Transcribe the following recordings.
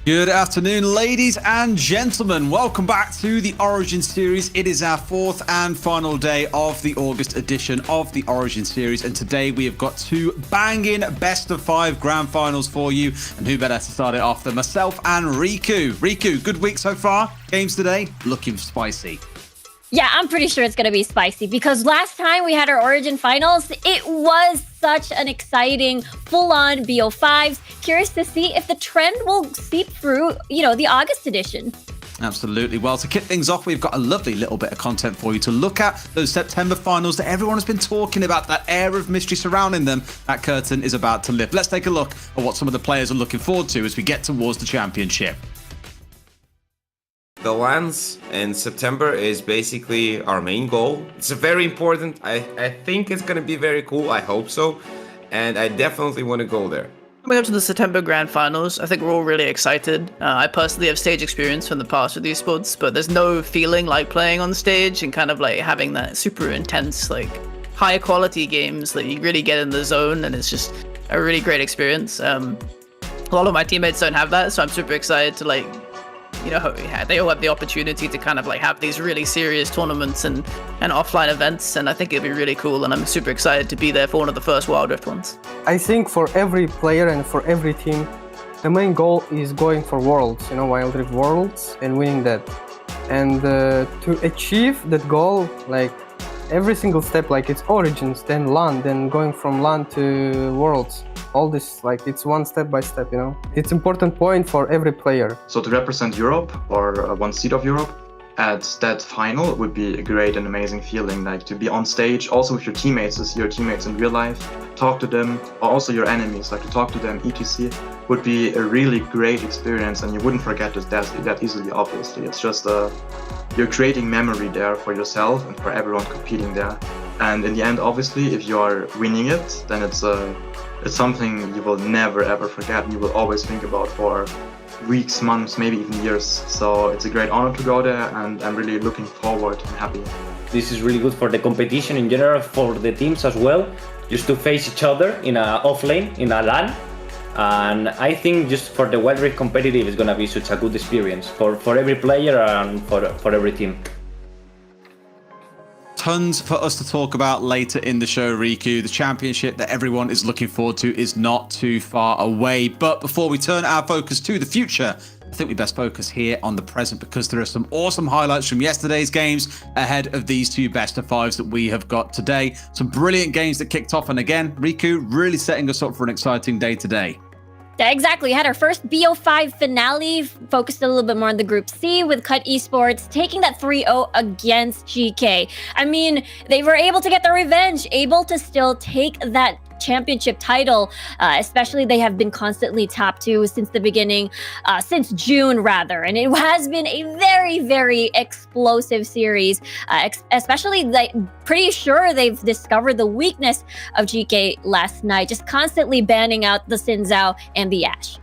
Good afternoon, ladies and gentlemen. Welcome back to the Origin Series. It is our fourth and final day of the August edition of the Origin Series. And today we have got two banging best of five grand finals for you. And who better to start it off than myself and Riku. Riku, good week so far. Games today looking spicy. Yeah, I'm pretty sure it's going to be spicy because last time we had our Origin finals, it was such an exciting, full-on BO5s. Curious to see if the trend will seep through, the August edition. Absolutely. Well, to kick things off, we've got a lovely little bit of content for you to look at. Those September finals that everyone has been talking about, that air of mystery surrounding them, that curtain is about to lift. Let's take a look at what some of the players are looking forward to as we get towards the championship. The lands in September is basically our main goal. It's a very important. I think it's going to be very cool. I hope so. And I definitely want to go there. Coming up to the September Grand Finals, I think we're all really excited. I personally have stage experience from the past with esports, but there's no feeling like playing on stage and kind of like having that super intense, like high quality games that you really get in the zone, and it's just a really great experience. A lot of my teammates don't have that, so I'm super excited to they all have the opportunity to kind of like have these really serious tournaments and offline events, and I think it'd be really cool, and I'm super excited to be there for one of the first Wild Rift ones. I think for every player and for every team, the main goal is going for Worlds, Wild Rift Worlds, and winning that. And to achieve that goal, like every single step, like it's Origins, then LAN, then going from LAN to Worlds. All this, like it's one step by step, It's important point for every player. So to represent Europe or one seed of Europe at that final would be a great and amazing feeling, like to be on stage also with your teammates, to see your teammates in real life, talk to them, or also your enemies, like to talk to them, etc. would be a really great experience, and you wouldn't forget that easily, obviously. It's just you're creating memory there for yourself and for everyone competing there. And in the end, obviously, if you are winning it, then it's something you will never ever forget, and you will always think about for weeks, months, maybe even years. So it's a great honor to go there, and I'm really looking forward and happy. This is really good for the competition in general, for the teams as well, just to face each other in a offlane, in a LAN. And I think just for the Wild Rift competitive, it's going to be such a good experience for every player and for every team. Tons for us to talk about later in the show, Riku. The championship that everyone is looking forward to is not too far away. But before we turn our focus to the future, I think we best focus here on the present, because there are some awesome highlights from yesterday's games ahead of these two best of fives that we have got today. Some brilliant games that kicked off, and again, Riku really setting us up for an exciting day today. Yeah, exactly. We had our first BO5 finale, focused a little bit more on the Group C with Cut Esports taking that 3-0 against GK. I mean, they were able to get their revenge, able to still take that championship title, especially they have been constantly top 2 since the beginning, since June rather, and it has been a very, very explosive series, especially like pretty sure they've discovered the weakness of GK last night, just constantly banning out the Xin Zhao and the Ashe.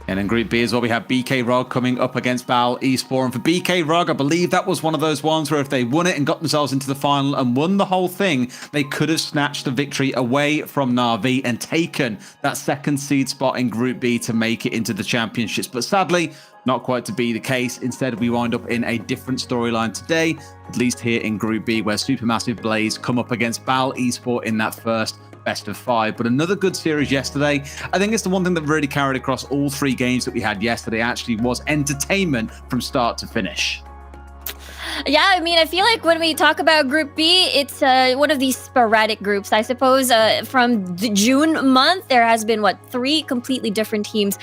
And in Group B as well, we have BK Rog coming up against Bal Esports. And for BK Rog, I believe that was one of those ones where if they won it and got themselves into the final and won the whole thing, they could have snatched the victory away from Na'Vi and taken that second seed spot in Group B to make it into the championships. But sadly, not quite to be the case. Instead, we wind up in a different storyline today, at least here in Group B, where Supermassive Blaze come up against Bal Esports in that first best of five. But another good series yesterday. I think it's the one thing that really carried across all three games that we had yesterday actually was entertainment from start to finish. Yeah, I mean, I feel like when we talk about Group B, it's one of these sporadic groups. I suppose from the June month, there has been, 3 completely different teams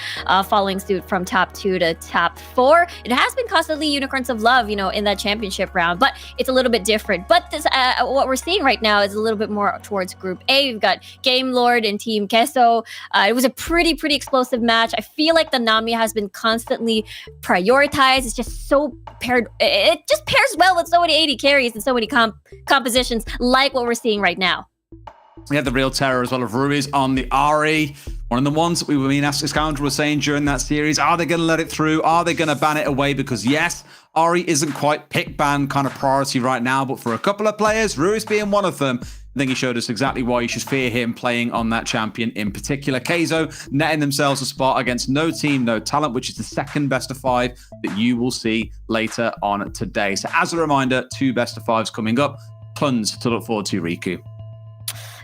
following suit from top 2 to top 4. It has been constantly Unicorns of Love, in that championship round, but it's a little bit different. But this, what we're seeing right now is a little bit more towards Group A. We've got Game Lord and Team Queso. It was a pretty explosive match. I feel like the Nami has been constantly prioritized. It's just so paired. It just pairs well with so many 80 carries and so many compositions like what we're seeing right now. We had the real terror as well of Ruiz on the Ari. One of the ones that we were being asked, Scoundrel was saying during that series, are they going to let it through? Are they going to ban it away? Because yes, Ari isn't quite pick ban kind of priority right now, but for a couple of players, Ruiz being one of them, I think he showed us exactly why you should fear him playing on that champion in particular. Keizo netting themselves a spot against No Team, No Talent, which is the second best of 5 that you will see later on today. So as a reminder, 2 best of 5s coming up. Tons to look forward to, Riku.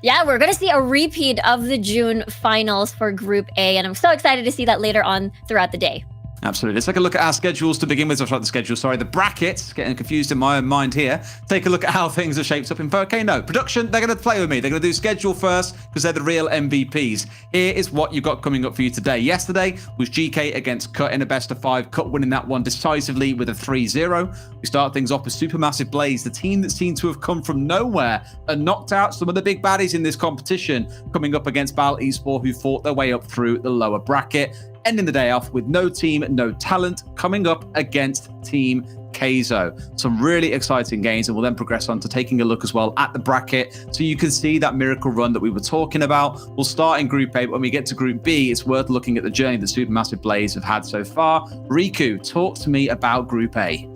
Yeah, we're going to see a repeat of the June finals for Group A, and I'm so excited to see that later on throughout the day. Absolutely. Let's take a look at our schedules to begin with. The brackets. Getting confused in my own mind here. Take a look at how things are shaped up in okay, no. Production, they're going to play with me. They're going to do schedule first because they're the real MVPs. Here is what you've got coming up for you today. Yesterday was GK against Cut in a best of 5. Cut winning that one decisively with a 3-0. We start things off with Supermassive Blaze, the team that seemed to have come from nowhere and knocked out some of the big baddies in this competition, coming up against Bal Esport, who fought their way up through the lower bracket. Ending the day off with No Team, No Talent coming up against Team Keizo. Some really exciting games, and we'll then progress on to taking a look as well at the bracket so you can see that miracle run that we were talking about. We'll start in Group A, but when we get to Group B, it's worth looking at the journey that Supermassive Blaze have had so far. Riku, talk to me about Group A.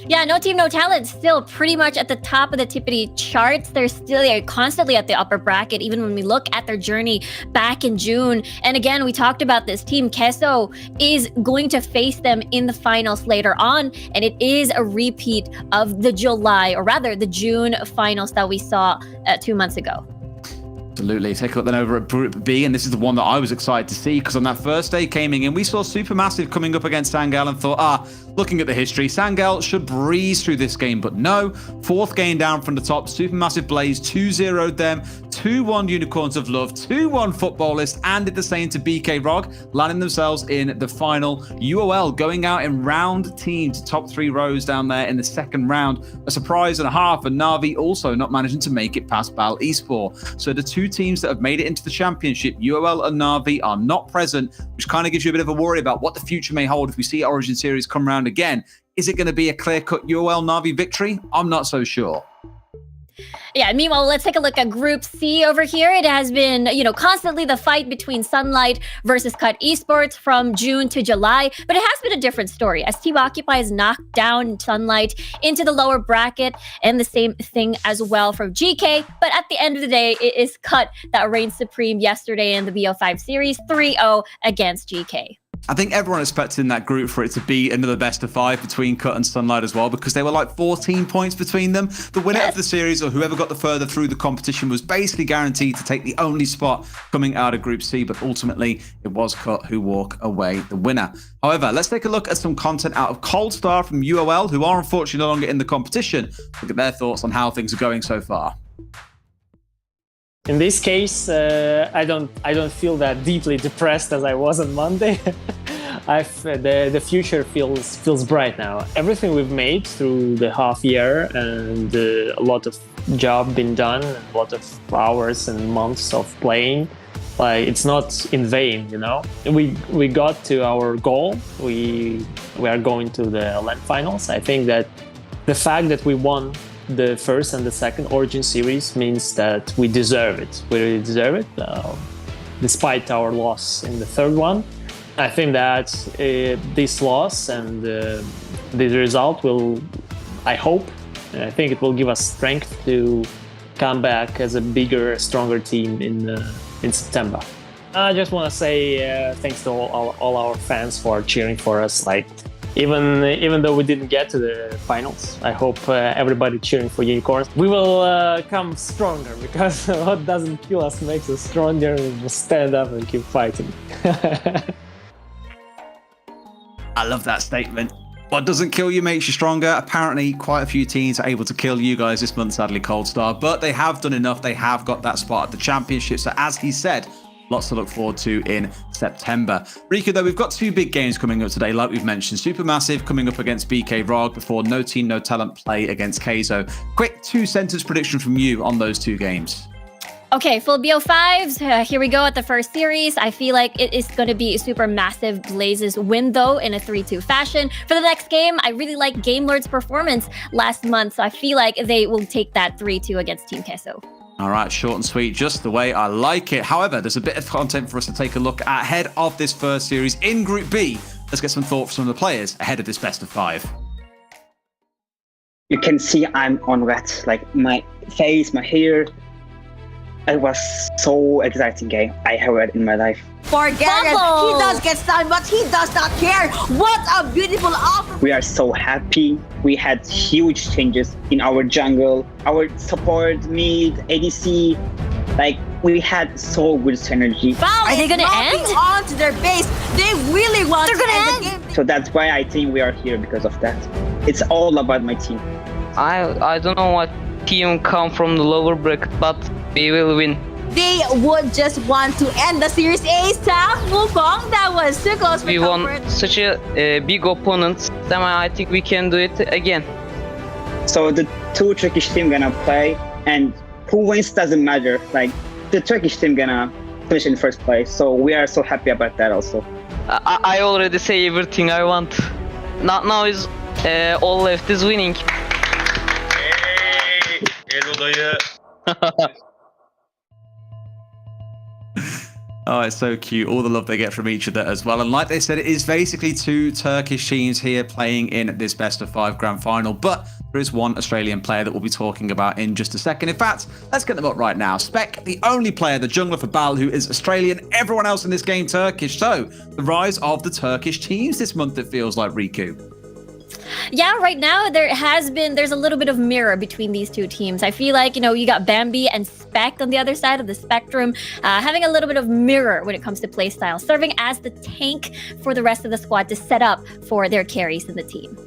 Yeah, No Team, No Talent still pretty much at the top of the Tippity charts. They're still constantly at the upper bracket, even when we look at their journey back in June. And again, we talked about this. Team Keso is going to face them in the finals later on, and it is a repeat of the July, or rather the June finals that we saw 2 months ago. Absolutely. Take a look then over at Group B, and this is the one that I was excited to see because on that first day coming in, we saw Supermassive coming up against Sangel and thought, looking at the history, Sangel should breeze through this game, but no. 4th game down from the top, Supermassive Blaze 2-0'd them, 2-1 Unicorns of Love, 2-1 Footballist, and did the same to BK Rog, landing themselves in the final. UOL going out in round team to top 3 rows down there in the second round. A surprise and a half, and Na'Vi also not managing to make it past Bal Esport. So the 2 teams that have made it into the championship, UOL and Na'Vi, are not present, which kind of gives you a bit of a worry about what the future may hold if we see Origin Series come around again. Is it going to be a clear-cut UOL Na'Vi victory? I'm not so sure. Yeah, meanwhile, let's take a look at Group C over here. It has been, constantly the fight between Sunlight versus Cut Esports from June to July, but it has been a different story as Team Occupy has knocked down Sunlight into the lower bracket, and the same thing as well from GK. But at the end of the day, it is Cut that reigned supreme yesterday in the BO5 series, 3-0 against GK. I think everyone expected in that group for it to be another best of 5 between Cut and Sunlight as well, because they were like 14 points between them. The winner of the series, or whoever got the further through the competition, was basically guaranteed to take the only spot coming out of Group C, but ultimately it was Cut who walk away the winner. However, let's take a look at some content out of Cold Star from UOL, who are unfortunately no longer in the competition. Look at their thoughts on how things are going so far. In this case, I don't feel that deeply depressed as I was on Monday. The future feels bright now. Everything we've made through the half year and a lot of job been done, a lot of hours and months of playing, it's not in vain, We got to our goal. We are going to the LAN finals. I think that the fact that we won the first and the second Origin series means that we deserve it. We really deserve it, despite our loss in the third one. I think that this loss and the result will, I hope, and I think it will give us strength to come back as a bigger, stronger team in September. I just want to say thanks to all our fans for cheering for us. Even though we didn't get to the finals, I hope everybody cheering for Unicorns. We will come stronger, because what doesn't kill us makes us stronger, and just stand up and keep fighting. I love that statement. What doesn't kill you makes you stronger. Apparently, quite a few teams are able to kill you guys this month, sadly, Cold Star, but they have done enough. They have got that spot at the championship. So as he said, lots to look forward to in September. Riku, though, we've got 2 big games coming up today, like we've mentioned. Supermassive coming up against BK Rog before No Team, No Talent play against Keizo. Quick 2-sentence prediction from you on those 2 games. Okay, full BO5s. Here we go at the first series. I feel like it is going to be Supermassive Blaze's win, though, in a 3-2 fashion. For the next game, I really like Game Lord's performance last month, so I feel like they will take that 3-2 against Team Keso. All right, short and sweet, just the way I like it. However, there's a bit of content for us to take a look at ahead of this first series in Group B. Let's get some thoughts from the players ahead of this best of 5. You can see I'm on red, my face, my hair, It was so exciting game I have had in my life. For Gareth, he does get stunned, but he does not care. What a beautiful offer. We are so happy. We had huge changes in our jungle, our support, mid, ADC. Like, we had so good synergy. Are they gonna end? On to their base. They really want They're gonna the game. So that's why I think we are here because of that. It's all about my team. I don't know what team come from the lower bracket, but we will win. They would just want to end the series ASAP. Wukong, that was too close for We comfort. won such a big opponent. Then I think we can do it again. So the two Turkish team gonna play, and who wins doesn't matter. Like, the Turkish team gonna finish in first place. So we are so happy about that also. I already say everything I want. Now is all left is winning. Hey, Elo dayı. Oh, it's so cute. All the love they get from each other as well. And like they said, it is basically two Turkish teams here playing in this best of 5 grand final. But there is one Australian player that we'll be talking about in just a second. In fact, let's get them up right now. Spec, the only player, the jungler for Bal, who is Australian. Everyone else in this game Turkish. So the rise of the Turkish teams this month, it feels like, Riku. Yeah, right now there's a little bit of mirror between these two teams. I feel like, you got Bambi and Spec on the other side of the spectrum, having a little bit of mirror when it comes to playstyle, serving as the tank for the rest of the squad to set up for their carries in the team.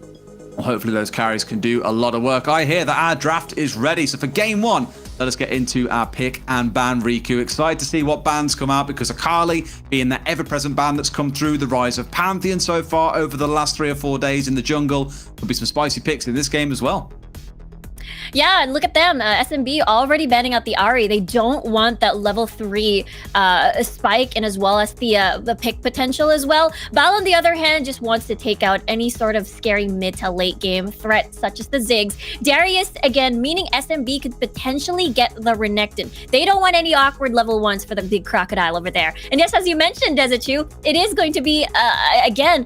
Well, hopefully those carries can do a lot of work. I hear that our draft is ready. So for game 1, let us get into our pick and ban, Riku. Excited to see what bans come out because Akali being that ever-present ban that's come through, the rise of Pantheon so far over the last 3 or 4 days in the jungle. There'll be some spicy picks in this game as well. Yeah, and look at them. SMB already banning out the Ahri. They don't want that level 3 spike, and as well as the pick potential as well. Bal, on the other hand, just wants to take out any sort of scary mid to late game threat, such as the Ziggs. Darius, again, meaning SMB could potentially get the Renekton. They don't want any awkward level 1s for the big crocodile over there. And yes, as you mentioned, Dezichu, it is going to be, again,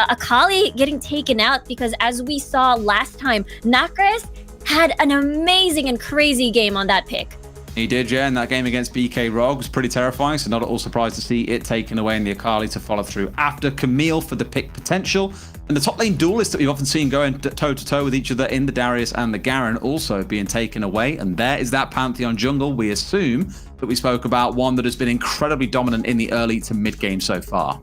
Akali getting taken out because as we saw last time, Nakras had an amazing and crazy game on that pick. He did, yeah, and that game against BK Rog was pretty terrifying, so not at all surprised to see it taken away and the Akali to follow through after Camille for the pick potential. And the top lane duelists that we've often seen going toe-to-toe with each other in the Darius and the Garen also being taken away. And there is that Pantheon jungle, we assume, that we spoke about, one that has been incredibly dominant in the early to mid game so far.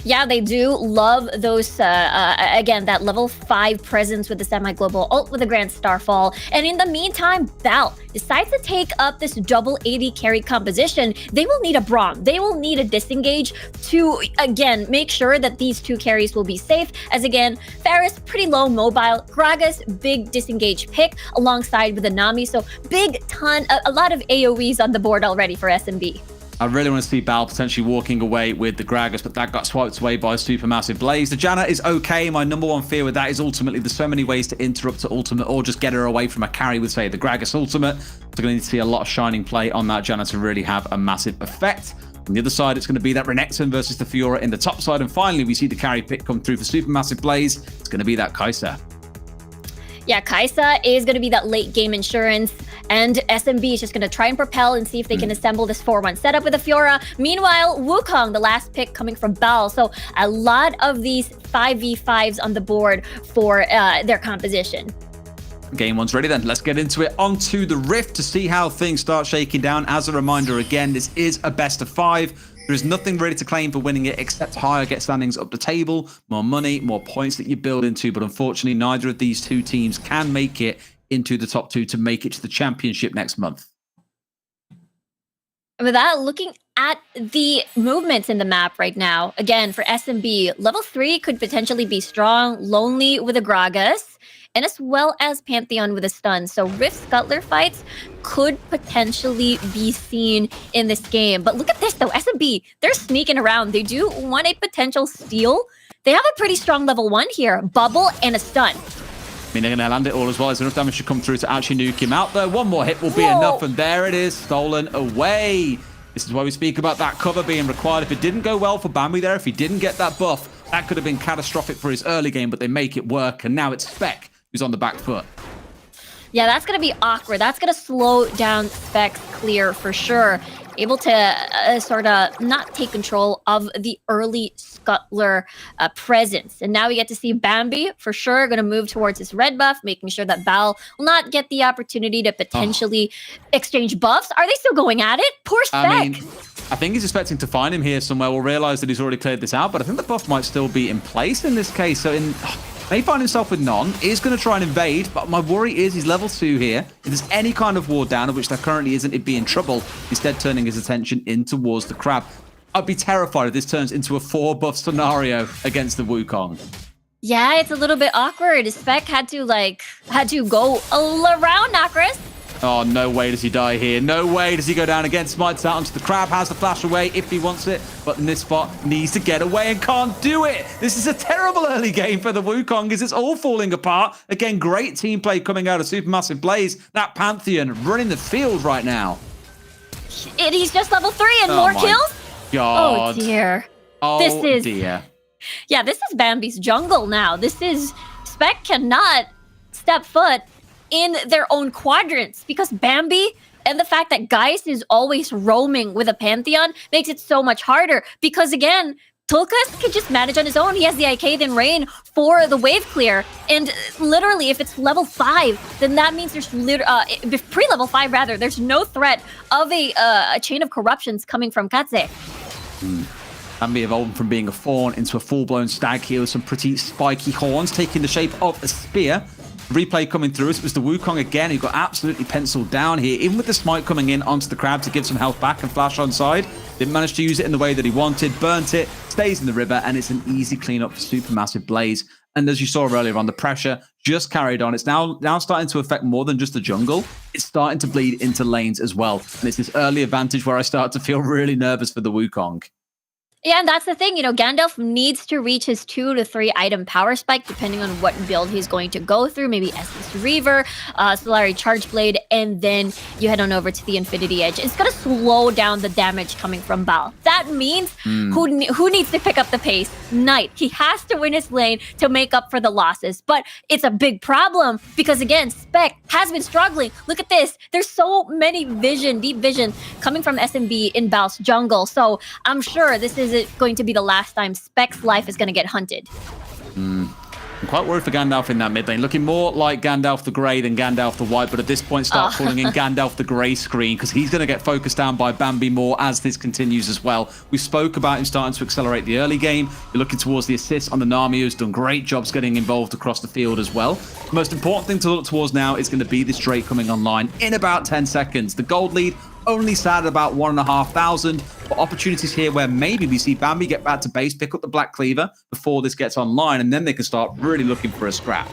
Yeah, they do love those, again, that level 5 presence with the semi-global ult with the Grand Starfall. And in the meantime, Bal decides to take up this double AD carry composition. They will need a Braum. They will need a disengage to, again, make sure that these two carries will be safe. As again, Ferris, pretty low mobile. Gragas, big disengage pick alongside with the Nami. So a lot of AoEs on the board already for SMB. I really want to see Bal potentially walking away with the Gragas, but that got swiped away by Supermassive Blaze. The Janna is okay. My number one fear with that is ultimately there's so many ways to interrupt her ultimate or just get her away from a carry with, say, the Gragas ultimate. So we're going to need to see a lot of shining play on that Janna to really have a massive effect. On the other side, it's going to be that Renekton versus the Fiora in the top side. And finally, we see the carry pick come through for Supermassive Blaze. It's going to be that Kai'Sa. Yeah, Kai'Sa is going to be that late game insurance, and SMB is just going to try and propel and see if they can assemble this 4-1 setup with a Fiora. Meanwhile, Wukong, the last pick coming from Bal. So a lot of these 5v5s on the board for their composition. Game 1's ready then. Let's get into it. Onto the Rift to see how things start shaking down. As a reminder, again, this is a best of 5. There is nothing really to claim for winning it except higher get standings up the table, more money, more points that you build into. But unfortunately, neither of these two teams can make it into the top 2 to make it to the championship next month. With that, looking at the movements in the map right now, again, for SMB, level 3 could potentially be strong, Lonely with a Gragas, and as well as Pantheon with a stun. So Rift Scuttler fights could potentially be seen in this game. But look at this though, SMB, they're sneaking around. They do want a potential steal. They have a pretty strong level 1 here, Bubble and a stun. I mean, they're going to land it all as well. There's enough damage to come through to actually nuke him out there. One more hit will be enough, and there it is, stolen away. This is why we speak about that cover being required. If it didn't go well for Bambi there, if he didn't get that buff, that could have been catastrophic for his early game, but they make it work, and now it's Spec who's on the back foot. Yeah, that's going to be awkward. That's going to slow down Specs clear for sure. Able to sort of not take control of the early Scuttler presence. And now we get to see Bambi for sure going to move towards his red buff, making sure that Bal will not get the opportunity to potentially exchange buffs. Are they still going at it? Poor Spec. I mean, I think he's expecting to find him here somewhere. We'll realize that he's already cleared this out, but I think the buff might still be in place in this case. So may find himself with none, is going to try and invade, but my worry is he's level 2 here. If there's any kind of ward down, of which there currently isn't, he'd be in trouble. Instead, turning his attention in towards the crab. I'd be terrified if this turns into a 4-buff scenario against the Wukong. Yeah, it's a little bit awkward. Spec had to go all around Nacris. Oh, no way does he die here. No way does he go down again. Smites out onto the crab, has the flash away if he wants it. But in this spot, needs to get away and can't do it. This is a terrible early game for the Wukong as it's all falling apart. Again, great team play coming out of Supermassive Blaze. That Pantheon running the field right now. He's just level 3 and more kills? God. Oh, dear. Oh, dear. Yeah, this is Bambi's jungle now. Spec cannot step foot in their own quadrants because Bambi and the fact that Geist is always roaming with a Pantheon makes it so much harder because, again, Tulkas can just manage on his own. He has the Icadian Rain for the wave clear. And literally, if it's level 5, then that means there's pre-level 5 rather, there's no threat of a chain of corruptions coming from Katze. Bambi evolving from being a fawn into a full-blown stag here with some pretty spiky horns, taking the shape of a spear. Replay coming through. It was the Wukong again who got absolutely penciled down here, even with the smite coming in onto the crab to give some health back and flash on side. Didn't manage to use it in the way that he wanted, burnt it, stays in the river, and it's an easy cleanup for Supermassive Blaze. And as you saw earlier on, the pressure just carried on. It's now starting to affect more than just the jungle. It's starting to bleed into lanes as well. And it's this early advantage where I start to feel really nervous for the Wukong. Yeah, and that's the thing, Gandalf needs to reach his 2 to 3 item power spike depending on what build he's going to go through. Maybe Essence Reaver, Solari Charge Blade, and then you head on over to the Infinity Edge. It's going to slow down the damage coming from Bal. That means who needs to pick up the pace? Knight. He has to win his lane to make up for the losses. But it's a big problem because, again, Spec has been struggling. Look at this. There's so many deep vision coming from SMB in Bal's jungle. So I'm sure this is going to be the last time Spec's life is going to get hunted. I'm quite worried for Gandalf in that mid lane. Looking more like Gandalf the Grey than Gandalf the White, but at this point start calling in Gandalf the Grey screen because he's going to get focused down by Bambi more as this continues as well. We spoke about him starting to accelerate the early game. You're looking towards the assists on the Nami, who's done great jobs getting involved across the field as well. The most important thing to look towards now is going to be this Drake coming online in about 10 seconds. The gold lead only sat at about 1,500, but opportunities here where maybe we see Bambi get back to base, pick up the Black Cleaver before this gets online, and then they can start really looking for a scrap.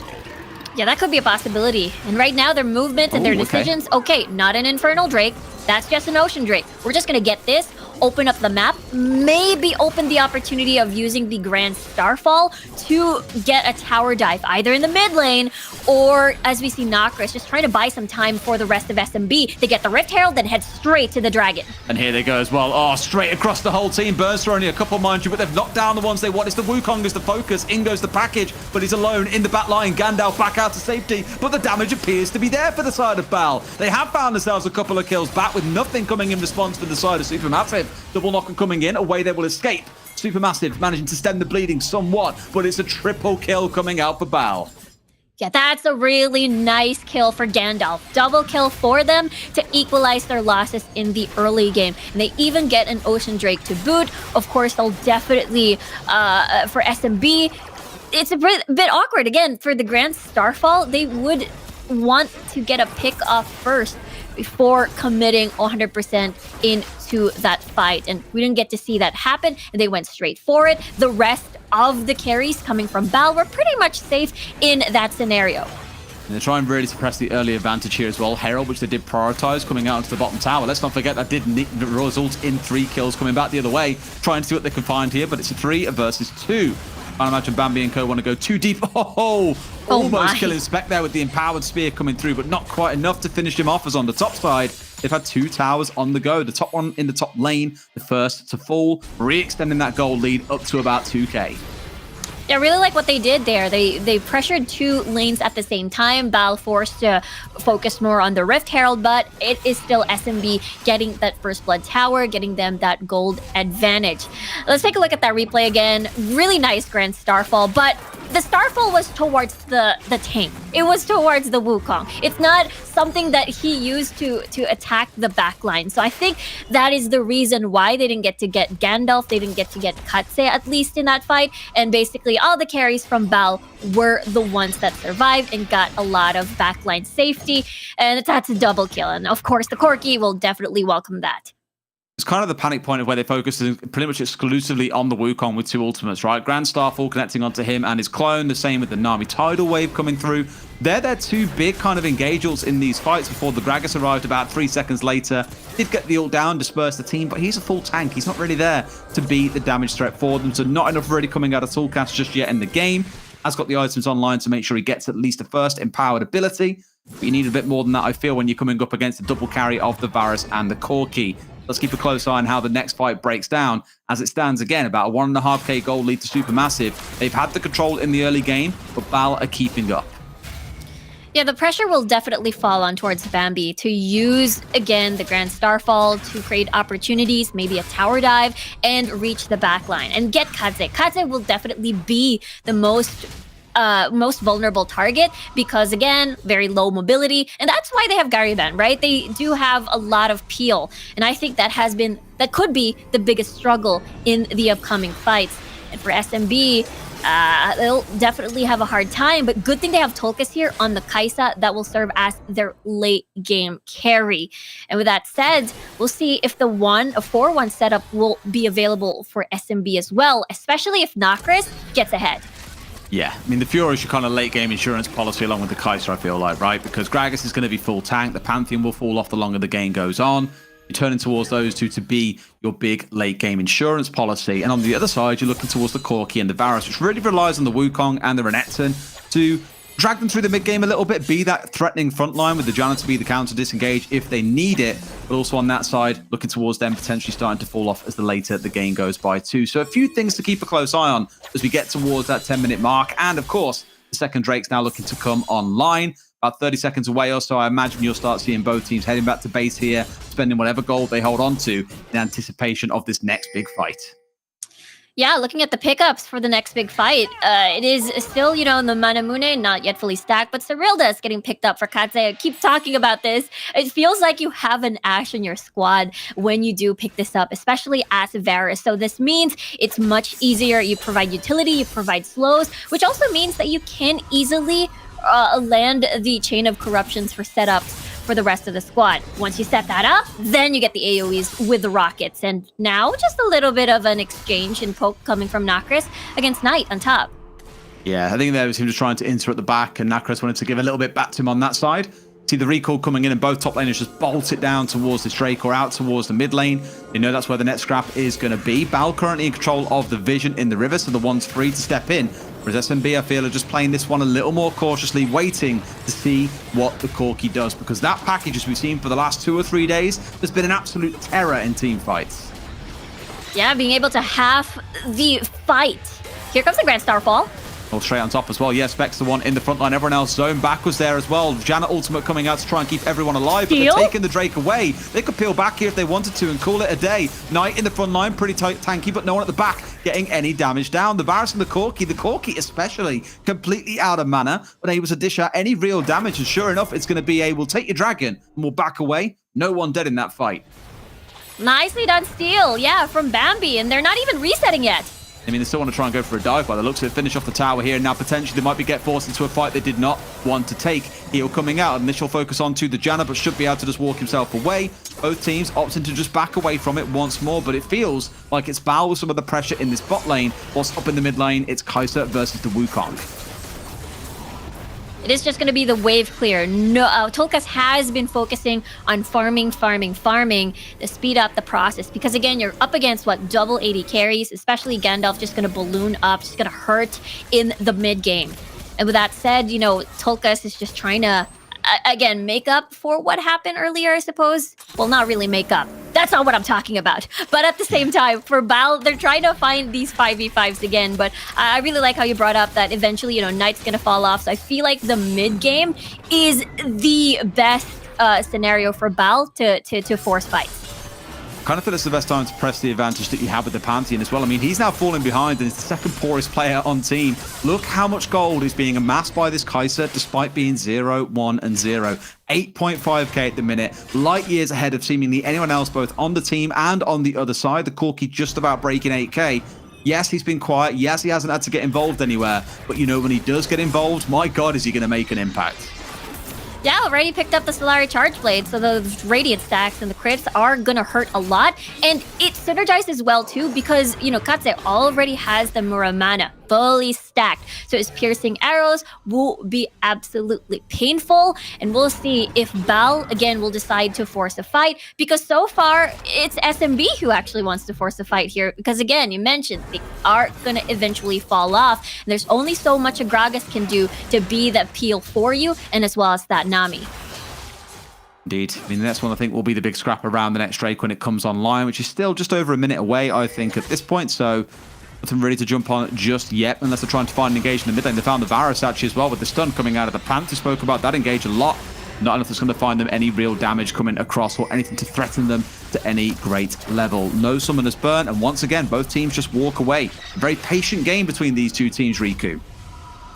Yeah, that could be a possibility. And right now, their movements and their decisions, okay, not an Infernal Drake. That's just an Ocean Drake. We're just going to get this, open up the map, maybe open the opportunity of using the Grand Starfall to get a tower dive, either in the mid lane or, as we see Nacris, just trying to buy some time for the rest of SMB. They get the Rift Herald, then head straight to the Dragon. And here they go as well. Oh, straight across the whole team. Burns for only a couple, mind you, but they've knocked down the ones they want. It's the Wukong as the focus. In goes the package, but he's alone in the back line. Gandalf back out to safety, but the damage appears to be there for the side of Bal. They have found themselves a couple of kills back with nothing coming in response for the side of Supermassive. Double knocker coming in, away they will escape. Supermassive managing to stem the bleeding somewhat, but it's a triple kill coming out for Bal. Yeah, that's a really nice kill for Gandalf. Double kill for them to equalize their losses in the early game. And they even get an Ocean Drake to boot. Of course, they'll definitely, for SMB, it's a bit awkward. Again, for the Grand Starfall, they would want to get a pick off first before committing 100% into that fight. And we didn't get to see that happen, and they went straight for it. The rest of the carries coming from Bal were pretty much safe in that scenario. And they try and really suppress the early advantage here as well. Herald, which they did prioritize, coming out into the bottom tower. Let's not forget that did result in 3 kills coming back the other way, trying to see what they can find here, but it's a 3 versus 2. I imagine Bambi and co want to go too deep. Almost killing Spec there with the empowered spear coming through, but not quite enough to finish him off as on the top side. They've had 2 towers on the go. The top one in the top lane, the first to fall, re-extending that gold lead up to about 2k. Yeah, I really like what they did there. They pressured 2 lanes at the same time. Bal forced to focus more on the Rift Herald, but it is still SMB getting that First Blood Tower, getting them that gold advantage. Let's take a look at that replay again. Really nice Grand Starfall, but the Starfall was towards the tank. It was towards the Wukong. It's not something that he used to attack the backline. So I think that is the reason why they didn't get Gandalf, they didn't get to get Katse at least in that fight, and basically all the carries from Bal were the ones that survived and got a lot of backline safety, and that's a double kill. And of course, the Corki will definitely welcome that. It's kind of the panic point of where they focused pretty much exclusively on the Wukong with 2 ultimates, right? Grand Starfall connecting onto him and his clone, the same with the Nami Tidal Wave coming through. They're their 2 big kind of engagements in these fights before the Gragas arrived about 3 seconds later. Did get the ult down, disperse the team, but he's a full tank. He's not really there to be the damage threat for them, so not enough really coming out of Toolcast just yet in the game. Has got the items online to make sure he gets at least a first empowered ability. But you need a bit more than that, I feel, when you're coming up against the double carry of the Varus and the Corki. Let's keep a close eye on how the next fight breaks down. As it stands, again, about a 1.5k gold lead to Supermassive. They've had the control in the early game, but Bal are keeping up. Yeah, the pressure will definitely fall on towards Bambi to use, again, the Grand Starfall to create opportunities, maybe a tower dive, and reach the backline and get Kadze. Kadze will definitely be the most vulnerable target because, again, very low mobility, and that's why they have Gariban, right? They do have a lot of peel, and I think that could be the biggest struggle in the upcoming fights. And for SMB, they'll definitely have a hard time, but good thing they have Tolkas here on the Kaisa that will serve as their late game carry. And with that said, we'll see if the 4-1 setup will be available for SMB as well, especially if Nokris gets ahead. Yeah, I mean, the Fury is your kind of late game insurance policy along with the Kaiser, I feel like, right? Because Gragas is going to be full tank. The Pantheon will fall off the longer the game goes on. You're turning towards those 2 to be your big late game insurance policy. And on the other side, you're looking towards the Corki and the Varus, which really relies on the Wukong and the Renekton to drag them through the mid game a little bit, be that threatening front line with the Janna to be the counter disengage if they need it. But also on that side, looking towards them potentially starting to fall off as the later the game goes by too. So a few things to keep a close eye on as we get towards that 10-minute mark. And of course, the second Drake's now looking to come online. About 30 seconds away or so, I imagine you'll start seeing both teams heading back to base here, spending whatever gold they hold on to in anticipation of this next big fight. Yeah, looking at the pickups for the next big fight, it is still, the Manamune, not yet fully stacked, but Cyrilda is getting picked up for Katse. I keep talking about this. It feels like you have an Ashe in your squad when you do pick this up, especially as Varus. So this means it's much easier. You provide utility, you provide slows, which also means that you can easily land the Chain of Corruptions for setups for the rest of the squad. Once you set that up, then you get the AoEs with the rockets. And now just a little bit of an exchange and poke coming from Nokris against Knight on top. Yeah, I think there was him just trying to enter at the back, and Nokris wanted to give a little bit back to him on that side. See the recall coming in, and both top laners just bolt it down towards this Drake or out towards the mid lane. They know that's where the net scrap is going to be. Bal currently in control of the vision in the river, so the one's free to step in. Whereas SMB, I feel, are just playing this one a little more cautiously, waiting to see what the Corki does. Because that package, as we've seen for the last 2 or 3 days, has been an absolute terror in team fights. Yeah, being able to have the fight. Here comes the Grand Starfall. Well, straight on top as well. Yes, Beck's the one in the front line. Everyone else zone back was there as well. Janna ultimate coming out to try and keep everyone alive, but they're taking the Drake away. They could peel back here if they wanted to and call it a day. Knight in the front line, pretty tight, tanky, but no one at the back getting any damage down. The Varus and the Corki especially, completely out of mana, but able to dish out any real damage. And sure enough, it's going to be we'll take your dragon and we'll back away. No one dead in that fight. Nicely done steal, yeah, from Bambi, and they're not even resetting yet. I mean, they still want to try and go for a dive by the looks of it. Finish off the tower here. Now, potentially, they might be get forced into a fight they did not want to take. Heal coming out. Initial focus onto the Janna, but should be able to just walk himself away. Both teams opting to just back away from it once more, but it feels like it's Bal with some of the pressure in this bot lane. Whilst up in the mid lane, it's Kaiser versus the Wukong. It is just going to be the wave clear. No, Tolkas has been focusing on farming to speed up the process. Because again, you're up against double 80 carries, especially Gandalf just going to balloon up, just going to hurt in the mid game. And with that said, Tolkas is just trying to again, make up for what happened earlier, I suppose. Well, not really make up. That's not what I'm talking about. But at the same time, for Bal, they're trying to find these 5v5s again. But I really like how you brought up that eventually, Knight's going to fall off. So I feel like the mid game is the best scenario for Bal to force fights. Kind of feel it's the best time to press the advantage that you have with the Pantheon as well. I mean, he's now falling behind and he's the second poorest player on team. Look how much gold is being amassed by this Kai'Sa despite being 0, 1, and 0. 8.5k at the minute, light years ahead of seemingly anyone else, both on the team and on the other side. The Corki just about breaking 8k. Yes, he's been quiet. Yes, he hasn't had to get involved anywhere. But when he does get involved, my God, is he going to make an impact? Yeah, already picked up the Solari Charge Blade, so those Radiant stacks and the crits are gonna hurt a lot. And it synergizes well too because, Katse already has the Muramana fully stacked. So his piercing arrows will be absolutely painful. And we'll see if Bal, again, will decide to force a fight. Because so far, it's SMB who actually wants to force a fight here. Because again, you mentioned they are going to eventually fall off. And there's only so much a Gragas can do to be that peel for you, and as well as that Nami. Indeed. I mean, the next one I think will be the big scrap around the next Drake when it comes online, which is still just over a minute away, I think, at this point. So nothing ready to jump on just yet, unless they're trying to find an engage in the mid lane. They found the Varus actually as well with the stun coming out of the Panther. Spoke about that engage a lot. Not enough that's going to find them any real damage coming across or anything to threaten them to any great level. No summoners burn, and once again, both teams just walk away. A very patient game between these two teams, Riku.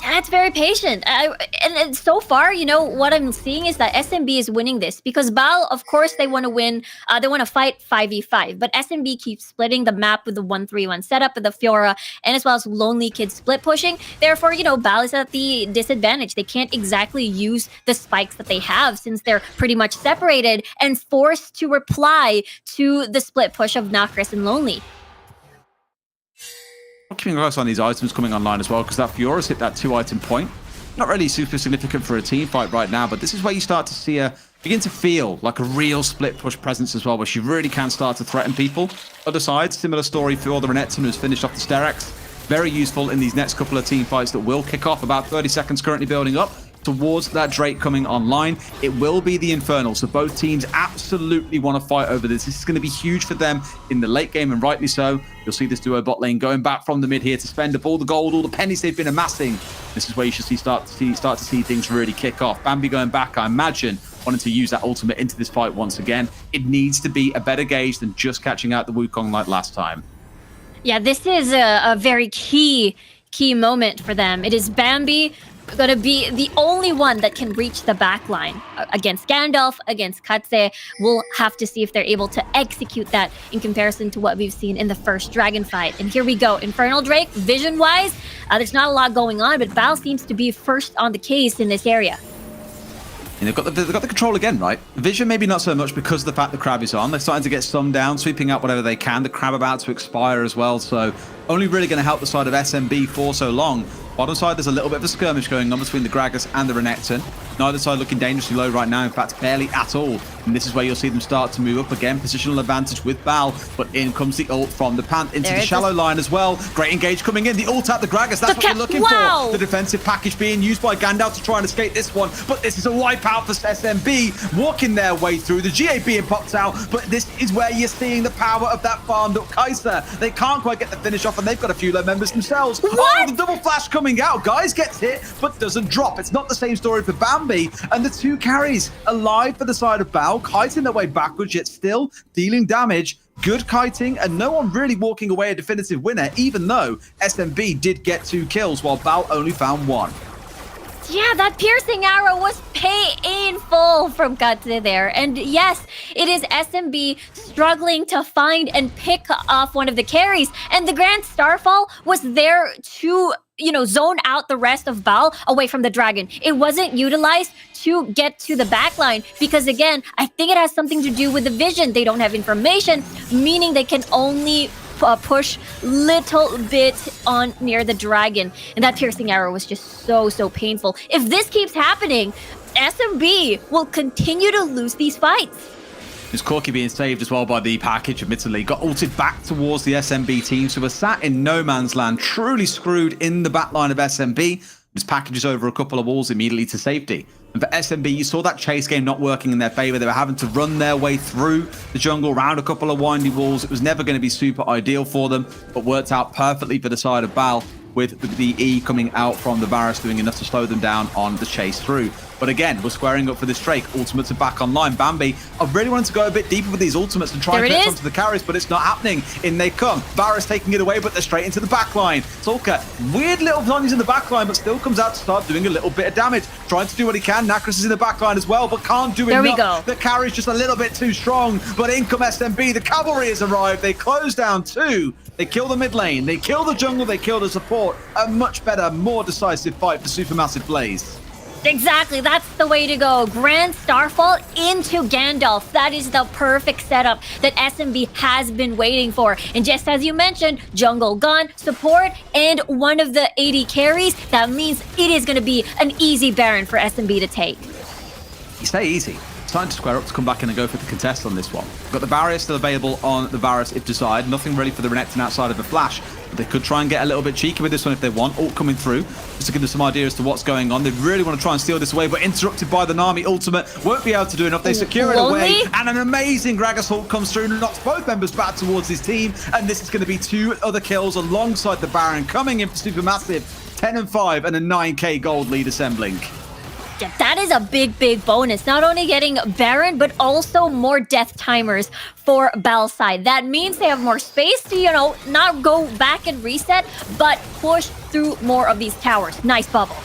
That's very patient. And so far, what I'm seeing is that SMB is winning this because Bal, of course, they want to win. They want to fight 5v5, but SMB keeps splitting the map with the 1-3-1 setup with the Fiora and as well as Lonely Kid split pushing. Therefore, Bal is at the disadvantage. They can't exactly use the spikes that they have since they're pretty much separated and forced to reply to the split push of Nakris and Lonely. Keeping close on these items coming online as well, because that Fiora's hit that 2-item point. Not really super significant for a team fight right now, but this is where you start to see her begin to feel like a real split push presence as well, where she really can start to threaten people. Other side, similar story for the Renekton, who's finished off the Sterak's. Very useful in these next couple of team fights that will kick off. About 30 seconds currently building up towards that Drake coming online. It will be the Infernal, so both teams absolutely want to fight over this. This is going to be huge for them in the late game, and rightly so. You'll see this duo bot lane going back from the mid here to spend up all the gold, all the pennies they've been amassing. This is where you should start to see things really kick off. Bambi going back, I imagine, wanting to use that ultimate into this fight once again. It needs to be a better gauge than just catching out the Wukong like last time. Yeah, this is a very key moment for them. It is Bambi going to be the only one that can reach the back line against Gandalf, against Katse. We'll have to see if they're able to execute that in comparison to what we've seen in the first Dragon fight. And here we go. Infernal Drake, vision-wise, there's not a lot going on, but Bal seems to be first on the case in this area. And they've got the control again, right? Vision maybe not so much because of the fact the Crab is on. They're starting to get some down, sweeping out whatever they can. The Crab about to expire as well, so only really going to help the side of SMB for so long. Bottom side, there's a little bit of a skirmish going on between the Gragas and the Renekton. Neither side looking dangerously low right now, in fact, barely at all. And this is where you'll see them start to move up again. Positional advantage with Bal, but in comes the ult from the Pant into the shallow line as well. Great engage coming in. The ult at the Gragas, that's what you're looking for. The defensive package being used by Gandalf to try and escape this one. But this is a wipeout for SMB, walking their way through. The GA being popped out, but this is where you're seeing the power of that farmed up Kai'Sa. They can't quite get the finish off, and they've got a few low members themselves. What? Oh, the double flash coming out. Guys gets hit, but doesn't drop. It's not the same story for Bambi, and the two carries alive for the side of Bal, kiting their way backwards, yet still dealing damage. Good kiting, and no one really walking away a definitive winner, even though SMB did get 2 kills, while Bal only found 1. Yeah, that piercing arrow was painful from Katse there. And yes, it is SMB struggling to find and pick off one of the carries. And the Grand Starfall was there to, zone out the rest of Bal away from the dragon. It wasn't utilized to get to the backline because, again, I think it has something to do with the vision. They don't have information, meaning they can only push little bit on near the dragon, and that piercing arrow was just so painful. If this keeps happening, SMB will continue to lose these fights. This Corki being saved as well by the package, admittedly, got ulted back towards the SMB team, so we're sat in no man's land, truly screwed in the backline of SMB. Just packages over a couple of walls immediately to safety. And for SMB, you saw that chase game not working in their favor. They were having to run their way through the jungle, around a couple of windy walls. It was never going to be super ideal for them, but worked out perfectly for the side of Bal, with the E coming out from the Varus, doing enough to slow them down on the chase through. But again, we're squaring up for this Drake. Ultimates are back online. Bambi, I really wanted to go a bit deeper with these ultimates and try and connect onto the carries, but it's not happening. In they come. Varus taking it away, but they're straight into the backline. Solka, weird little plunges in the backline, but still comes out to start doing a little bit of damage. Trying to do what he can. Nakras is in the backline as well, but can't do enough. There we go. The carry's just a little bit too strong, but in come SMB. The cavalry has arrived. They close down 2. They kill the mid lane. They kill the jungle. They kill the support. A much better, more decisive fight for Supermassive Blaze. Exactly, that's the way to go. Grand Starfall into Gandalf. That is the perfect setup that SMB has been waiting for. And just as you mentioned, jungle gone, support, and one of the 80 carries. That means it is going to be an easy Baron for SMB to take. You say easy. It's time to square up to come back in and go for the contest on this one. We've got the barrier still available on the Varus if desired. Nothing really for the Renekton outside of a flash. But they could try and get a little bit cheeky with this one if they want. Ult coming through, just to give them some idea as to what's going on. They really want to try and steal this away, but interrupted by the Nami ultimate. Won't be able to do enough. They secure it away. And an amazing Gragas ult comes through and knocks both members back towards his team. And this is going to be 2 other kills alongside the Baron coming in for Supermassive. 10 and 5 and a 9k gold lead assembling. Yeah, that is a big, big bonus. Not only getting Baron, but also more death timers for Bal's side. That means they have more space to, not go back and reset, but push through more of these towers. Nice bubble.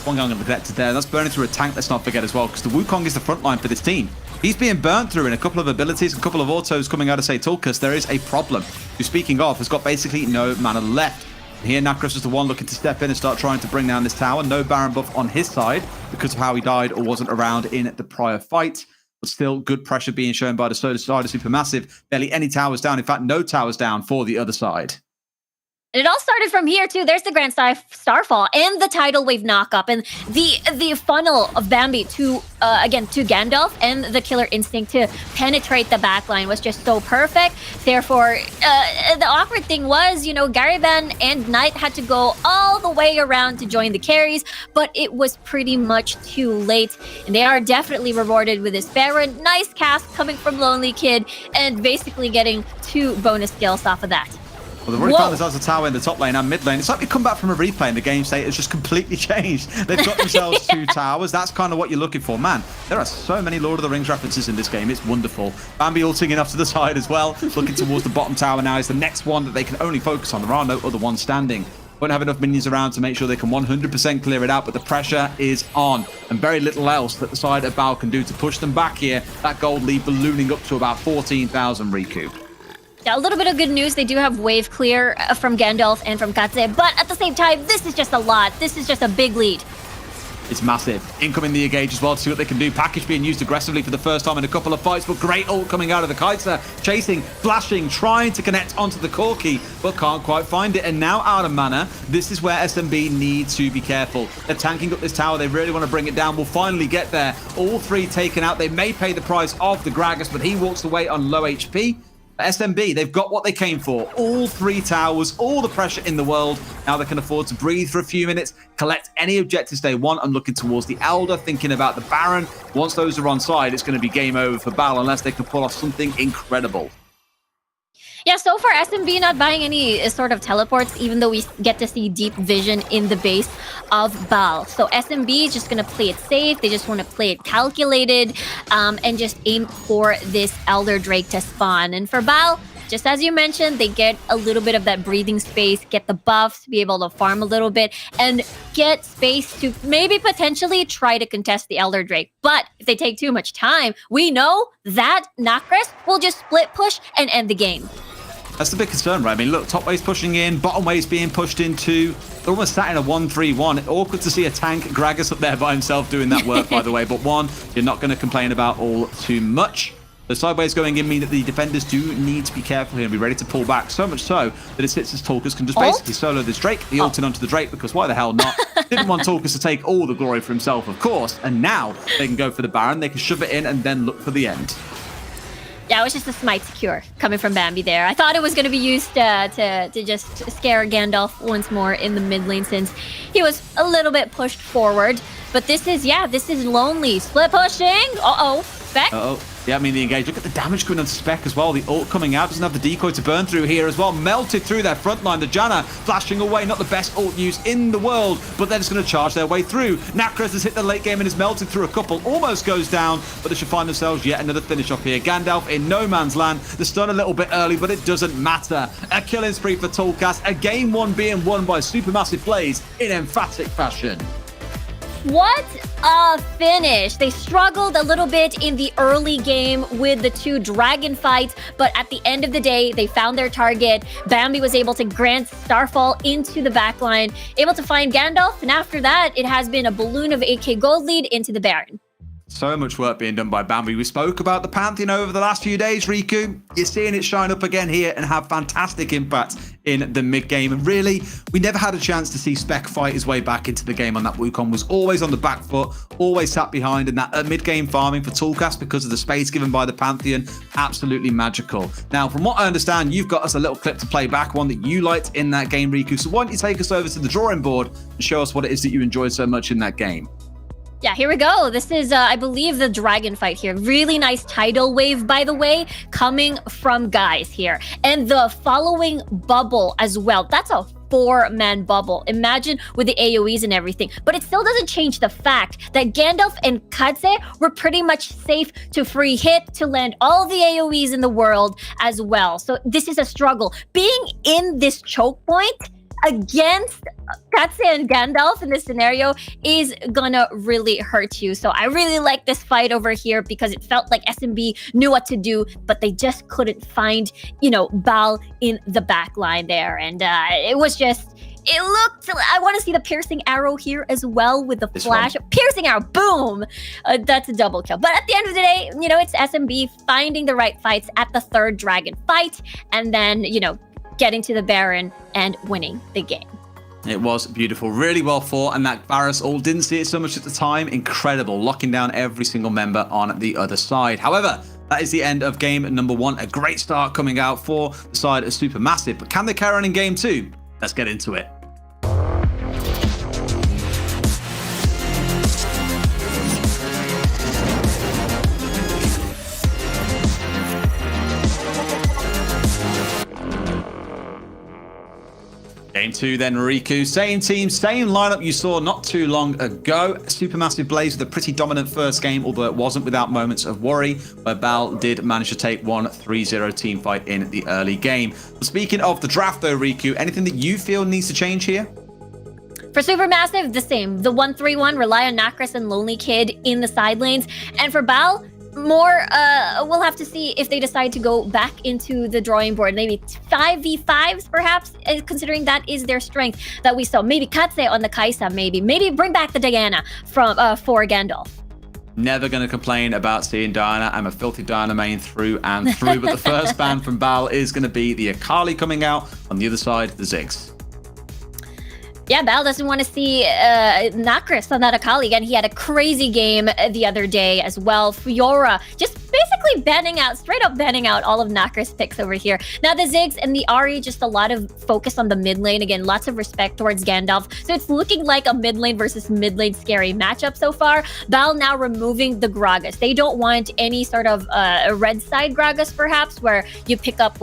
One guy neglected there. That's burning through a tank, let's not forget as well, because the Wukong is the front line for this team. He's being burnt through in a couple of abilities, a couple of autos coming out of, say, Tulkas. There is a problem. Who, speaking of, has got basically no mana left. Here, Nakras is the one looking to step in and start trying to bring down this tower. No Baron buff on his side because of how he died or wasn't around in the prior fight. But still, good pressure being shown by the side of Supermassive. Barely any towers down. In fact, no towers down for the other side. And it all started from here, too. There's the Grand Starfall and the Tidal Wave knockup. And the funnel of Bambi to Gandalf and the Killer Instinct to penetrate the backline was just so perfect. Therefore, the awkward thing was, Gariban and Knight had to go all the way around to join the carries, but it was pretty much too late. And they are definitely rewarded with this Baron. Nice cast coming from Lonely Kid and basically getting 2 bonus kills off of that. Well, they've already found themselves a tower in the top lane and mid lane. It's like we come back from a replay and the game state has just completely changed. They've got themselves 2 towers. That's kind of what you're looking for. Man, there are so many Lord of the Rings references in this game. It's wonderful. Bambi ulting enough to the side as well. Looking towards the bottom tower now is the next one that they can only focus on. There are no other ones standing. Won't have enough minions around to make sure they can 100% clear it out, but the pressure is on. And very little else that the side of Bal can do to push them back here. That gold lead ballooning up to about 14,000 recoup. Yeah, a little bit of good news. They do have wave clear from Gandalf and from Katze, but at the same time, this is just a lot. This is just a big lead. It's massive. Incoming the engage as well to see what they can do. Package being used aggressively for the first time in a couple of fights, but great ult coming out of the Kaiser. Chasing, flashing, trying to connect onto the Corki, but can't quite find it. And now out of mana, this is where SMB need to be careful. They're tanking up this tower. They really want to bring it down. We'll finally get there. All 3 taken out. They may pay the price of the Gragas, but he walks away on low HP. SMB, they've got what they came for. All 3 towers, all the pressure in the world. Now they can afford to breathe for a few minutes, collect any objectives they want. I'm looking towards the Elder, thinking about the Baron. Once those are on side, it's going to be game over for Bal unless they can pull off something incredible. Yeah, so far SMB not buying any sort of teleports, even though we get to see deep vision in the base of Bal. So SMB is just going to play it safe. They just want to play it calculated and just aim for this Elder Drake to spawn. And for Bal, just as you mentioned, they get a little bit of that breathing space, get the buffs to be able to farm a little bit, and get space to maybe potentially try to contest the Elder Drake. But if they take too much time, we know that Nakras will just split push and end the game. That's the big concern, right? I mean, look, top wave's pushing in, bottom wave's being pushed into. They're almost sat in a 1-3-1. Awkward to see a tank Gragas up there by himself doing that work, by the way. But one, you're not going to complain about all too much. The sideways going in mean that the defenders do need to be careful here and be ready to pull back. So much so that it sits as Tulkas can just basically solo this Drake. He ulted onto the Drake because why the hell not? Didn't want Tulkas to take all the glory for himself, of course. And now they can go for the Baron. They can shove it in and then look for the end. Yeah, it was just a smite secure coming from Bambi there. I thought it was going to be used to just scare Gandalf once more in the mid lane since he was a little bit pushed forward. But this is lonely. Split pushing. Uh-oh. Spec. Uh-oh. Yeah, I mean, the engage. Look at the damage going on Spec as well. The ult coming out. Doesn't have the decoy to burn through here as well. Melted through their front line. The Janna flashing away. Not the best ult use in the world, but they're just going to charge their way through. Nakras has hit the late game and is melted through a couple. Almost goes down, but they should find themselves yet another finish off here. Gandalf in no man's land. The stun a little bit early, but it doesn't matter. A killing spree for Tulkas. A game one being won by Supermassive Blaze in emphatic fashion. What a finish. They struggled a little bit in the early game with the 2 dragon fights, but at the end of the day, they found their target. Bambi was able to grant Starfall into the backline, able to find Gandalf, and after that, it has been a balloon of 8k gold lead into the Baron. So much work being done by Bambi. We spoke about the Pantheon over the last few days, Riku. You're seeing it shine up again here and have fantastic impact in the mid-game. And really, we never had a chance to see Spec fight his way back into the game on that Wukong. Was always on the back foot, always sat behind. And that mid-game farming for Tulkas because of the space given by the Pantheon, absolutely magical. Now, from what I understand, you've got us a little clip to play back, one that you liked in that game, Riku. So why don't you take us over to the drawing board and show us what it is that you enjoyed so much in that game? Yeah, here we go. This is, I believe, the dragon fight here. Really nice tidal wave, by the way, coming from guys here. And the following bubble as well. That's a 4-man bubble. Imagine with the AoEs and everything. But it still doesn't change the fact that Gandalf and Katze were pretty much safe to free hit, to land all the AoEs in the world as well. So this is a struggle. Being in this choke point against Katze and Gandalf in this scenario is gonna really hurt you. So I really like this fight over here because it felt like SMB knew what to do, but they just couldn't find, Bal in the back line there. And it was just, it looked, I want to see the piercing arrow here as well with the flash. Piercing arrow, boom! That's a double kill. But at the end of the day, it's SMB finding the right fights at the 3rd dragon fight and then, getting to the Baron and winning the game. It was beautiful, really well fought, and that Varus ult didn't see it so much at the time. Incredible, locking down every single member on the other side. However, that is the end of game number 1. A great start coming out for the side of Supermassive, but can they carry on in game 2? Let's get into it. Game 2 then, Riku. Same team, same lineup you saw not too long ago. Supermassive Blaze with a pretty dominant first game, although it wasn't without moments of worry, where Bal did manage to take one 3-0 team fight in the early game. But speaking of the draft though, Riku, anything that you feel needs to change here? For Supermassive, the same. The 1-3-1, rely on Nakras and Lonely Kid in the side lanes. And for Bal, more, we'll have to see if they decide to go back into the drawing board. Maybe 5v5s, perhaps, considering that is their strength that we saw. Maybe Katze on the Kaisa, maybe. Maybe bring back the Diana from for Gandalf. Never going to complain about seeing Diana. I'm a filthy Diana main through and through. But the first ban from Bal is going to be the Akali coming out. On the other side, the Ziggs. Yeah, Bal doesn't want to see Nakras on that Akali again. He had a crazy game the other day as well. Fiora just basically straight up banning out all of Nakras picks over here. Now the Ziggs and the Ahri, just a lot of focus on the mid lane. Again, lots of respect towards Gandalf. So it's looking like a mid lane versus mid lane scary matchup so far. Bal now removing the Gragas. They don't want any sort of red side Gragas, perhaps, where you pick up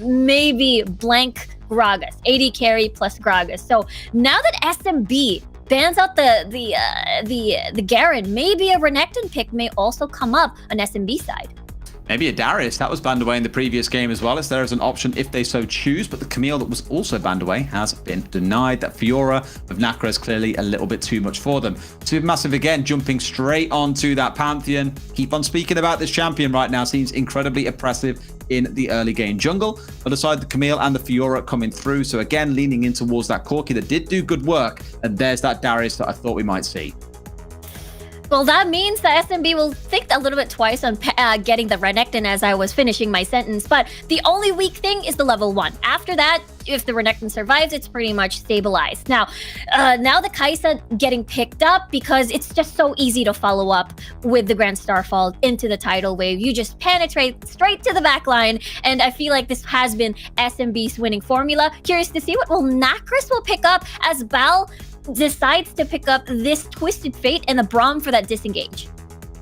maybe blank Gragas, 80 carry plus Gragas. So now that SMB bans out the Garen, maybe a Renekton pick may also come up on SMB side. Maybe a Darius, that was banned away in the previous game as well, as there is an option if they so choose, but the Camille that was also banned away has been denied. That Fiora of Nakra is clearly a little bit too much for them. Supermassive again, jumping straight onto that Pantheon. Keep on speaking about this champion right now, seems incredibly oppressive in the early game jungle. Other side, the Camille and the Fiora coming through, so again, leaning in towards that Corki that did do good work, and there's that Darius that I thought we might see. Well, that means that SMB will think a little bit twice on getting the Renekton as I was finishing my sentence. But the only weak thing is the level 1. After that, if the Renekton survives, it's pretty much stabilized. Now the Kai'Sa getting picked up because it's just so easy to follow up with the Grand Starfall into the tidal wave. You just penetrate straight to the back line, and I feel like this has been SMB's winning formula. Curious to see what Nacris will pick up as Bal decides to pick up this Twisted Fate and the Braum for that disengage.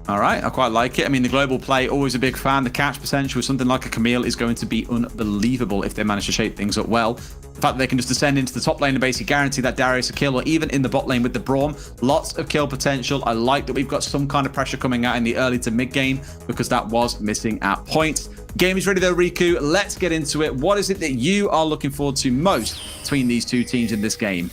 All right, I quite like it. I mean, the global play, always a big fan. The catch potential with something like a Camille is going to be unbelievable if they manage to shape things up well. The fact that they can just descend into the top lane and basically guarantee that Darius a kill, or even in the bot lane with the Braum, lots of kill potential. I like that we've got some kind of pressure coming out in the early to mid game because that was missing at points. Game is ready though, Riku. Let's get into it. What is it that you are looking forward to most between these two teams in this game?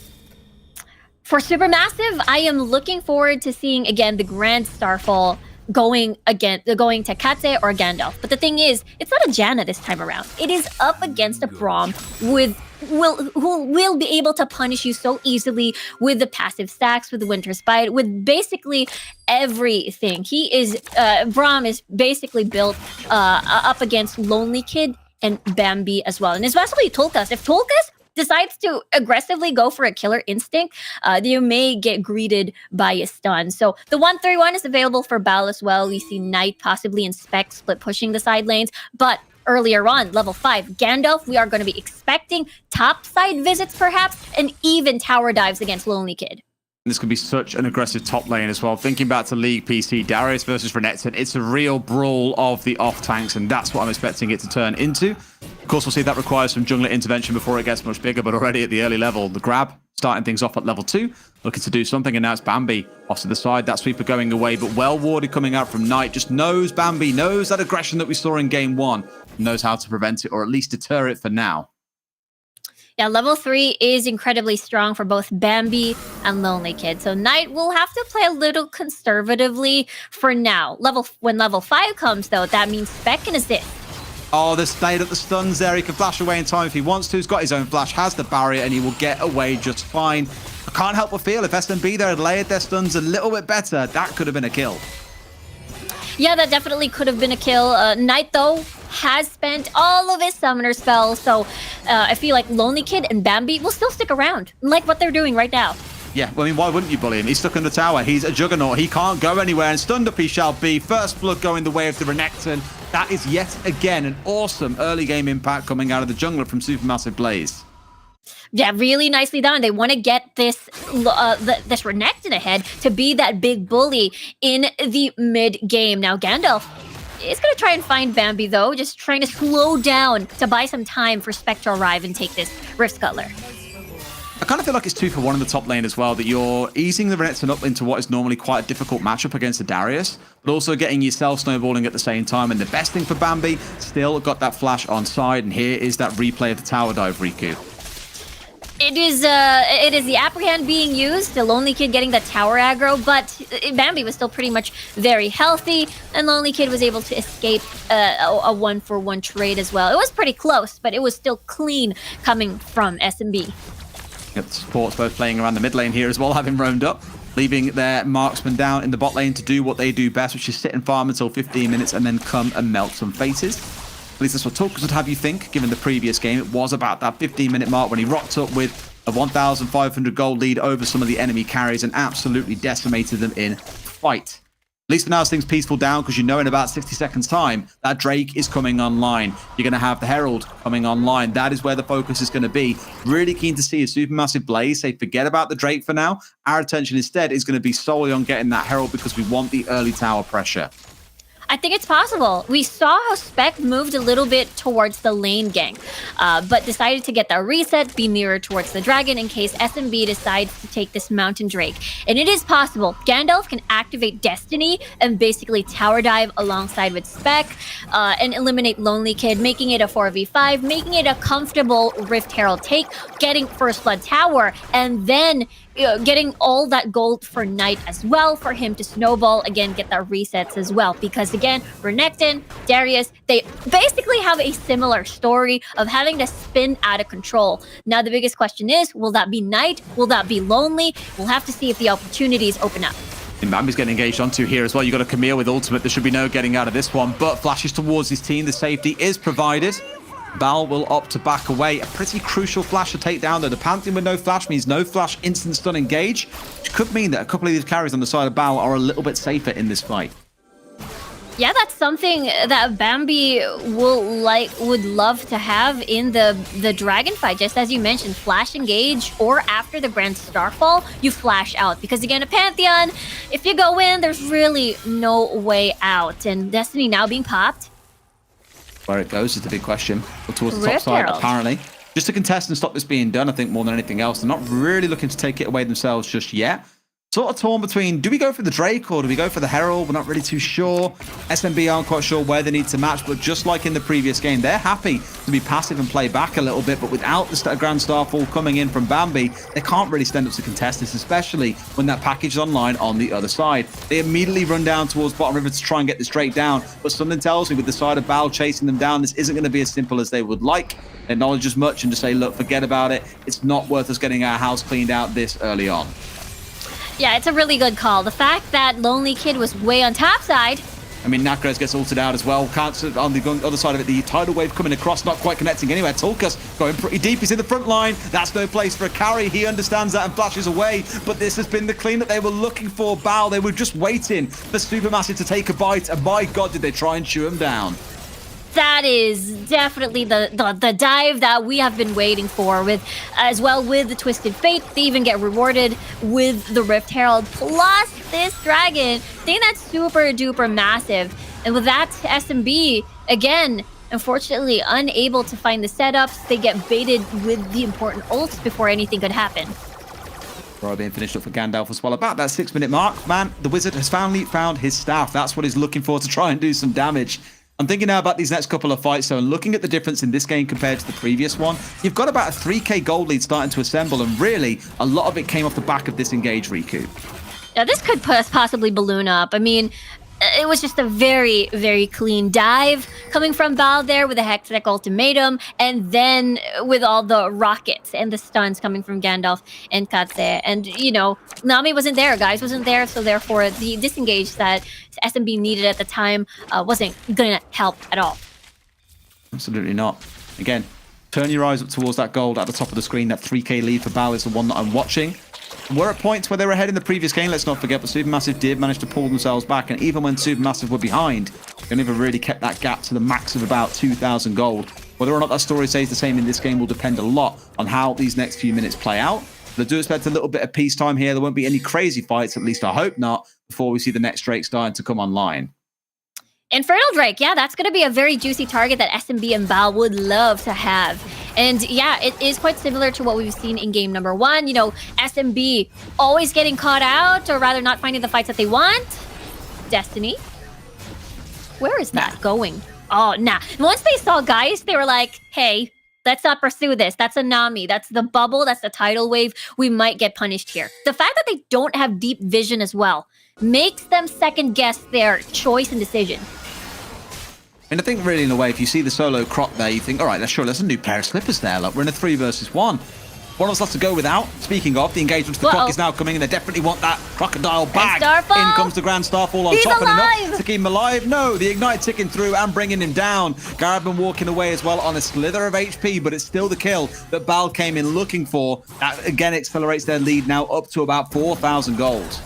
For Supermassive, I am looking forward to seeing again the Grand Starfall going to Katse or Gandalf. But the thing is, it's not a Janna this time around. It is up against a Braum who will be able to punish you so easily with the passive stacks, with the Winter's Bite, with basically everything. Braum is basically built up against Lonely Kid and Bambi as well. And especially Tulkas. If Tulkas decides to aggressively go for a killer instinct, you may get greeted by a stun. So the 131 is available for Bal as well. We see Knight possibly in Spec split pushing the side lanes, but earlier on, level 5, Gandalf, we are going to be expecting top side visits perhaps, and even tower dives against Lonely Kid. This could be such an aggressive top lane as well. Thinking back to League PC, Darius versus Renekton, it's a real brawl of the off tanks, and that's what I'm expecting it to turn into. Of course, we'll see that requires some jungler intervention before it gets much bigger, but already at the early level, the grab starting things off at level 2, looking to do something, and now it's Bambi off to the side. That sweeper going away, but well warded coming out from Knight. Just knows Bambi, knows that aggression that we saw in game 1, knows how to prevent it, or at least deter it for now. Yeah, level 3 is incredibly strong for both Bambi and Lonely Kid. So Knight will have to play a little conservatively for now. When level 5 comes, though, that means Spec can assist. Oh, they've stayed at the stuns there. He can flash away in time if he wants to. He's got his own flash, has the barrier, and he will get away just fine. I can't help but feel if SMB there had layered their stuns a little bit better, that could have been a kill. Yeah, that definitely could have been a kill. Knight, though, has spent all of his summoner spells, so I feel like Lonely Kid and Bambi will still stick around, like what they're doing right now. Yeah, well, I mean, why wouldn't you bully him? He's stuck in the tower. He's a juggernaut. He can't go anywhere, and stunned up he shall be. First blood going the way of the Renekton. That is yet again an awesome early game impact coming out of the jungler from Supermassive Blaze. Yeah, really nicely done. They want to get this this Renekton ahead to be that big bully in the mid game. Now Gandalf is going to try and find Bambi, though, just trying to slow down to buy some time for Spec to arrive and take this Rift Scuttler. I kind of feel like it's 2 for 1 in the top lane as well, that you're easing the Renekton up into what is normally quite a difficult matchup against the Darius, but also getting yourself snowballing at the same time. And the best thing for Bambi, still got that flash on side, and here is that replay of the tower dive, Riku. It is the Apprehend being used, the Lonely Kid getting that tower aggro, but Bambi was still pretty much very healthy, and Lonely Kid was able to escape a 1-for-1 trade as well. It was pretty close, but it was still clean coming from SMB. Got the supports both playing around the mid lane here as well, having roamed up, leaving their marksman down in the bot lane to do what they do best, which is sit and farm until 15 minutes and then come and melt some faces. At least that's what Tulkas would have you think, given the previous game. It was about that 15-minute mark when he rocked up with a 1,500 gold lead over some of the enemy carries and absolutely decimated them in fight. At least for now, things peaceful down, because you know in about 60 seconds time that Drake is coming online. You're going to have the Herald coming online. That is where the focus is going to be. Really keen to see a Supermassive Blaze say forget about the Drake for now. Our attention instead is going to be solely on getting that Herald because we want the early tower pressure. I think it's possible. We saw how Spec moved a little bit towards the lane gang, but decided to get that reset, be nearer towards the dragon in case SMB decides to take this Mountain Drake. And it is possible. Gandalf can activate Destiny and basically tower dive alongside with Spec and eliminate Lonely Kid, making it a 4v5, making it a comfortable Rift Herald take, getting First Blood Tower, and then getting all that gold for Knight as well for him to snowball, again, get that resets as well. Because again, Renekton, Darius, they basically have a similar story of having to spin out of control. Now, the biggest question is, will that be Knight? Will that be Lonely? We'll have to see if the opportunities open up. And Bambi's getting engaged onto here as well. You got a Camille with ultimate. There should be no getting out of this one, but flashes towards his team. The safety is provided. Bal will opt to back away. A pretty crucial flash to take down, though. The Pantheon with no flash means no flash, instant stun engage, which could mean that a couple of these carries on the side of Bal are a little bit safer in this fight. Yeah, that's something that Bambi would love to have in the dragon fight. Just as you mentioned, flash engage, or after the Grand Starfall, you flash out. Because again, a Pantheon, if you go in, there's really no way out. And Destiny now being popped. Where it goes is the big question. Or towards the top Rift side, Herald. apparently. Just to contest and stop this being done, I think, more than anything else. They're not really looking to take it away themselves just yet. Sort of torn between, do we go for the Drake or do we go for the Herald? We're not really too sure. SMB aren't quite sure where they need to match, but just like in the previous game, they're happy to be passive and play back a little bit, but without the Grand Starfall coming in from Bambi, they can't really stand up to contest this, especially when that package is online on the other side. They immediately run down towards bottom river to try and get this Drake down, but something tells me with the side of Bal chasing them down, this isn't going to be as simple as they would like. They acknowledge as much and just say, look, forget about it. It's not worth us getting our house cleaned out this early on. Yeah, it's a really good call. The fact that Lonely Kid was way on top side. I mean, Nakres gets ulted out as well. Can't on the other side of it, the tidal wave coming across, not quite connecting anywhere. Tulkas going pretty deep. He's in the front line. That's no place for a carry. He understands that and flashes away. But this has been the clean that they were looking for. Bal, they were just waiting for Supermassive to take a bite. And my God, did they try and chew him down. That is definitely the dive that we have been waiting for, with as well with the Twisted Fate. They even get rewarded with the Rift Herald plus this dragon. I think that's super duper massive. And with that, SMB again, unfortunately unable to find the setups. They get baited with the important ults before anything could happen. Roy being finished up for Gandalf as well. About that 6-minute mark, man, the wizard has finally found his staff. That's what he's looking for to try and do some damage. I'm thinking now about these next couple of fights, though, and looking at the difference in this game compared to the previous one, you've got about a 3k gold lead starting to assemble, and really, a lot of it came off the back of this engage, Riku. Now, this could possibly balloon up. I mean, it was just a very, very clean dive coming from Bal there with a Hextech ultimatum, and then with all the rockets and the stuns coming from Gandalf and Katse. And, you know, Nami wasn't there, guys wasn't there, so therefore the disengage that SMB needed at the time wasn't gonna help at all. Absolutely not. Again, turn your eyes up towards that gold at the top of the screen. That 3k lead for Bal is the one that I'm watching. We're at points where they were ahead in the previous game, let's not forget, but Supermassive did manage to pull themselves back, and even when Supermassive were behind, they never really kept that gap to the max of about 2,000 gold. Whether or not that story stays the same in this game will depend a lot on how these next few minutes play out. But I do expect a little bit of peacetime here. There won't be any crazy fights, at least I hope not, before we see the next Drake starting to come online. Infernal Drake, yeah, that's going to be a very juicy target that SMB and Bal would love to have. And yeah, it is quite similar to what we've seen in game number 1. You know, SMB always getting caught out, or rather not finding the fights that they want. Destiny, where is that going? Oh, nah. Once they saw Geist, they were like, hey, let's not pursue this. That's a Nami. That's the bubble. That's the tidal wave. We might get punished here. The fact that they don't have deep vision as well makes them second guess their choice and decision. And I think really in a way, if you see the solo crop there, you think, all right, sure, there's a new pair of slippers there. Look, we're in a 3 versus 1. One of us has to go without. Speaking of, the engagement to the clock is now coming, and they definitely want that crocodile bag. In comes the Grand Starfall on top, and enough to keep him alive. No, the Ignite ticking through and bringing him down. Garabin walking away as well on a slither of HP, but it's still the kill that Bal came in looking for. That again accelerates their lead now up to about 4,000 gold.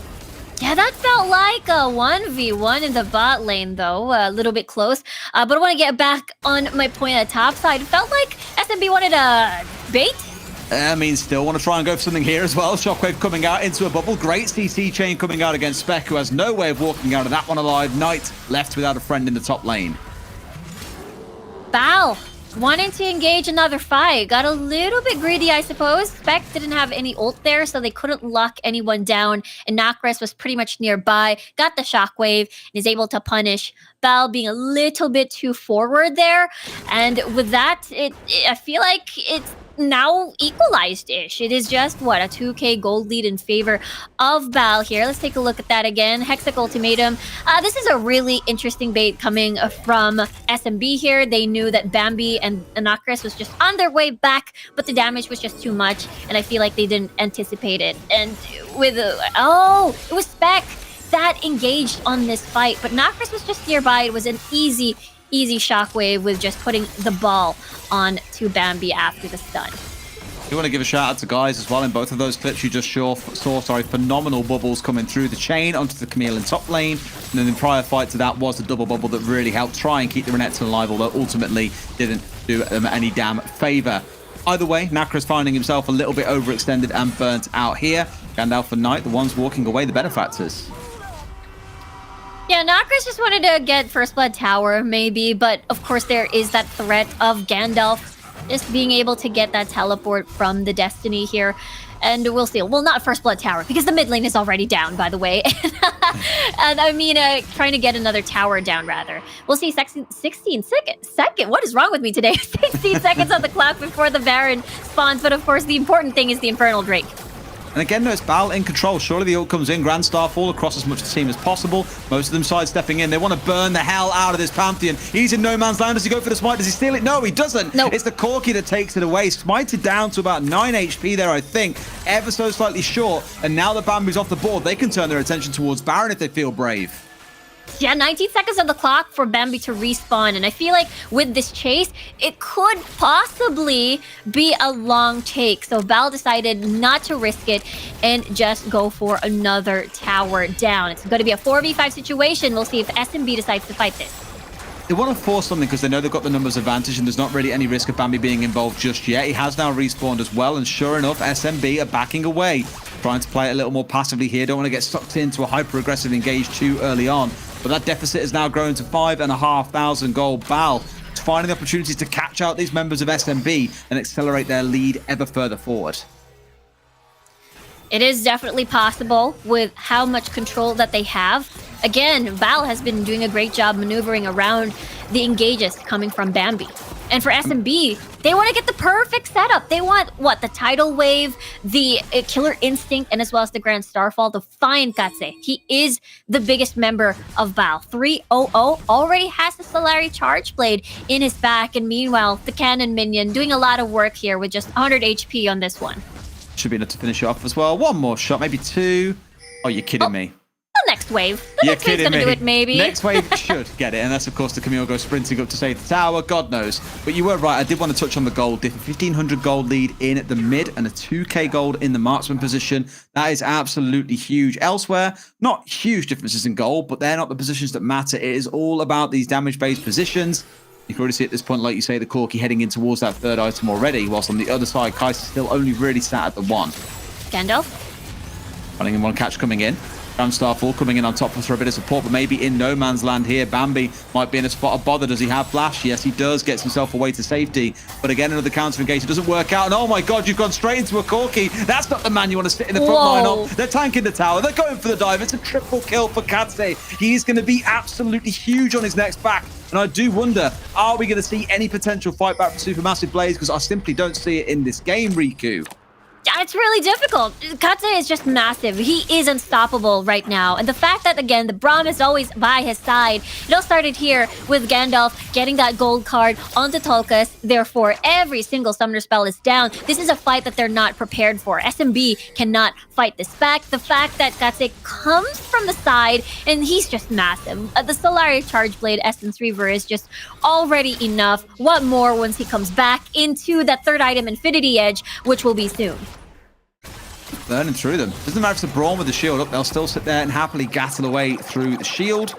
Yeah, that felt like a 1v1 in the bot lane, though. A little bit close. But I want to get back on my point at the top side. It felt like SMB wanted a bait. I mean, still want to try and go for something here as well. Shockwave coming out into a bubble. Great CC chain coming out against Spec, who has no way of walking out of that one alive. Knight left without a friend in the top lane. Bal wanting to engage another fight. Got a little bit greedy, I suppose. Spec didn't have any ult there, so they couldn't lock anyone down. And Nakres was pretty much nearby. Got the shockwave and is able to punish Bal, being a little bit too forward there. And with that, I feel like it's now equalized-ish. It is just, what, a 2k gold lead in favor of Bal here. Let's take a look at that again. Hextech ultimatum. This is a really interesting bait coming from SMB here. They knew that Bambi and Nakres was just on their way back, but the damage was just too much, and I feel like they didn't anticipate it. And with, oh, it was Spec. that engaged on this fight. But Nacris was just nearby. It was an easy shockwave with just putting the ball on to Bambi after the stun. I want to give a shout out to guys as well in both of those clips you just saw phenomenal bubbles coming through the chain onto the Camille in top lane. And then the prior fight to that was the double bubble that really helped try and keep the Renekton alive, although ultimately didn't do them any damn favor. Either way, Nacris finding himself a little bit overextended and burnt out here. Gandalf and Knight, the ones walking away, the benefactors. Yeah, Nacris just wanted to get First Blood Tower, maybe, but of course there is that threat of Gandalf just being able to get that teleport from the Destiny here. And we'll see. Well, not First Blood Tower, because the mid lane is already down, by the way. And I mean, trying to get another tower down, rather. We'll see 16 seconds. What is wrong with me today? 16 seconds on the clock before the Baron spawns. But of course, the important thing is the Infernal Drake. And again, no, it's Bal in control. Surely the ult comes in. Grand Starfall across as much of the team as possible. Most of them sidestepping in. They want to burn the hell out of this Pantheon. He's in no man's land. Does he go for the smite? Does he steal it? No, he doesn't. No. It's the Corki that takes it away. Smited down to about 9 HP there, I think. Ever so slightly short. And now that Bambi's off the board, they can turn their attention towards Baron if they feel brave. Yeah, 19 seconds on the clock for Bambi to respawn. And I feel like with this chase, it could possibly be a long take. So Bal decided not to risk it and just go for another tower down. It's going to be a 4v5 situation. We'll see if SMB decides to fight this. They want to force something because they know they've got the numbers advantage and there's not really any risk of Bambi being involved just yet. He has now respawned as well, and sure enough, SMB are backing away. Trying to play it a little more passively here. Don't want to get sucked into a hyper-aggressive engage too early on. But that deficit has now grown to 5,500 gold. Bal finding the opportunities to catch out these members of SMB and accelerate their lead ever further forward. It is definitely possible with how much control that they have. Again, Val has been doing a great job maneuvering around the engages coming from Bambi. And for SMB, they want to get the perfect setup. They want, what, the Tidal Wave, the Killer Instinct, and as well as the Grand Starfall to find Katse. He is the biggest member of Val. 300 already has the Solari Charge Blade in his back. And meanwhile, the Cannon Minion doing a lot of work here with just 100 HP on this one. Should be enough to finish it off as well. One more shot, maybe two. Oh, you're kidding me. The next wave. The next wave's gonna do it, maybe. Next wave should get it, and that's of course the Camille goes sprinting up to save the tower. God knows. But you were right. I did want to touch on the gold diff. A 1,500 gold lead in the mid and a 2k gold in the marksman position. That is absolutely huge. Elsewhere, not huge differences in gold, but they're not the positions that matter. It is all about these damage-based positions. You can already see at this point, like you say, the Corki heading in towards that third item already, whilst on the other side, Kai's still only really sat at the one. Gandalf. Running in one catch coming in. Grand Starfall coming in on top for a bit of support, but maybe in no man's land here. Bambi might be in a spot of bother. Does he have flash? Yes, he does. Gets himself away to safety. But again, another counter engage. It doesn't work out. And oh my God, you've gone straight into a Corki. That's not the man you want to sit in the front line of. They're tanking the tower. They're going for the dive. It's a triple kill for Katse. He's going to be absolutely huge on his next back. And I do wonder, are we going to see any potential fight back for Supermassive Blaze? Because I simply don't see it in this game, Riku. It's really difficult. Katse is just massive. He is unstoppable right now. And the fact that, again, the Braum is always by his side. It all started here with Gandalf getting that gold card onto Tulkas. Therefore, every single summoner spell is down. This is a fight that they're not prepared for. SMB cannot fight this back. The fact that Katse comes from the side, and he's just massive. The Solari Charge Blade Essence Reaver is just already enough. What more once he comes back into that third item, Infinity Edge, which will be soon. Burning through them. Doesn't matter if it's a Braum with the shield up, they'll still sit there and happily gattle away through the shield.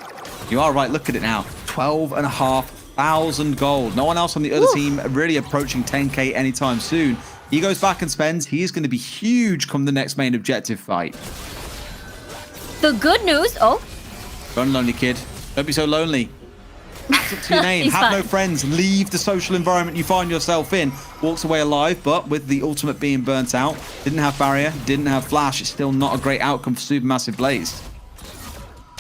You are right, look at it now. 12,500 gold. No one else on the other team really approaching 10k anytime soon. He goes back and spends. He is going to be huge come the next main objective fight. The good news... Oh. Don't lonely, kid. Don't be so lonely. That's up to your name. Have no friends. Leave the social environment you find yourself in. Walks away alive, but with the ultimate being burnt out. Didn't have barrier, didn't have flash. It's still not a great outcome for Supermassive Blaze.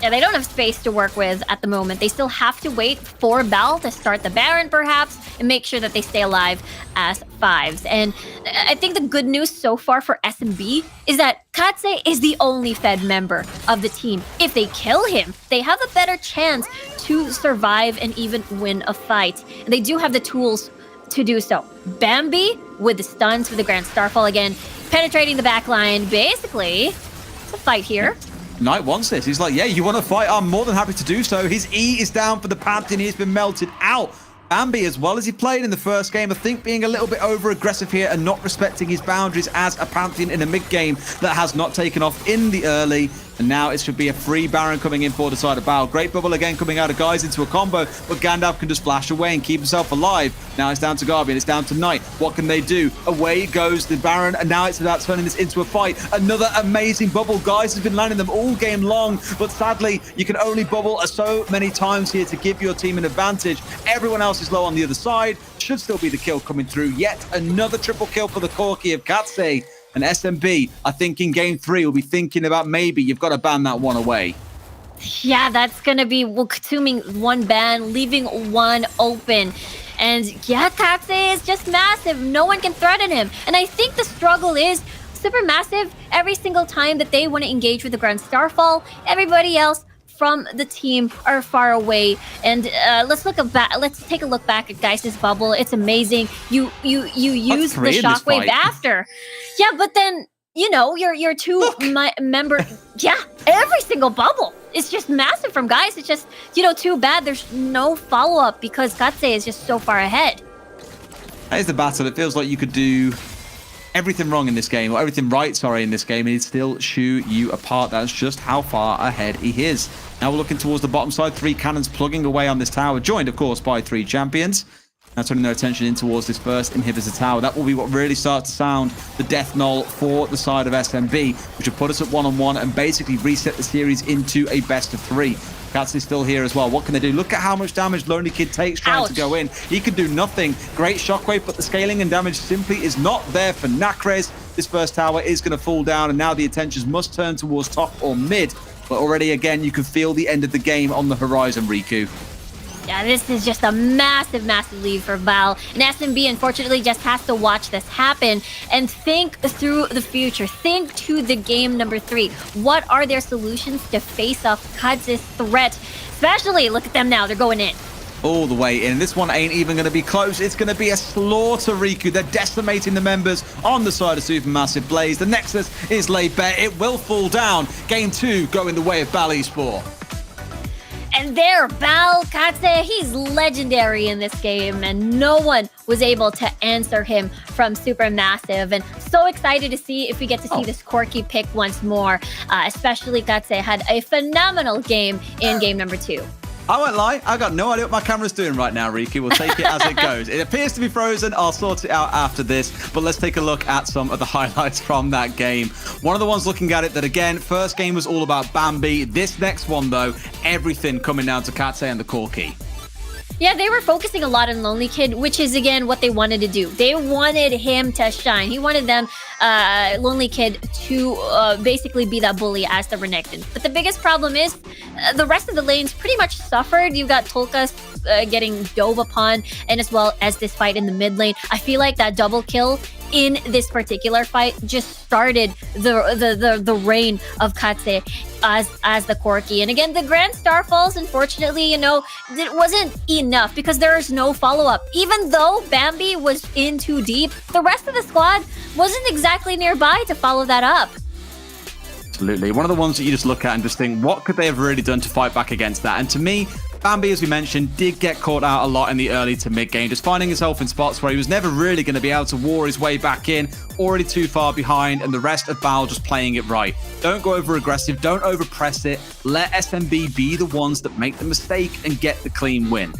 Yeah, they don't have space to work with at the moment. They still have to wait for Bal to start the Baron, perhaps, and make sure that they stay alive as fives. And I think the good news so far for SMB is that Katse is the only Fed member of the team. If they kill him, they have a better chance to survive and even win a fight. And they do have the tools to do so. Bambi, with the stuns for the Grand Starfall again, penetrating the back line. Basically, it's a fight here. Knight wants this. He's like, yeah, you want to fight? I'm more than happy to do so. His E is down for the Pantheon. He's been melted out. Bambi, as well as he played in the first game, I think being a little bit over-aggressive here and not respecting his boundaries as a Pantheon in a mid-game that has not taken off in the early. And now it should be a free Baron coming in for the side of Bao. Great bubble again coming out of guys into a combo, but Gandalf can just flash away and keep himself alive. Now it's down to Guardian, it's down to Knight. What can they do? Away goes the Baron, and now it's about turning this into a fight. Another amazing bubble. Guys has been landing them all game long, but sadly, you can only bubble so many times here to give your team an advantage. Everyone else is low on the other side. Should still be the kill coming through. Yet another triple kill for the Corki of Katse. And SMB, I think in game 3, will be thinking about maybe you've got to ban that one away. Yeah, that's going to be consuming one ban, leaving one open. And yeah, Katse is just massive. No one can threaten him. And I think the struggle is Supermassive, every single time that they want to engage with the Grand Starfall, everybody else from the team are far away. And let's take a look back at Geist's bubble. It's amazing. You use the shockwave after. Yeah, but then your two member. Yeah, every single bubble. It's just massive from Geist. It's just too bad there's no follow up because Katse is just so far ahead. That is the battle. It feels like you could do everything wrong in this game, or everything right, sorry, in this game, and he'd still shoo you apart. That's just how far ahead he is. Now we're looking towards the bottom side. 3 cannons plugging away on this tower, joined, of course, by 3 champions. Now turning their attention in towards this first inhibitor tower. That will be what really starts to sound the death knell for the side of SMB, which will put us at 1-on-1 and basically reset the series into a best of 3. Katz is still here as well. What can they do? Look at how much damage Lonely Kid takes trying to go in. He can do nothing. Great shockwave, but the scaling and damage simply is not there for Nacres. This first tower is going to fall down, and now the attentions must turn towards top or mid. But already, again, you can feel the end of the game on the horizon, Riku. Yeah, this is just a massive, massive lead for Val. And SMB, unfortunately, just has to watch this happen and think through the future. Think to the game number 3. What are their solutions to face off Katse's threat? Especially, look at them now. They're going in. All the way in. This one ain't even going to be close. It's going to be a slaughter, Riku. They're decimating the members on the side of Supermassive Blaze. The Nexus is laid bare. It will fall down. Game 2 going the way of Bal Esport. And there, Bal Katse, he's legendary in this game, and no one was able to answer him from Supermassive. And so excited to see if we get to see this Corki pick once more. Especially Katse had a phenomenal game in game number 2. I won't lie, I got no idea what my camera's doing right now, Riku. We'll take it as it goes. It appears to be frozen. I'll sort it out after this. But let's take a look at some of the highlights from that game. One of the ones looking at it that, again, first game was all about Bambi. This next one, though, everything coming down to Katse and the Corki. Yeah, they were focusing a lot on Lonely Kid, which is, again, what they wanted to do. They wanted him to shine. He wanted them, Lonely Kid, to basically be that bully as the Renekton. But the biggest problem is the rest of the lanes pretty much suffered. You've got Tolkas getting dove upon, and as well as this fight in the mid lane. I feel like that double kill in this particular fight just started the reign of Katse as the Corki. And again, the Grand Starfalls, unfortunately, it wasn't enough because there is no follow-up. Even though Bambi was in too deep, the rest of the squad wasn't exactly nearby to follow that up. Absolutely. One of the ones that you just look at and just think, what could they have really done to fight back against that? And to me, Bambi, as we mentioned, did get caught out a lot in the early to mid game, just finding himself in spots where he was never really going to be able to war his way back in, already too far behind, and the rest of Bal just playing it right. Don't go over aggressive, don't over press it, let SMB be the ones that make the mistake and get the clean win.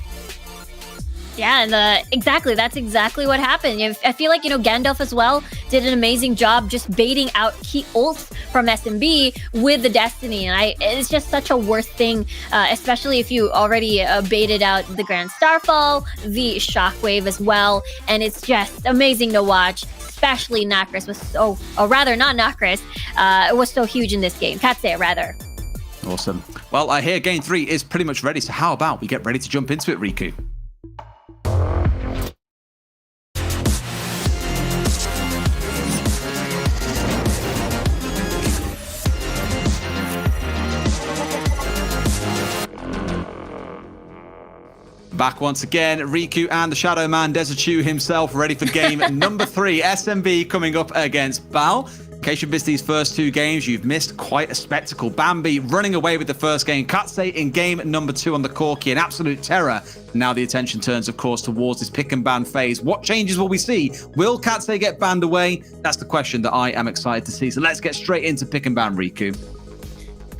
Yeah, and exactly, that's exactly what happened. I feel like, Gandalf as well did an amazing job just baiting out key ults from SMB with the Destiny. And it's just such a worth thing, especially if you already baited out the Grand Starfall, the Shockwave as well. And it's just amazing to watch, especially Nacres was was so huge in this game. Katse, rather. Awesome. Well, I hear game 3 is pretty much ready. So how about we get ready to jump into it, Riku? Back once again, Riku and the Shadow Man, Desertu himself, ready for game number 3. SMB coming up against Bal. in case you've missed these first two games, you've missed quite a spectacle. Bambi running away with the first game. Katse in game number 2 on the Corki, an absolute terror. Now the attention turns, of course, towards this pick and ban phase. What changes will we see? Will Katse get banned away? That's the question that I am excited to see. So let's get straight into pick and ban, Riku.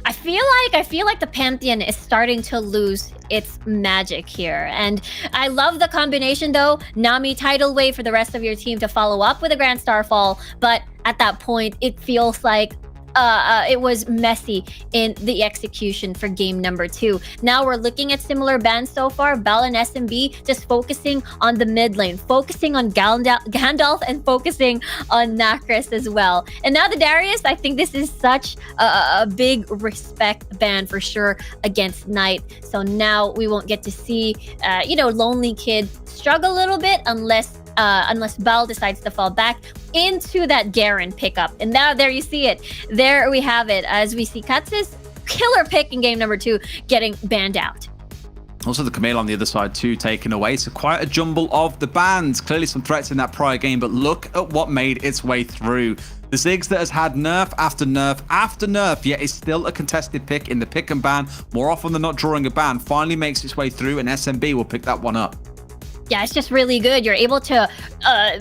I feel like the Pantheon is starting to lose its magic here. And I love the combination though. Nami tidal wave for the rest of your team to follow up with a Grand Starfall. But at that point, it feels like it was messy in the execution for game number 2. Now we're looking at similar bans so far. Bell and SMB just focusing on the mid lane, focusing on Gandalf and focusing on Nacris as well. And now the Darius, I think this is such a big respect ban for sure against Knight. So now we won't get to see, Lonely Kid struggle a little bit unless Bell decides to fall back into that Garen pickup. And now there you see it. There we have it, as we see Katsu's killer pick in game number 2 getting banned out. Also the Camille on the other side too taken away, so quite a jumble of the bans. Clearly some threats in that prior game, but look at what made its way through. The Ziggs that has had nerf after nerf after nerf, yet is still a contested pick in the pick and ban, more often than not drawing a ban, finally makes its way through, and SMB will pick that one up. Yeah, it's just really good. You're able to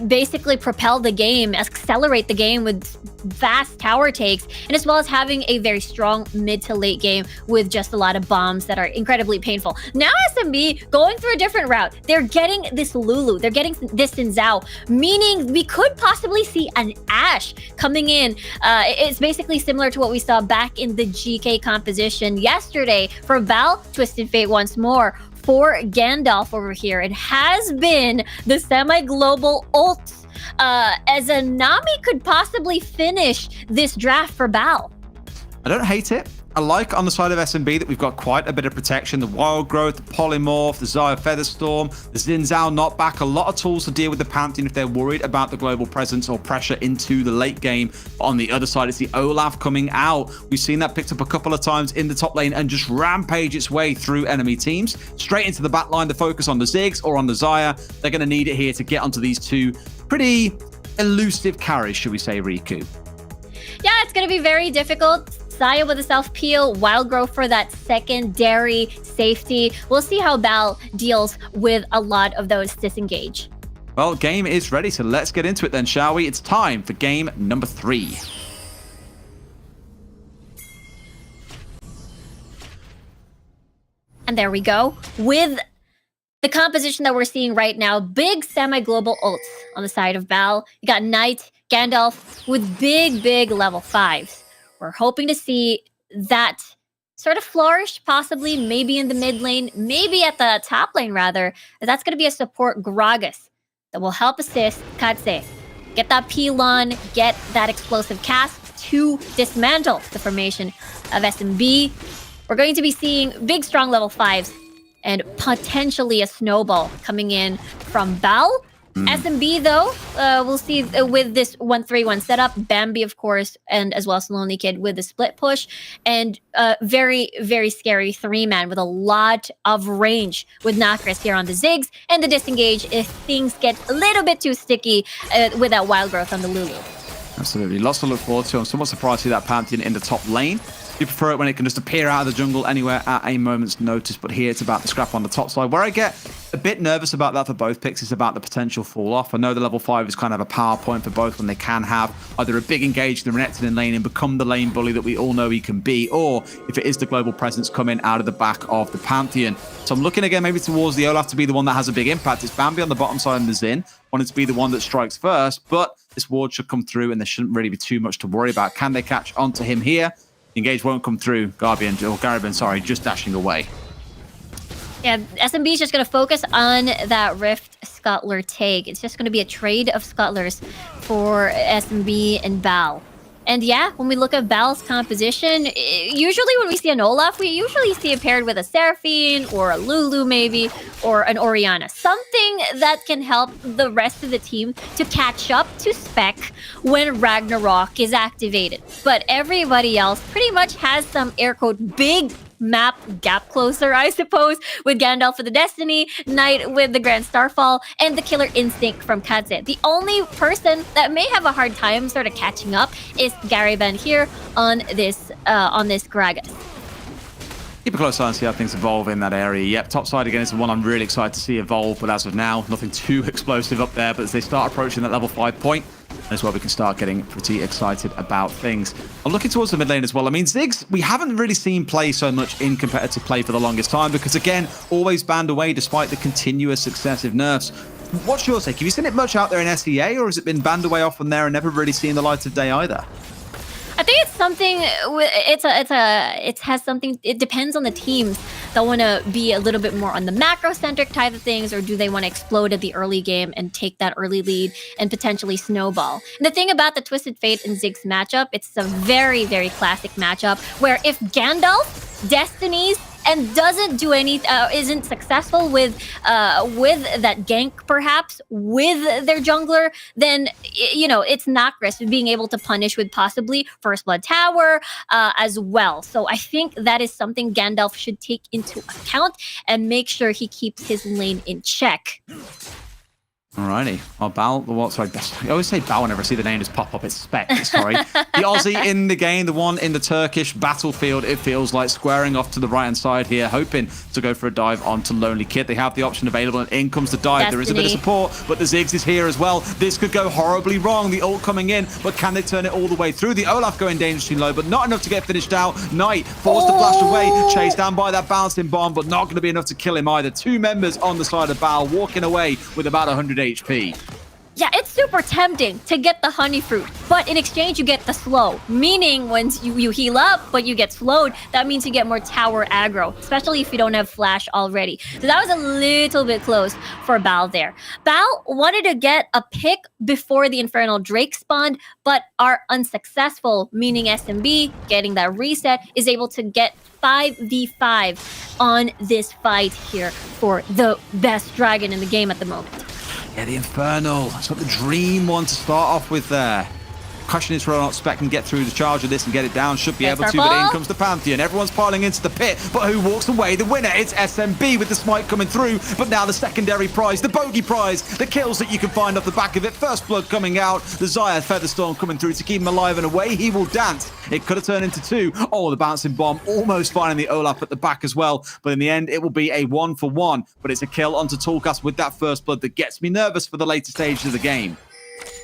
basically propel the game, accelerate the game with fast tower takes, and as well as having a very strong mid to late game with just a lot of bombs that are incredibly painful. Now SMB going through a different route. They're getting this Lulu. They're getting this Xin Zhao, meaning we could possibly see an Ashe coming in. It's basically similar to what we saw back in the GK composition yesterday for Val, Twisted Fate once more. For Gandalf over here, it has been the semi-global ults, as a Nami could possibly finish this draft for Bal. I don't hate it. I like on the side of SMB that we've got quite a bit of protection. The Wild Growth, the Polymorph, the Xayah Featherstorm, the Xin Zhao knockback. A lot of tools to deal with the Pantheon if they're worried about the global presence or pressure into the late game. But on the other side, it's the Olaf coming out. We've seen that picked up a couple of times in the top lane and just rampage its way through enemy teams. Straight into the back line, the focus on the Ziggs or on the Xayah. They're going to need it here to get onto these two pretty elusive carries, should we say, Riku? Yeah, it's going to be very difficult. Xayah with a self-peel, Wild Growth for that secondary safety. We'll see how Bal deals with a lot of those disengage. Well, game is ready, so let's get into it then, shall we? It's time for game number 3. And there we go. With the composition that we're seeing right now, big semi-global ults on the side of Bal. You got Knight, Gandalf with big level 5s. We're hoping to see that sort of flourish, possibly maybe in the mid lane, maybe at the top lane rather. That's going to be a support Gragas that will help assist Katse. Get that pylon, get that explosive cast to dismantle the formation of SMB. We're going to be seeing big, strong level 5s and potentially a snowball coming in from Bal. SMB though, we'll see with this 1-3-1 setup, Bambi of course, and as well as Lonely Kid with the split push, and very scary 3-man with a lot of range with Nacris here on the Ziggs, and the disengage if things get a little bit too sticky with that Wild Growth on the Lulu. Absolutely, lots to look forward to. I'm somewhat surprised to see that Pantheon in the top lane. You prefer it when it can just appear out of the jungle anywhere at a moment's notice, but here it's about the scrap on the top side. Where I get a bit nervous about that for both picks is about the potential fall off. I know the level 5 is kind of a power point for both when they can have either a big engage in the Renekton in lane and become the lane bully that we all know he can be, or if it is the global presence coming out of the back of the Pantheon. So I'm looking again maybe towards the Olaf to be the one that has a big impact. It's Bambi on the bottom side and the Xin wanted to be the one that strikes first, but this ward should come through and there shouldn't really be too much to worry about. Can they catch onto him here? Engage won't come through. Garibin, sorry, just dashing away. Yeah, SMB is just going to focus on that Rift Scuttler take. It's just going to be a trade of Scuttlers for SMB and Bal. And yeah, when we look at Bal's composition, usually when we see an Olaf, we usually see it paired with a Seraphine or a Lulu maybe, or an Orianna. Something that can help the rest of the team to catch up to spec when Ragnarok is activated. But everybody else pretty much has some air quote big map gap closer, I suppose, with Gandalf for the Destiny, Knight with the Grand Starfall, and the Killer Instinct from Kadze. The only person that may have a hard time sort of catching up is Gariban here on this Gragas. Keep a close eye and see how things evolve in that area. Yep, top side again is the one I'm really excited to see evolve, but as of now, nothing too explosive up there. But as they start approaching that level 5 point, that's where we can start getting pretty excited about things. I'm looking towards the mid lane as well. I mean, Ziggs, we haven't really seen play so much in competitive play for the longest time because, again, always banned away despite the continuous successive nerfs. What's your take? Have you seen it much out there in SEA, or has it been banned away often there and never really seen the light of day either? I think it's something. It has something. It depends on the teams that want to be a little bit more on the macro-centric type of things, or do they want to explode at the early game and take that early lead and potentially snowball? And the thing about the Twisted Fate and Ziggs matchup, it's a very, very classic matchup where if Gandalf destinies and doesn't do any, isn't successful with that gank perhaps with their jungler, then it's Nocris being able to punish with possibly First Blood Tower as well. So I think that is something Gandalf should take into account and make sure he keeps his lane in check. Alrighty. Oh, Bal, sorry, I always say Bal whenever I see the name just pop up. It's Spec, sorry. The Aussie in the game, the one in the Turkish battlefield, it feels like, squaring off to the right-hand side here, hoping to go for a dive onto Lonely Kid. They have the option available, and in comes the dive. Destiny. There is a bit of support, but the Ziggs is here as well. This could go horribly wrong. The ult coming in, but can they turn it all the way through? The Olaf going dangerously low, but not enough to get finished out. Knight forced to flash away, chased down by that bouncing bomb, but not going to be enough to kill him either. 2 members on the side of Bal, walking away with about 100 HP. Yeah, it's super tempting to get the honey fruit, but in exchange you get the slow, meaning once you heal up but you get slowed, that means you get more tower aggro, especially if you don't have flash already. So that was a little bit close for Bal there. Bal wanted to get a pick before the Infernal Drake spawned, but are unsuccessful, meaning SMB, getting that reset, is able to get 5v5 on this fight here for the best dragon in the game at the moment. Yeah, the Infernal. That's what the dream one to start off with there. Question is whether or not Spec can get through the charge of this and get it down. Should be able to, but in comes the Pantheon. Everyone's piling into the pit, but who walks away? The winner, it's SMB with the smite coming through, but now the secondary prize, the bogey prize, the kills that you can find off the back of it. First blood coming out, the Xayah Featherstorm coming through to keep him alive, and away he will dance. It could have turned into 2. Oh, the bouncing bomb almost finding the Olaf at the back as well, but in the end, it will be a 1-for-1, but it's a kill onto Tulkas with that first blood that gets me nervous for the later stages of the game.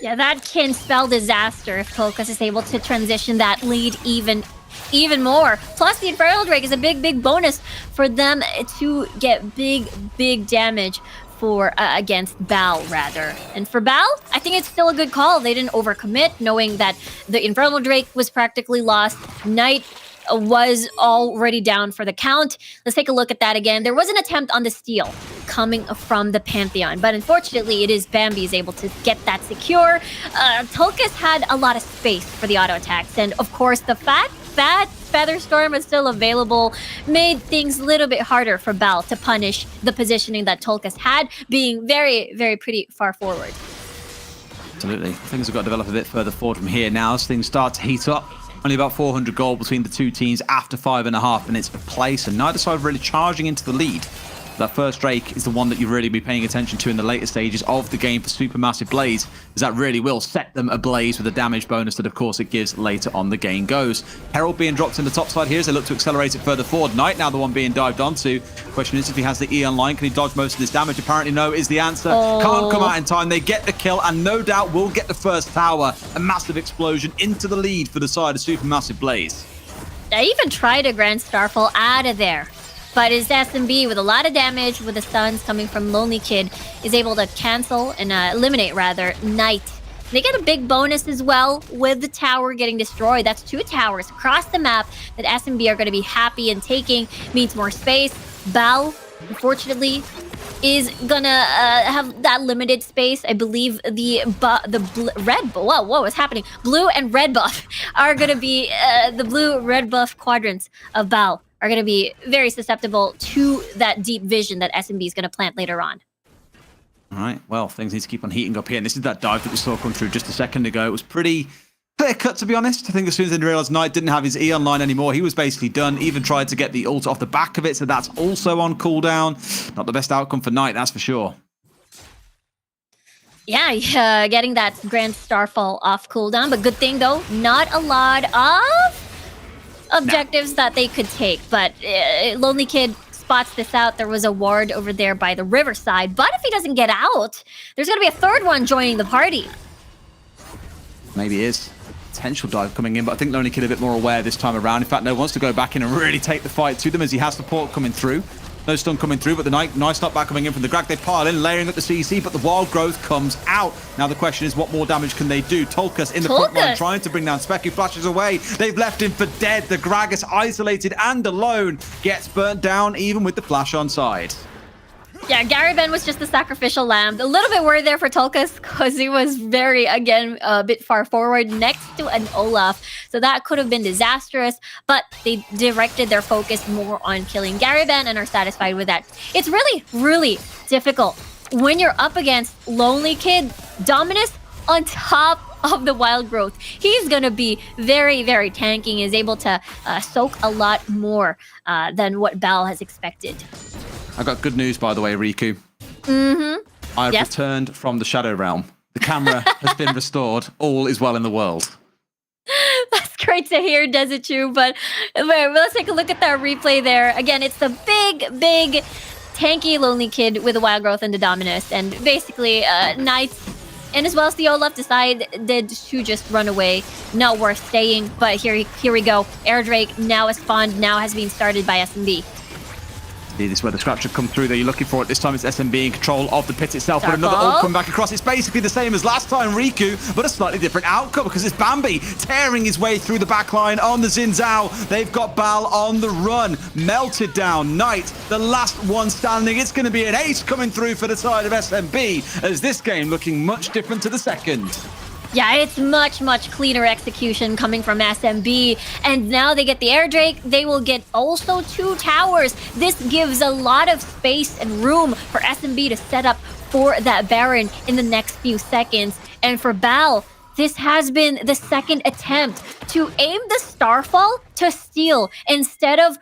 Yeah, that can spell disaster if Tulkas is able to transition that lead even more. Plus, the Infernal Drake is a big bonus for them to get big damage for against Bal, rather. And for Bal, I think it's still a good call. They didn't overcommit, knowing that the Infernal Drake was practically lost. Knight was already down for the count. Let's take a look at that again. There was an attempt on the steal coming from the Pantheon, but unfortunately it is Bambi's able to get that secure. Tulkas had a lot of space for the auto attacks, and of course the fact that Featherstorm is still available made things a little bit harder for Bal to punish the positioning that Tulkas had, being very pretty far forward. Absolutely. Things have got to develop a bit further forward from here now as things start to heat up. Only about 400 gold between the two teams after 5.5 minutes of play, so neither side really charging into the lead. That first Drake is the one that you really be paying attention to in the later stages of the game for Supermassive Blaze, as that really will set them ablaze with a damage bonus that, of course, it gives later on the game goes. Herald being dropped in the top side here as they look to accelerate it further forward. Knight now the one being dived onto. Question is if he has the E online, can he dodge most of this damage? Apparently no is the answer. Can't come out in time. They get the kill and no doubt will get the first tower. A massive explosion into the lead for the side of Supermassive Blaze. I even tried a Grand Starfall out of there. But his SMB, with a lot of damage, with the stuns coming from Lonely Kid, is able to cancel and eliminate, rather, Knight. They get a big bonus as well with the tower getting destroyed. That's 2 towers across the map that SMB are going to be happy and taking. Means more space. Bal, unfortunately, is gonna have that limited space. I believe the red, whoa, what's happening? Blue and red buff are gonna be the blue-red buff quadrants of Bal are gonna be very susceptible to that deep vision that SMB is gonna plant later on. All right, well, things need to keep on heating up here. And this is that dive that we saw come through just a second ago. It was pretty Clear cut, to be honest. I think as soon as they realized Knight didn't have his E online anymore, he was basically done. Even tried to get the ult off the back of it, so that's also on cooldown. Not the best outcome for Knight, that's for sure. Yeah, getting that Grand Starfall off cooldown, but good thing though, not a lot of objectives that they could take. But Lonely Kid spots this out. There was a ward over there by the riverside, but if he doesn't get out, there's gonna be a third one joining the party. Maybe it is. Potential dive coming in, but I think Lonely Kid a bit more aware this time around. In fact, no, wants to go back in and really take the fight to them as he has support coming through. No stun coming through, but the nice knockback coming in from the Grag. They pile in, layering up the CC, but the Wild Growth comes out. Now the question is, what more damage can they do? Tolkas in the front line trying to bring down Spec, who flashes away. They've left him for dead. The Grag is isolated and alone. Gets burnt down, even with the flash on side. Yeah, Gary Ben was just the sacrificial lamb. A little bit worried there for Tolkas because he was very, again, a bit far forward next to an Olaf. So that could have been disastrous, but they directed their focus more on killing Gary Ben and are satisfied with that. It's really, really difficult when you're up against Lonely Kid, Dominus on top of the Wild Growth. He's going to be very, very tanking, is able to soak a lot more than what Bal has expected. I got good news, by the way, Riku. I've returned from the Shadow Realm. The camera has been restored. All is well in the world. That's great to hear, Dezichu. But let's take a look at that replay there. Again, it's the big, tanky Lonely Kid with the Wild Growth and the Dominus. And basically, Knights and as well as the Olaf decided to just run away. Not worth staying, but here we go. Air Drake now has spawned, now has been started by SMB. This is where the scratch should come through that you're looking for it. This time it's SMB in control of the pit itself. But another ult come back across. It's basically the same as last time, Riku, but a slightly different outcome because it's Bambi tearing his way through the backline on the Xin Zhao. They've got Bal on the run. Melted down. Knight, the last one standing. It's going to be an ace coming through for the side of SMB as this game looking much different to the second. Yeah, it's much cleaner execution coming from SMB. And now they get the Air Drake. They will get also 2 towers. This gives a lot of space and room for SMB to set up for that Baron in the next few seconds. And for Bal, this has been the second attempt to aim the Starfall to steal instead of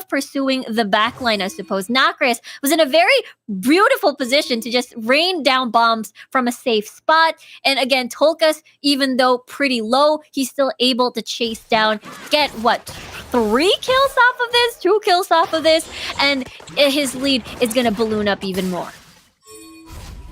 pursuing the backline, I suppose. Nacris was in a very beautiful position to just rain down bombs from a safe spot. And again, Tolkas, even though pretty low, he's still able to chase down, get 3 kills off of this, 2 kills off of this, and his lead is going to balloon up even more.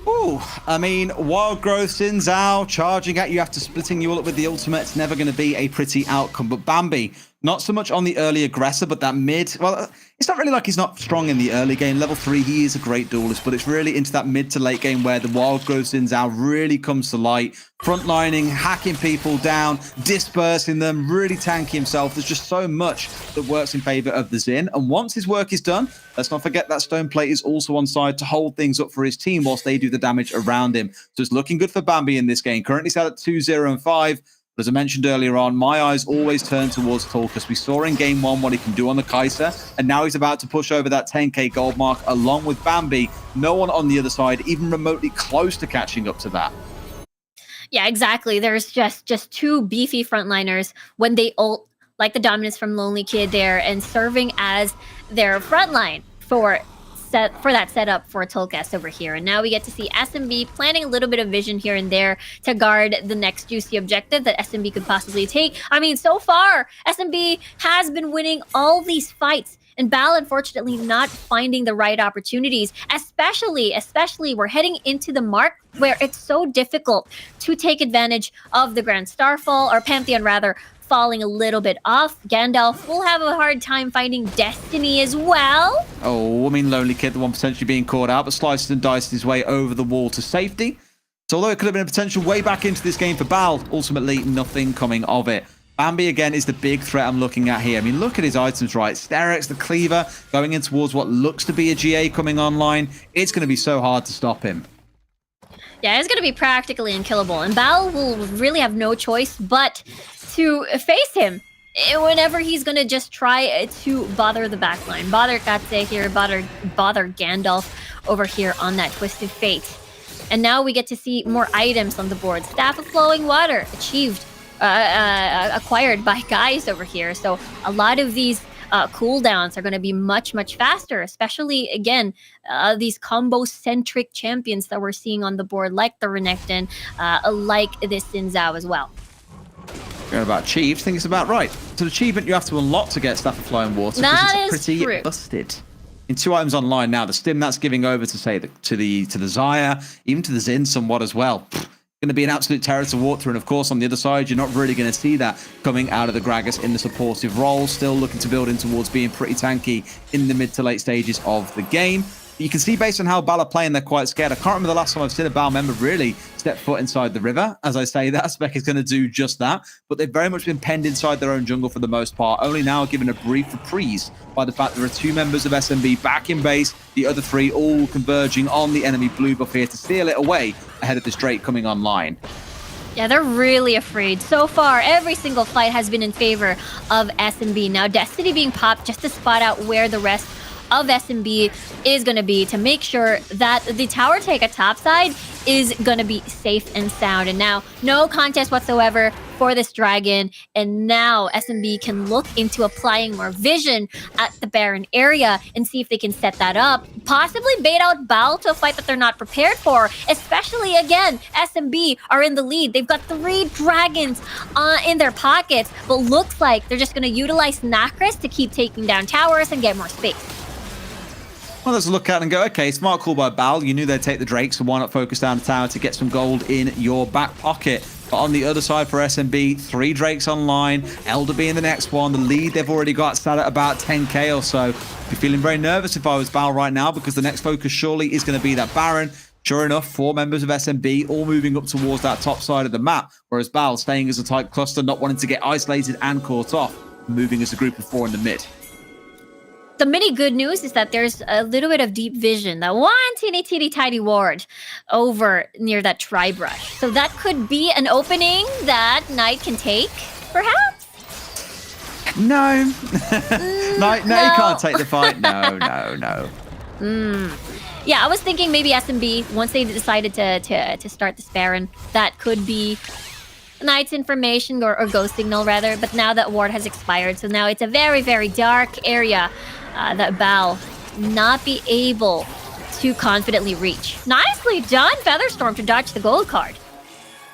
Ooh, I mean, Wild Growth, Xin Zhao charging at you after splitting you all up with the ultimate. It's never going to be a pretty outcome. But Bambi, not so much on the early aggressor, but that mid. Well, it's not really like he's not strong in the early game. Level 3, he is a great duelist, but it's really into that mid to late game where the Wild Growth Xin Zhao really comes to light. Frontlining, hacking people down, dispersing them, really tanky himself. There's just so much that works in favor of the Xin. And once his work is done, let's not forget that Stone Plate is also on side to hold things up for his team whilst they do the damage around him. So it's looking good for Bambi in this game. Currently set at 2-0-5. As I mentioned earlier on, my eyes always turn towards Tolkas. We saw in game 1 what he can do on the Kaiser, and now he's about to push over that 10k gold mark along with Bambi. No one on the other side even remotely close to catching up to that. Yeah, exactly. There's just 2 beefy frontliners when they ult, like the Dominus from Lonely Kid there, and serving as their frontline for that setup for Tolkas over here. And now we get to see SMB planning a little bit of vision here and there to guard the next juicy objective that SMB could possibly take. I mean, so far, SMB has been winning all these fights, and Bal, unfortunately, not finding the right opportunities, especially we're heading into the mark where it's so difficult to take advantage of the Grand Starfall, or Pantheon rather, falling a little bit off. Gandalf will have a hard time finding Destiny as well. Oh, I mean, Lonely Kid, the one potentially being caught out, but slices and dices his way over the wall to safety. So although it could have been a potential way back into this game for Bal, ultimately nothing coming of it. Bambi, again, is the big threat I'm looking at here. I mean, look at his items, right? Sterex, the Cleaver, going in towards what looks to be a GA coming online. It's going to be so hard to stop him. Yeah, it's going to be practically unkillable, and Bal will really have no choice but to face him whenever he's going to just try to bother the backline. Bother Katse here, bother Gandalf over here on that Twisted Fate. And now we get to see more items on the board. Staff of Flowing Water achieved, acquired by guys over here. So a lot of these cooldowns are going to be much, much faster, especially, again, these combo-centric champions that we're seeing on the board, like the Renekton, like this Xin Zhao as well. Going about achieved, I think it's about right. It's an achievement you have to unlock to get Staff of Flowing Water, because That it's is pretty true. busted. In 2 items online now, the stim that's giving over to, say, to the Xayah, even to the Xin somewhat as well. Going to be an absolute terror to walk through, and of course on the other side you're not really going to see that coming out of the Gragas in the supportive role, still looking to build in towards being pretty tanky in the mid to late stages of the game. You can see based on how Bal are playing, they're quite scared. I can't remember the last time I've seen a Bal member really step foot inside the river. As I say that, Spec is going to do just that, but they've very much been penned inside their own jungle for the most part, only now given a brief reprise by the fact there are 2 members of SMB back in base, the other 3 all converging on the enemy blue buff here to steal it away ahead of this Drake coming online. Yeah, they're really afraid. So far, every single fight has been in favor of SMB. Now, Destiny being popped just to spot out where the rest of SMB is going to be, to make sure that the tower take at topside is going to be safe and sound. And now, no contest whatsoever for this dragon. And now SMB can look into applying more vision at the Baron area and see if they can set that up. Possibly bait out Bal to a fight that they're not prepared for. Especially, again, SMB are in the lead. They've got 3 dragons in their pockets. But looks like they're just going to utilize Nacris to keep taking down towers and get more space. Well, let's look at it and go, okay, smart call by Bal. You knew they'd take the Drake, so why not focus down the tower to get some gold in your back pocket? But on the other side for SMB, 3 Drakes online, Elder being the next one. The lead they've already got sat at about 10k or so. I'd be feeling very nervous if I was Bal right now, because the next focus surely is going to be that Baron. Sure enough, 4 members of SMB all moving up towards that top side of the map, whereas Bal staying as a tight cluster, not wanting to get isolated and caught off, moving as a group of 4 in the mid. The mini good news is that there's a little bit of deep vision, that one teeny tiny ward over near that tri-brush. So that could be an opening that Knight can take, perhaps? No. No, you can't take the fight. No. Yeah, I was thinking maybe SMB, once they decided to start this Baron, that could be Knight's information or Ghost Signal rather, but now that ward has expired, so now it's a very, very dark area that Bal not be able to confidently reach. Nicely done, Featherstorm, to dodge the gold card.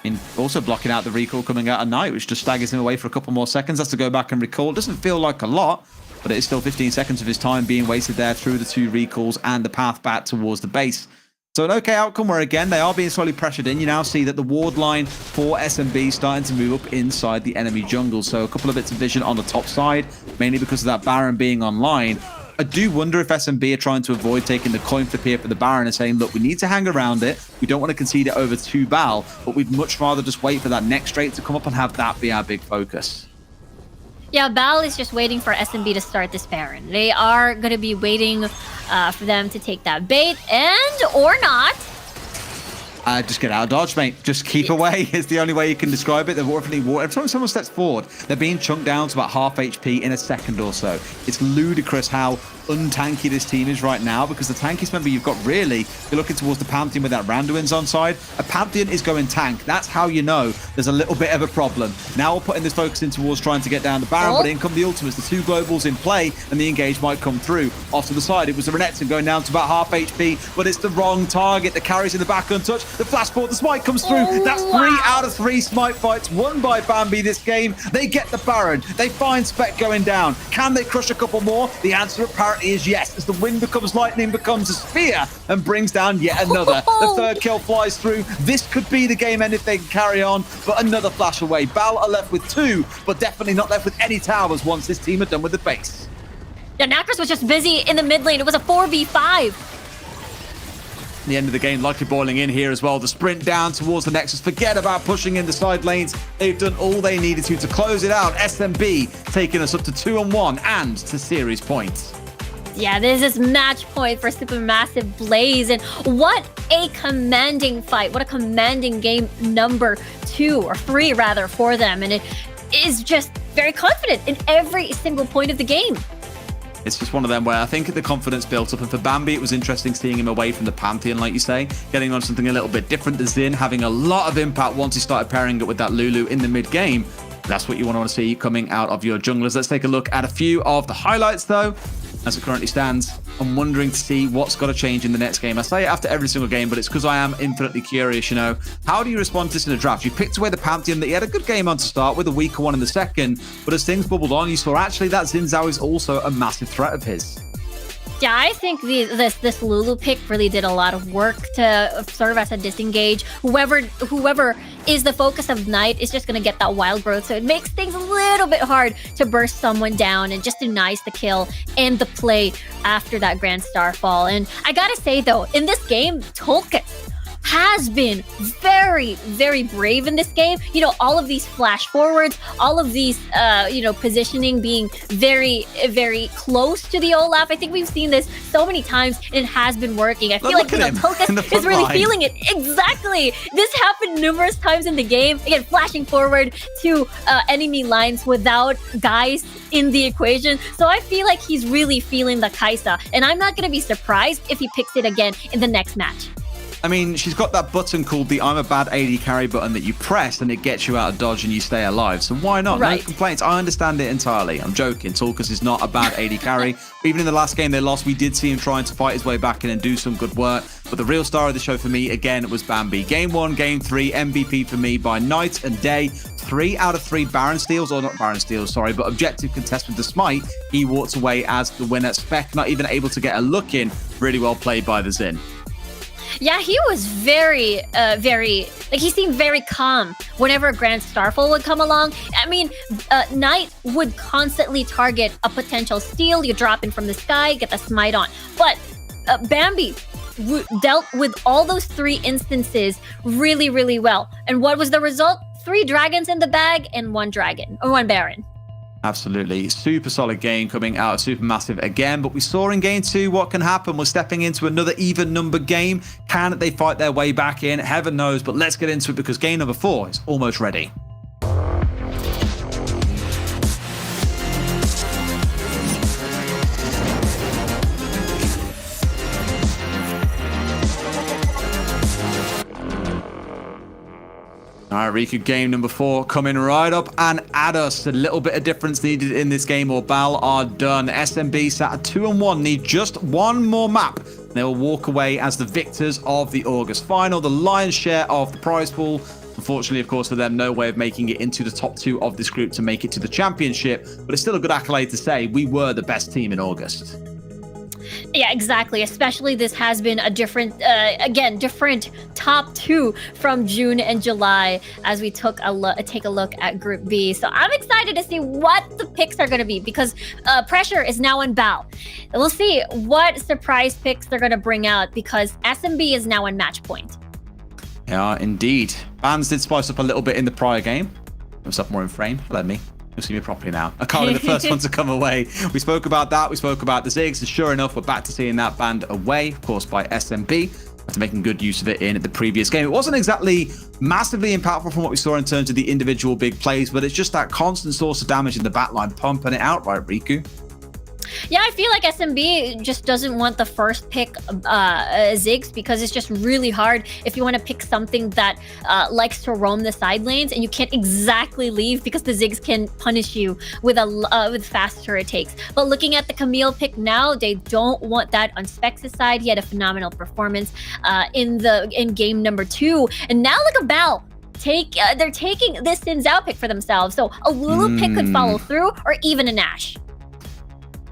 And also blocking out the recall coming out of Knight, which just staggers him away for a couple more seconds. Has to go back and recall. Doesn't feel like a lot, but it is still 15 seconds of his time being wasted there through the 2 recalls and the path back towards the base. So an okay outcome where, again, they are being slowly pressured in. You now see that the ward line for SMB starting to move up inside the enemy jungle. So a couple of bits of vision on the top side, mainly because of that Baron being online. I do wonder if SMB are trying to avoid taking the coin flip here for the Baron and saying, look, we need to hang around it. We don't want to concede it over to Bal, but we'd much rather just wait for that next Drake to come up and have that be our big focus. Yeah, Bal is just waiting for SMB to start this Baron. They are going to be waiting for them to take that bait, and or not. Just get out of dodge, mate. Just keep away is the only way you can describe it. They're definitely every time someone steps forward, they're being chunked down to about half HP in a second or so. It's ludicrous how untanky this team is right now, because the tankiest member you've got, really, you're looking towards the Pantheon with that Randuin's on side. A Pantheon is going tank. That's how you know there's a little bit of a problem. Now we're putting this focus in towards trying to get down the Baron, but in come the ultimates, the 2 globals in play, and the engage might come through. Off to the side, it was the Renekton going down to about half HP, but it's the wrong target. The carry's in the back untouched. The flash forward, the smite comes through. That's 3 out of 3 smite fights won by Bambi this game. They get the Baron. They find Spec going down. Can they crush a couple more? The answer apparently is yes, as the wind becomes lightning, becomes a spear, and brings down yet another. The 3rd kill flies through. This could be the game end if they can carry on, but another flash away. Bal are left with 2, but definitely not left with any towers once this team are done with the base. Yeah, Nacris was just busy in the mid lane. It was a 4v5. The end of the game likely boiling in here as well. The sprint down towards the Nexus. Forget about pushing in the side lanes. They've done all they needed to close it out. SMB taking us up to 2-1 and to series points. Yeah, this is match point for Supermassive Blaze, and what a commanding fight. What a commanding game number 2 or 3 rather for them, and it is just very confident in every single point of the game. It's just one of them where I think the confidence built up. And for Bambi, it was interesting seeing him away from the Pantheon, like you say, getting on something a little bit different. The Xin having a lot of impact once he started pairing it with that Lulu in the mid game. That's what you want to see coming out of your junglers. Let's take a look at a few of the highlights, though. As it currently stands, I'm wondering to see what's got to change in the next game. I say it after every single game, but it's because I am infinitely curious, you know. How do you respond to this in a draft? You picked away the Pantheon that he had a good game on to start with, a weaker one in the second, but as things bubbled on, you saw actually that Xin Zhao is also a massive threat of his. Yeah, I think this Lulu pick really did a lot of work to serve as a disengage. Whoever is the focus of Knight is just going to get that wild growth, so it makes things a little bit hard to burst someone down and just denies the kill and the play after that Grand Starfall. And I gotta say though, in this game, Tolkien has been very, very brave in this game. You know, all of these flash forwards, all of these, positioning being very, very close to the Olaf. I think we've seen this so many times and it has been working. I feel like Tolkien is really feeling it. Exactly. This happened numerous times in the game. Again, flashing forward to enemy lines without guys in the equation. So I feel like he's really feeling the Kai'Sa, and I'm not going to be surprised if he picks it again in the next match. I mean, she's got that button called the I'm a bad AD carry button that you press and it gets you out of dodge and you stay alive. So why not? Right. No complaints. I understand it entirely. I'm joking. Tulkas is not a bad AD carry. Even in the last game they lost, we did see him trying to fight his way back in and do some good work. But the real star of the show for me, again, was Bambi. Game 1, Game 3, MVP for me by night and day. 3 out of 3 Baron steals, or not Baron steals, sorry, but objective contest with the Smite. He walks away as the winner. Spec not even able to get a look in. Really well played by the Xin. Yeah, he was very, he seemed very calm whenever a Grand Starfall would come along. I mean, Knight would constantly target a potential steal. You drop in from the sky, get the smite on. But Bambi dealt with all those 3 instances really, really well. And what was the result? 3 dragons in the bag and 1 Baron. Absolutely. Super solid game coming out of Supermassive again. But we saw in game 2 what can happen. We're stepping into another even number game. Can they fight their way back in? Heaven knows. But let's get into it because game number 4 is almost ready. All right, Riku, game number 4 coming right up and at us. A little bit of difference needed in this game or Bal are done. SMB sat at 2-1, need just one more map. They will walk away as the victors of the August final, the lion's share of the prize pool. Unfortunately, of course, for them, no way of making it into the top 2 of this group to make it to the championship. But it's still a good accolade to say we were the best team in August. Yeah, exactly. Especially this has been a different top 2 from June and July as we take a look at Group B. So I'm excited to see what the picks are going to be because pressure is now on Bal. We'll see what surprise picks they're going to bring out because SMB is now on match point. Yeah, indeed. Bans did spice up a little bit in the prior game. What's up more in frame? Let me. You'll see me properly now. Akali, the first one to come away. We spoke about that. We spoke about the Ziggs. And sure enough, we're back to seeing that banned away, of course, by SMB. After making good use of it in the previous game. It wasn't exactly massively impactful from what we saw in terms of the individual big plays, but it's just that constant source of damage in the backline, pumping it out, right, Riku? Yeah, I feel like SMB just doesn't want the first pick Ziggs because it's just really hard if you want to pick something that likes to roam the side lanes and you can't exactly leave because the Ziggs can punish you with with fast turret takes. But looking at the Camille pick now, they don't want that on Specs' side. He had a phenomenal performance in game number 2, and now look at Bal. They're taking this Xin Zhao pick for themselves. So a Lulu pick could follow through, or even a Nash.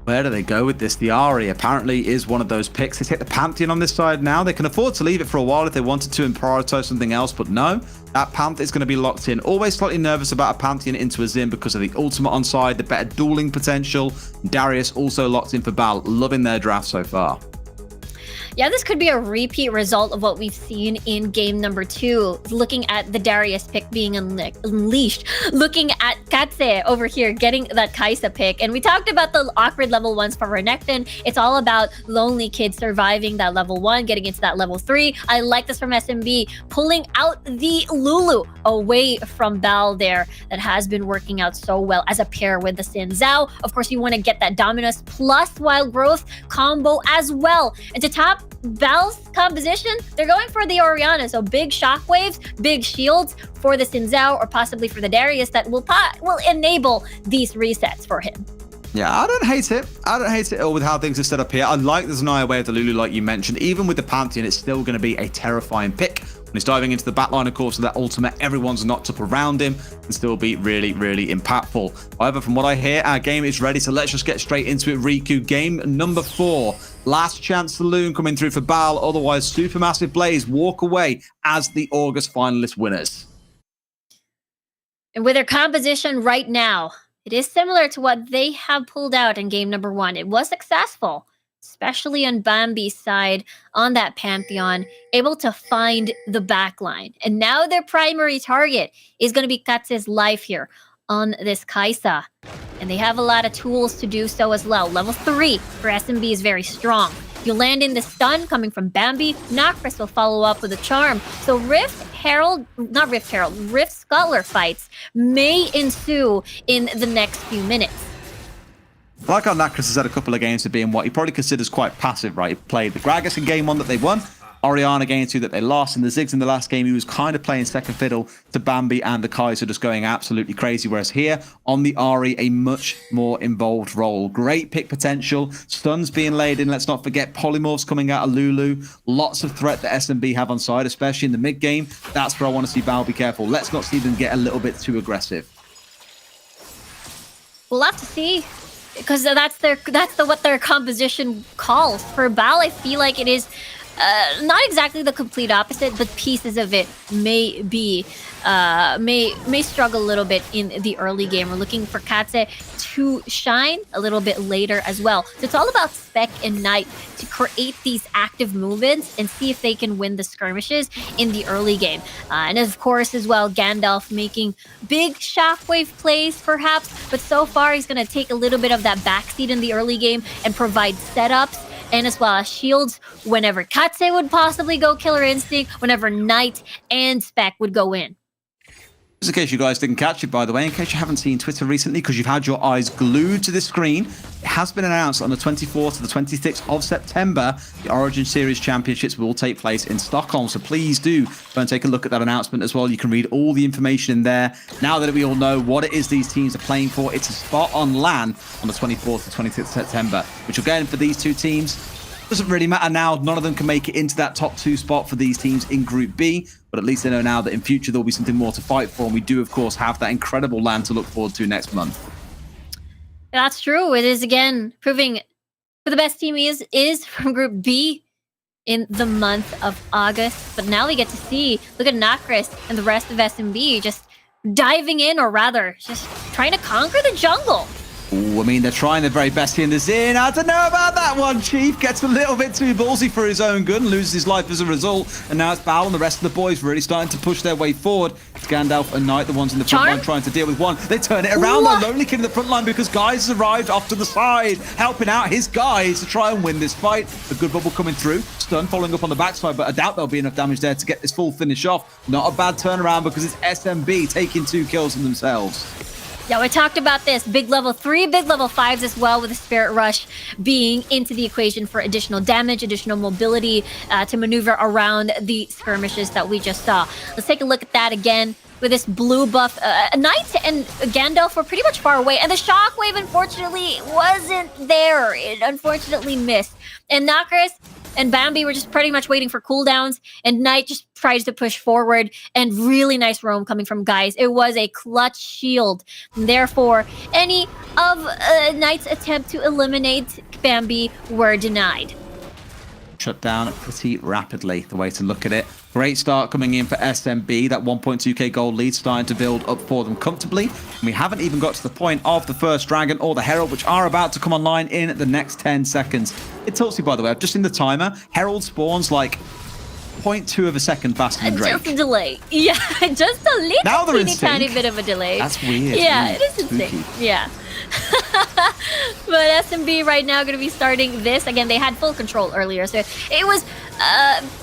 Where do they go with this? The Ahri apparently is one of those picks. They take the Pantheon on this side now. They can afford to leave it for a while if they wanted to and prioritize something else, but no. That Pantheon is going to be locked in. Always slightly nervous about a Pantheon into a Xin because of the ultimate on side, the better dueling potential. Darius also locked in for Bal. Loving their draft so far. Yeah, this could be a repeat result of what we've seen in game number 2. Looking at the Darius pick being unleashed. Looking at Katse over here getting that Kaisa pick. And we talked about the awkward level 1s for Renekton. It's all about lonely kids surviving that level 1, getting into that level 3. I like this from SMB, pulling out the Lulu away from Bal there. That has been working out so well as a pair with the Xin Zhao. Of course, you want to get that Dominus plus Wild Growth combo as well. And to top Bal's composition, they're going for the Orianna, so big shockwaves, big shields for the Xin Zhao, or possibly for the Darius that will enable these resets for him. Yeah, I don't hate it. I don't hate it at all with how things are set up here. I like the Zanaya way of the Lulu, like you mentioned. Even with the Pantheon, it's still going to be a terrifying pick. When he's diving into the backline, of course, with that ultimate, everyone's knocked up around him and still be really, really impactful. However, from what I hear, our game is ready, so let's just get straight into it. Riku, game number 4. Last chance saloon coming through for Bal. Otherwise, Supermassive Blaze walk away as the August finalist winners. And with their composition right now, it is similar to what they have pulled out in game number 1. It was successful, especially on Bambi's side on that Pantheon, able to find the backline. And now their primary target is going to be Katse's life here on this Kaisa. And they have a lot of tools to do so as well. Level 3 for SMB is very strong. You land in the stun coming from Bambi, Nocris will follow up with a charm. So Rift Scuttler fights may ensue in the next few minutes. I like how Nacris has had a couple of games of being what he probably considers quite passive, right? He played the Gragas in game 1 that they won, Orianna game 2 that they lost, and the Ziggs in the last game, he was kind of playing second fiddle to Bambi and the Kaiser, just going absolutely crazy. Whereas here, on the Ahri, a much more involved role. Great pick potential, stuns being laid in, let's not forget polymorphs coming out of Lulu, lots of threat that SMB have on side, especially in the mid game. That's where I want to see Bal be careful. Let's not see them get a little bit too aggressive. We'll have to see, because that's what their composition calls. For Bal, I feel like it is not exactly the complete opposite, but pieces of it may struggle a little bit in the early game. We're looking for Katse to shine a little bit later as well. So it's all about Spec and Knight to create these active movements and see if they can win the skirmishes in the early game. And of course, as well, Gandalf making big shockwave plays, perhaps, but so far he's going to take a little bit of that backseat in the early game and provide setups and as well as shields whenever Katse would possibly go Killer Instinct, whenever Knight and Spec would go in. Just in case you guys didn't catch it, by the way, in case you haven't seen Twitter recently because you've had your eyes glued to this screen, it has been announced on the 24th to the 26th of September, the Origin Series Championships will take place in Stockholm. So please do go and take a look at that announcement as well. You can read all the information in there. Now that we all know what it is these teams are playing for, it's a spot on LAN on the 24th to 26th of September, which again, for these two teams, doesn't really matter now. None of them can make it into that top 2 spot for these teams in Group B, but at least they know now that in future there'll be something more to fight for, and we do, of course, have that incredible LAN to look forward to next month. That's true. It is, again, proving who the best team is from Group B in the month of August. But now we get to see, look at Nocris and the rest of SMB just diving in, or rather, just trying to conquer the jungle. Ooh, I mean, they're trying their very best here in the Zin. I don't know about that one. Chief gets a little bit too ballsy for his own good and loses his life as a result. And now it's Bal and the rest of the boys really starting to push their way forward. It's Gandalf and Knight, the ones in the front line, trying to deal with one. They turn it around. They're Lonely Kid in the front line because Guys has arrived off to the side, helping out his guys to try and win this fight. A good bubble coming through. Stun following up on the backside, but I doubt there'll be enough damage there to get this full finish off. Not a bad turnaround because it's SMB taking 2 kills on themselves. Yeah, we talked about this. Big level 3, big level 5s as well, with the Spirit Rush being into the equation for additional damage, additional mobility to maneuver around the skirmishes that we just saw. Let's take a look at that again. With this blue buff, Knight and Gandalf were pretty much far away, and the shockwave, unfortunately, wasn't there. It unfortunately missed. And Nocris and Bambi were just pretty much waiting for cooldowns, and Knight just tries to push forward, and really nice roam coming from Guys. It was a clutch shield. And therefore, any of Knight's attempt to eliminate Bambi were denied. shut down pretty rapidly, the way to look at it. Great start coming in for SMB. That 1.2k gold lead starting to build up for them comfortably. And we haven't even got to the point of the first dragon or the herald, which are about to come online in the next 10 seconds. It tells you, by the way, I've just seen the timer. Herald spawns like 0.2 of a second faster than Drake. Just a delay. Yeah, just a little Now they're in teeny tiny sync. bit of a delay. That's weird. Yeah, Ooh, it is in sync. spooky. Yeah. But SMB right now going to be starting this. Again, they had full control earlier, so it was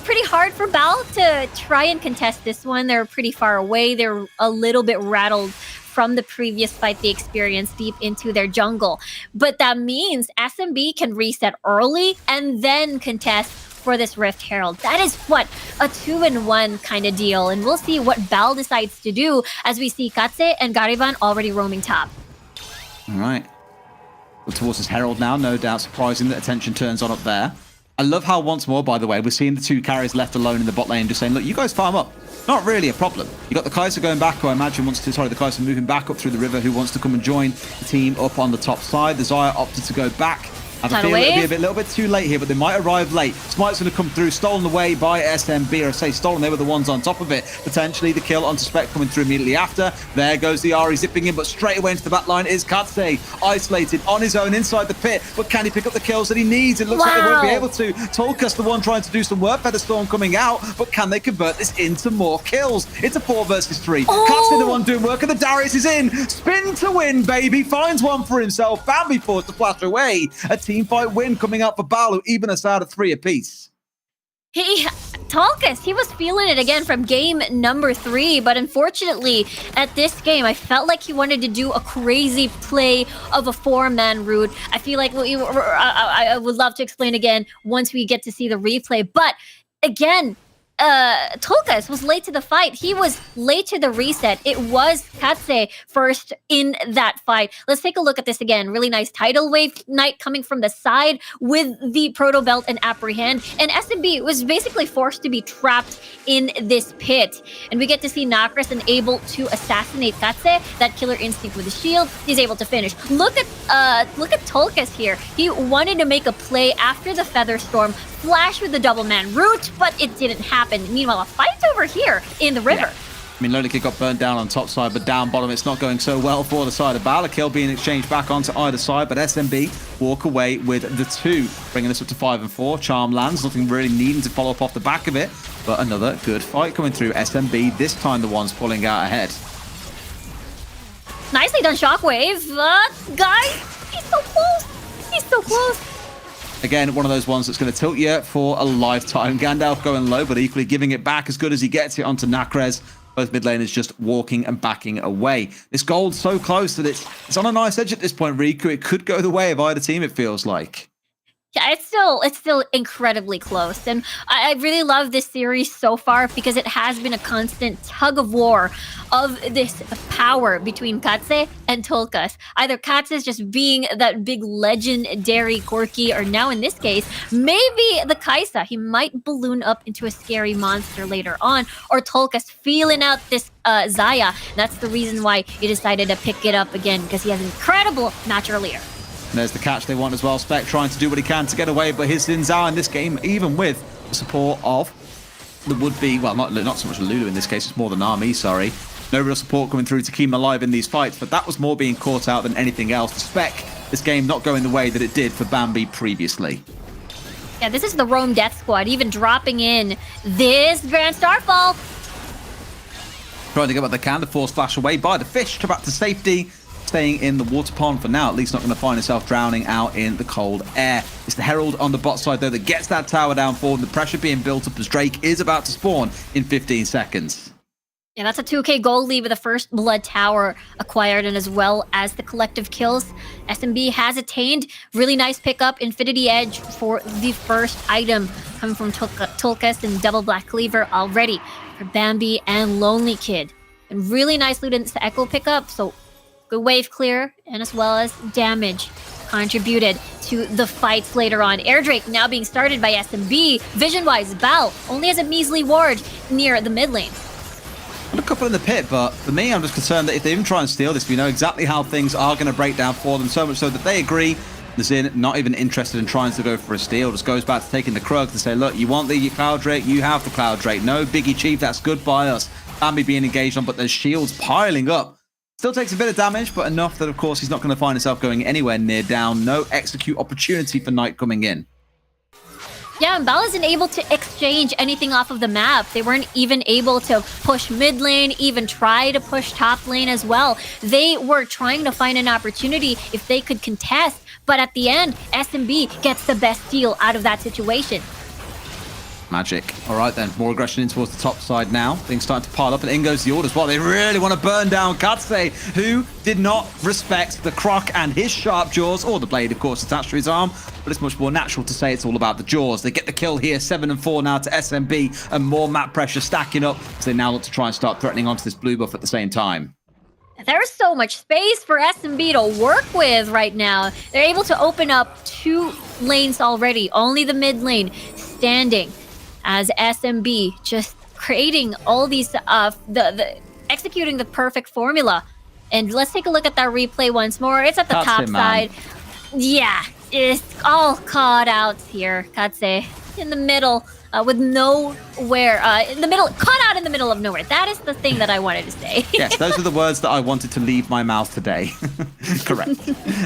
pretty hard for Bal to try and contest this one. They're pretty far away. They're a little bit rattled from the previous fight they experienced deep into their jungle. But that means SMB can reset early and then contest for this Rift Herald. That is what a 2-in-1 kind of deal. And we'll see what Bal decides to do as we see Katse and Gariban already roaming top. All right. Look towards this Herald now. No doubt surprising that attention turns on up there. I love how once more, by the way, we're seeing the two carries left alone in the bot lane just saying, look, you guys farm up. Not really a problem. You got the Kai'Sa going back, who I imagine wants to, sorry, the Kai'Sa moving back up through the river, who wants to come and join the team up on the top side. The Xayah opted to go back. I have a feeling it'll be a little bit too late here, but they might arrive late. Smite's going to come through, stolen away by SMB, or I say stolen, they were the ones on top of it. Potentially the kill onto Spec coming through immediately after. There goes the Ahri zipping in, but straight away into the back line is Katse, isolated on his own inside the pit, but can he pick up the kills that he needs? It looks like they won't be able to. Tolkas the one trying to do some work, Featherstorm coming out, but can they convert this into more kills? It's a 4 versus 3. Katse the one doing work, and the Darius is in. Spin to win, baby. Finds one for himself. Bambi forced to flash away. A team fight win coming out for Bal, who even us out of 3 apiece. Tolkas, he was feeling it again from game number 3, but unfortunately at this game I felt like he wanted to do a crazy play of a 4-man route. I feel like I would love to explain again once we get to see the replay, but again, Tolkas was late to the fight. He was late to the reset. It was Katse first in that fight. Let's take a look at this again. Really nice tidal wave knight coming from the side with the proto belt and apprehend. And SMB was basically forced to be trapped in this pit. And we get to see Nakras and able to assassinate Katse. That killer instinct with the shield. He's able to finish. Look at Tolkas here. He wanted to make a play after the Featherstorm, flash with the double man route, but it didn't happen. Meanwhile, a fight over here in the river. Yeah. I mean, Lolika got burnt down on top side, but down bottom, it's not going so well for the side of Bal. A kill being exchanged back onto either side, but SMB walk away with the 2, bringing us up to 5 and 4. Charm lands, nothing really needing to follow up off the back of it, but another good fight coming through. SMB, this time the ones pulling out ahead. Nicely done, Shockwave. Guys, he's so close. He's so close. Again, one of those ones that's going to tilt you for a lifetime. Gandalf going low, but equally giving it back as good as he gets it onto Nakres. Both mid laners just walking and backing away. This gold's so close that it's on a nice edge at this point, Riku. It could go the way of either team, it feels like. Yeah, it's still incredibly close. And I really love this series so far because it has been a constant tug of war of this power between Katse and Tolkas. Either Katse's just being that big legendary quirky, or now in this case, maybe the Kai'Sa. He might balloon up into a scary monster later on, or Tolkas feeling out this Xayah. That's the reason why he decided to pick it up again, because he has an incredible match earlier. And there's the catch they want as well. Spec trying to do what he can to get away, but his Xin Zhao in this game, even with the support of the would-be, well, not so much Lulu in this case, it's more the Nami, sorry. No real support coming through to keep him alive in these fights, but that was more being caught out than anything else. The Spec, this game not going the way that it did for Bambi previously. Yeah, this is the Rome Death Squad, even dropping in this Grand Starfall. Trying to get what they can to force flash away by the fish to back to safety. Staying in the water pond for now, at least not going to find himself drowning out in the cold air. It's the Herald on the bot side, though, that gets that tower down forward. The pressure being built up as Drake is about to spawn in 15 seconds. Yeah, that's a 2k gold lead with the first blood tower acquired, and as well as the collective kills. SMB has attained. Really nice pickup, Infinity Edge for the first item coming from Tolkas and Double Black Cleaver already for Bambi and Lonely Kid. And really nice loot into the Echo pickup, so good wave clear, and as well as damage contributed to the fights later on. Air Drake now being started by SMB. Vision-wise, Bal only has a measly ward near the mid lane. And a couple in the pit, but for me, I'm just concerned that if they even try and steal this, we know exactly how things are going to break down for them, so much so that they agree Zin not even interested in trying to go for a steal, just goes back to taking the Krug to say, look, you want the Cloud Drake, you have the Cloud Drake. No Biggie Chief, that's good by us. Bambi being engaged on, but there's shields piling up. Still takes a bit of damage, but enough that, of course, he's not going to find himself going anywhere near down. No execute opportunity for Knight coming in. Yeah, and Bal isn't able to exchange anything off of the map. They weren't even able to push mid lane, even try to push top lane as well. They were trying to find an opportunity if they could contest, but at the end, SMB gets the best deal out of that situation. Magic. All right, then. More aggression in towards the top side now. Things starting to pile up, and in goes the order as well. They really want to burn down Katse, who did not respect the croc and his sharp jaws, or the blade, of course, attached to his arm. But it's much more natural to say it's all about the jaws. They get the kill here, 7-4 now to SMB, and more map pressure stacking up as they now look to try and start threatening onto this blue buff at the same time. There's so much space for SMB to work with right now. They're able to open up 2 lanes already, only the mid lane standing, as SMB just creating all these, executing the perfect formula. And let's take a look at that replay once more. It's at the top side. Yeah, it's all caught out here. Katse in the middle, with nowhere, in the middle, caught out in the middle of nowhere. That is the thing that I wanted to say. Yes, those are the words that I wanted to leave my mouth today. Correct.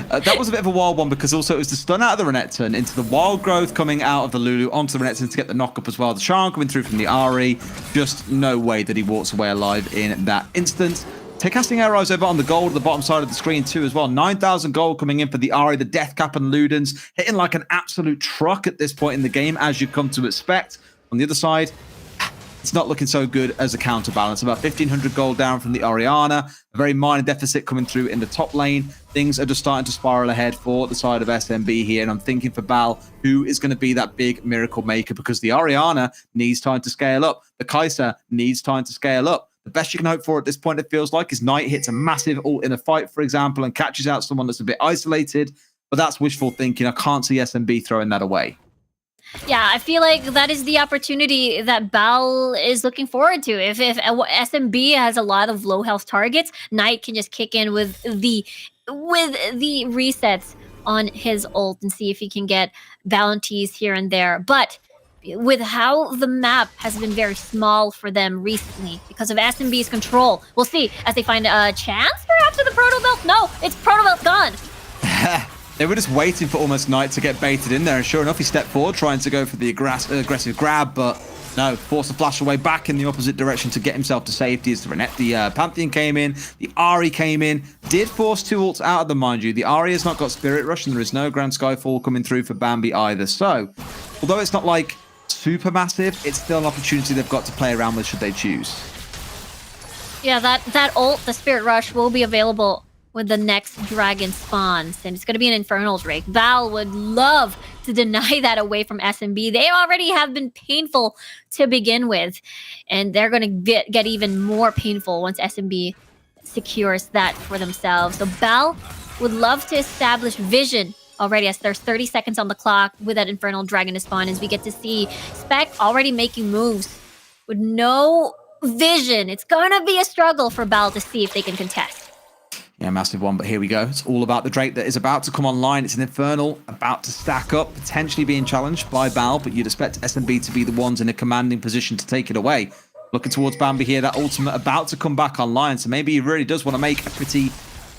That was a bit of a wild one because also it was the stun out of the Renekton into the wild growth coming out of the Lulu onto the Renekton to get the knock up as well. The Charm coming through from the Ahri. Just no way that he walks away alive in that instant. Take casting arrows over on the gold at the bottom side of the screen too as well. 9,000 gold coming in for the Ahri, the Death Cap and Ludens, hitting like an absolute truck at this point in the game, as you've come to expect. On the other side, it's not looking so good as a counterbalance. About 1,500 gold down from the Orianna. A very minor deficit coming through in the top lane. Things are just starting to spiral ahead for the side of SMB here. And I'm thinking for Bal, who is going to be that big miracle maker? Because the Orianna needs time to scale up. The Kai'Sa needs time to scale up. The best you can hope for at this point, it feels like, is Knight hits a massive ult in a fight, for example, and catches out someone that's a bit isolated. But that's wishful thinking. I can't see SMB throwing that away. Yeah, I feel like that is the opportunity that Bal is looking forward to. If SMB has a lot of low health targets, Knight can just kick in with the resets on his ult and see if he can get bounties here and there. But with how the map has been very small for them recently because of SMB's control, we'll see as they find a chance perhaps with the Proto Belt. No, it's Proto Belt gone. They were just waiting for almost Knight to get baited in there, and sure enough, he stepped forward trying to go for the aggressive grab, but no, forced to flash away back in the opposite direction to get himself to safety as the Pantheon came in, the Ahri came in, did force 2 ults out of them, mind you. The Ahri has not got Spirit Rush, and there is no Grand Skyfall coming through for Bambi either. So, although it's not like super massive, it's still an opportunity they've got to play around with should they choose. Yeah, that ult, the Spirit Rush, will be available when the next dragon spawns, and it's going to be an Infernal Drake. Val would love to deny that away from SMB. They already have been painful to begin with, and they're going to get even more painful once SMB secures that for themselves. So Val would love to establish vision already as there's 30 seconds on the clock with that Infernal Dragon to spawn, as we get to see Spec already making moves with no vision. It's going to be a struggle for Val to see if they can contest. Yeah, massive one, but here we go. It's all about the Drake that is about to come online. It's an Infernal about to stack up, potentially being challenged by Bal, but you'd expect SMB to be the ones in a commanding position to take it away. Looking towards Bambi here, that ultimate about to come back online, so maybe he really does want to make a pretty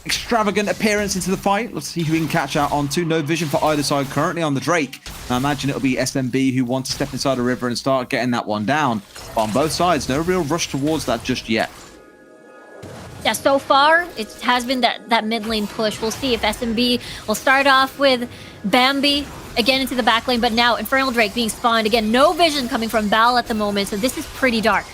extravagant appearance into the fight. Let's see who he can catch out onto. No vision for either side currently on the Drake. I imagine it'll be SMB who want to step inside a river and start getting that one down. But on both sides, no real rush towards that just yet. Yeah, so far, it has been that mid lane push. We'll see if SMB will start off with Bambi again into the back lane, but now Infernal Drake being spawned. Again, no vision coming from Bal at the moment, so this is pretty dark.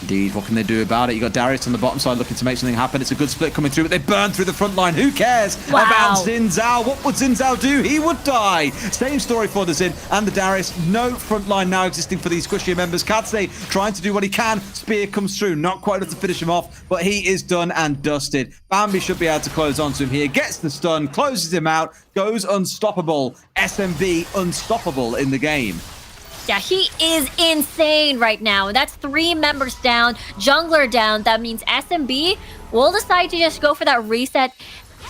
Indeed, what can they do about it? You got Darius on the bottom side looking to make something happen. It's a good split coming through, but they burn through the front line. Who cares about Xin Zhao? What would Xin Zhao do? He would die. Same story for the Xin and the Darius. No front line now existing for these squishier members. Katse trying to do what he can. Spear comes through. Not quite enough to finish him off, but he is done and dusted. Bambi should be able to close onto him here. Gets the stun, closes him out, goes unstoppable. SMB unstoppable in the game. Yeah, he is insane right now. That's 3 members down, jungler down. That means SMB will decide to just go for that reset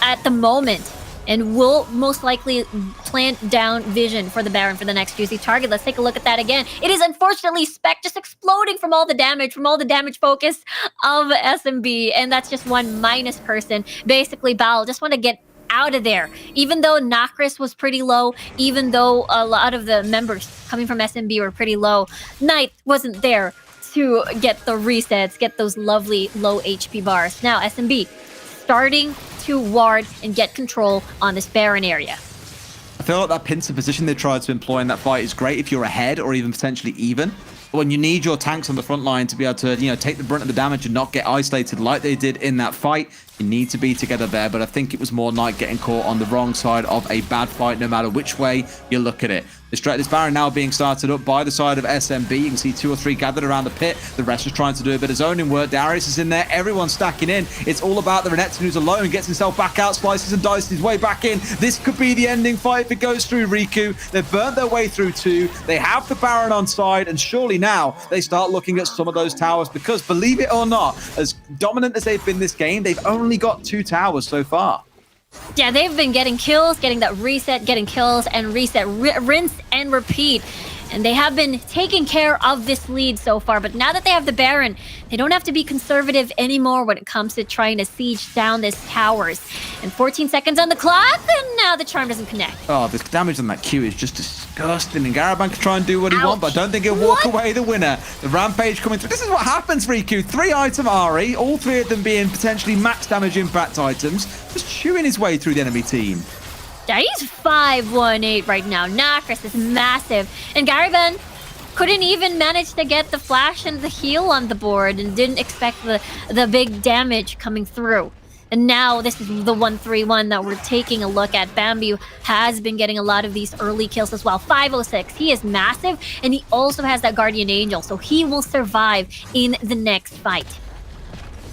at the moment. and will most likely plant down vision for the Baron for the next juicy target. Let's take a look at that again. It is unfortunately Spec just exploding from all the damage focus of SMB, and that's just one minus person. Basically, Bal just want to get out of there. Even though Nakris was pretty low, even though a lot of the members coming from SMB were pretty low, Knight wasn't there to get the resets, get those lovely low HP bars. Now SMB starting to ward and get control on this Baron area. I feel like that pincer position they tried to employ in that fight is great if you're ahead or even potentially even. But when you need your tanks on the front line to be able to, take the brunt of the damage and not get isolated like they did in that fight, you need to be together there. But I think it was more Knight getting caught on the wrong side of a bad fight, no matter which way you look at it. This Baron now being started up by the side of SMB. You can see 2 or 3 gathered around the pit. The rest is trying to do a bit of zoning work. Darius is in there. Everyone's stacking in. It's all about the Renekton, who's alone, gets himself back out, slices and dices his way back in. This could be the ending fight if it goes through Riku. They've burnt their way through 2. They have the Baron on side, and surely now they start looking at some of those towers, because believe it or not, as dominant as they've been this game, they've only got 2 towers so far. Yeah, they've been getting kills, getting that reset, getting kills and reset, rinse and repeat. And they have been taking care of this lead so far. But now that they have the Baron, they don't have to be conservative anymore when it comes to trying to siege down these towers. And 14 seconds on the clock, and now the charm doesn't connect. Oh, the damage on that Q is just disgusting. And Garaban can try and do what he wants, but I don't think he'll walk away the winner. The Rampage coming through. This is what happens, Riku. 3-item Ari, all 3 of them being potentially max damage impact items, just chewing his way through the enemy team. Yeah, he's 5-1-8 right now. Nakris is massive. And Gariban couldn't even manage to get the flash and the heal on the board and didn't expect the big damage coming through. And now this is the 1-3-1 that we're taking a look at. Bambi has been getting a lot of these early kills as well. 506, he is massive, and he also has that Guardian Angel, so he will survive in the next fight.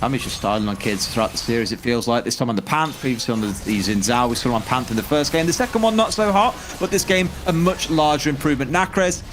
Bambi's just styling on kids throughout the series, it feels like. This time on the Panth, previously on the Xin Zhao. We saw him on Panth in the first game. The second one, not so hot, but this game, a much larger improvement. Nakris,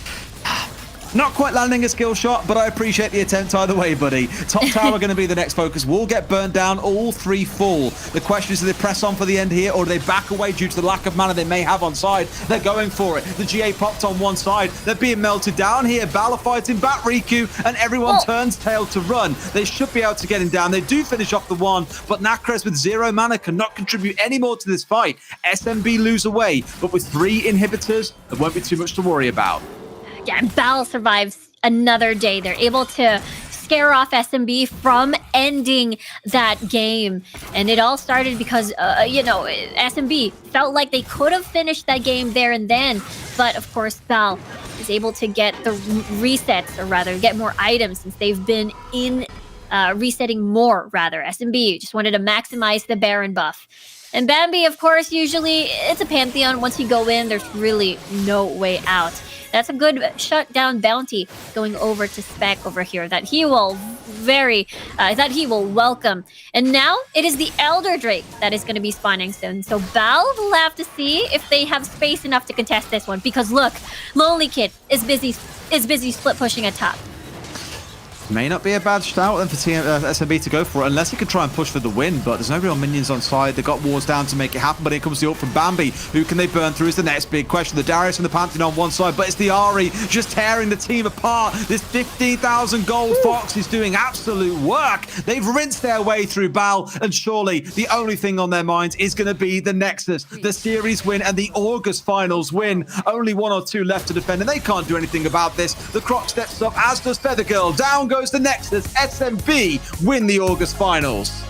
not quite landing a skill shot, but I appreciate the attempt either way, buddy. Top tower going to be the next focus. Will get burnt down, all 3 fall. The question is, do they press on for the end here, or do they back away due to the lack of mana they may have on side? They're going for it. The GA popped on one side. They're being melted down here. Bala fighting back Riku, and everyone turns tail to run. They should be able to get him down. They do finish off the one, but Nakris with 0 mana cannot contribute any more to this fight. SMB lose away, but with 3 inhibitors, there won't be too much to worry about. Yeah, Bal survives another day. They're able to scare off SMB from ending that game. And it all started because, SMB felt like they could have finished that game there and then. But, of course, Bal is able to get the resets, or rather, get more items since they've been in resetting more, rather. SMB just wanted to maximize the Baron buff. And Bambi, of course, usually it's a Pantheon. Once you go in, there's really no way out. That's a good shutdown bounty going over to Spec over here that he will welcome. And now it is the Elder Drake that is going to be spawning soon. So Bal will have to see if they have space enough to contest this one. Because look, Lonely Kid is busy split pushing at top. May not be a bad shout then for SMB to go for it, unless he could try and push for the win, but there's no real minions on side. They've got wards down to make it happen, but here comes the ult from Bambi. Who can they burn through is the next big question. The Darius and the Pantheon on one side, but it's the Ari just tearing the team apart. This 15,000 gold Fox is doing absolute work. They've rinsed their way through Bal, and surely the only thing on their minds is going to be the Nexus, the series win, and the August finals win. Only 1 or 2 left to defend, and they can't do anything about this. The Croc steps up, as does Feather Girl. Down goes the Nexus. SMB win the August finals.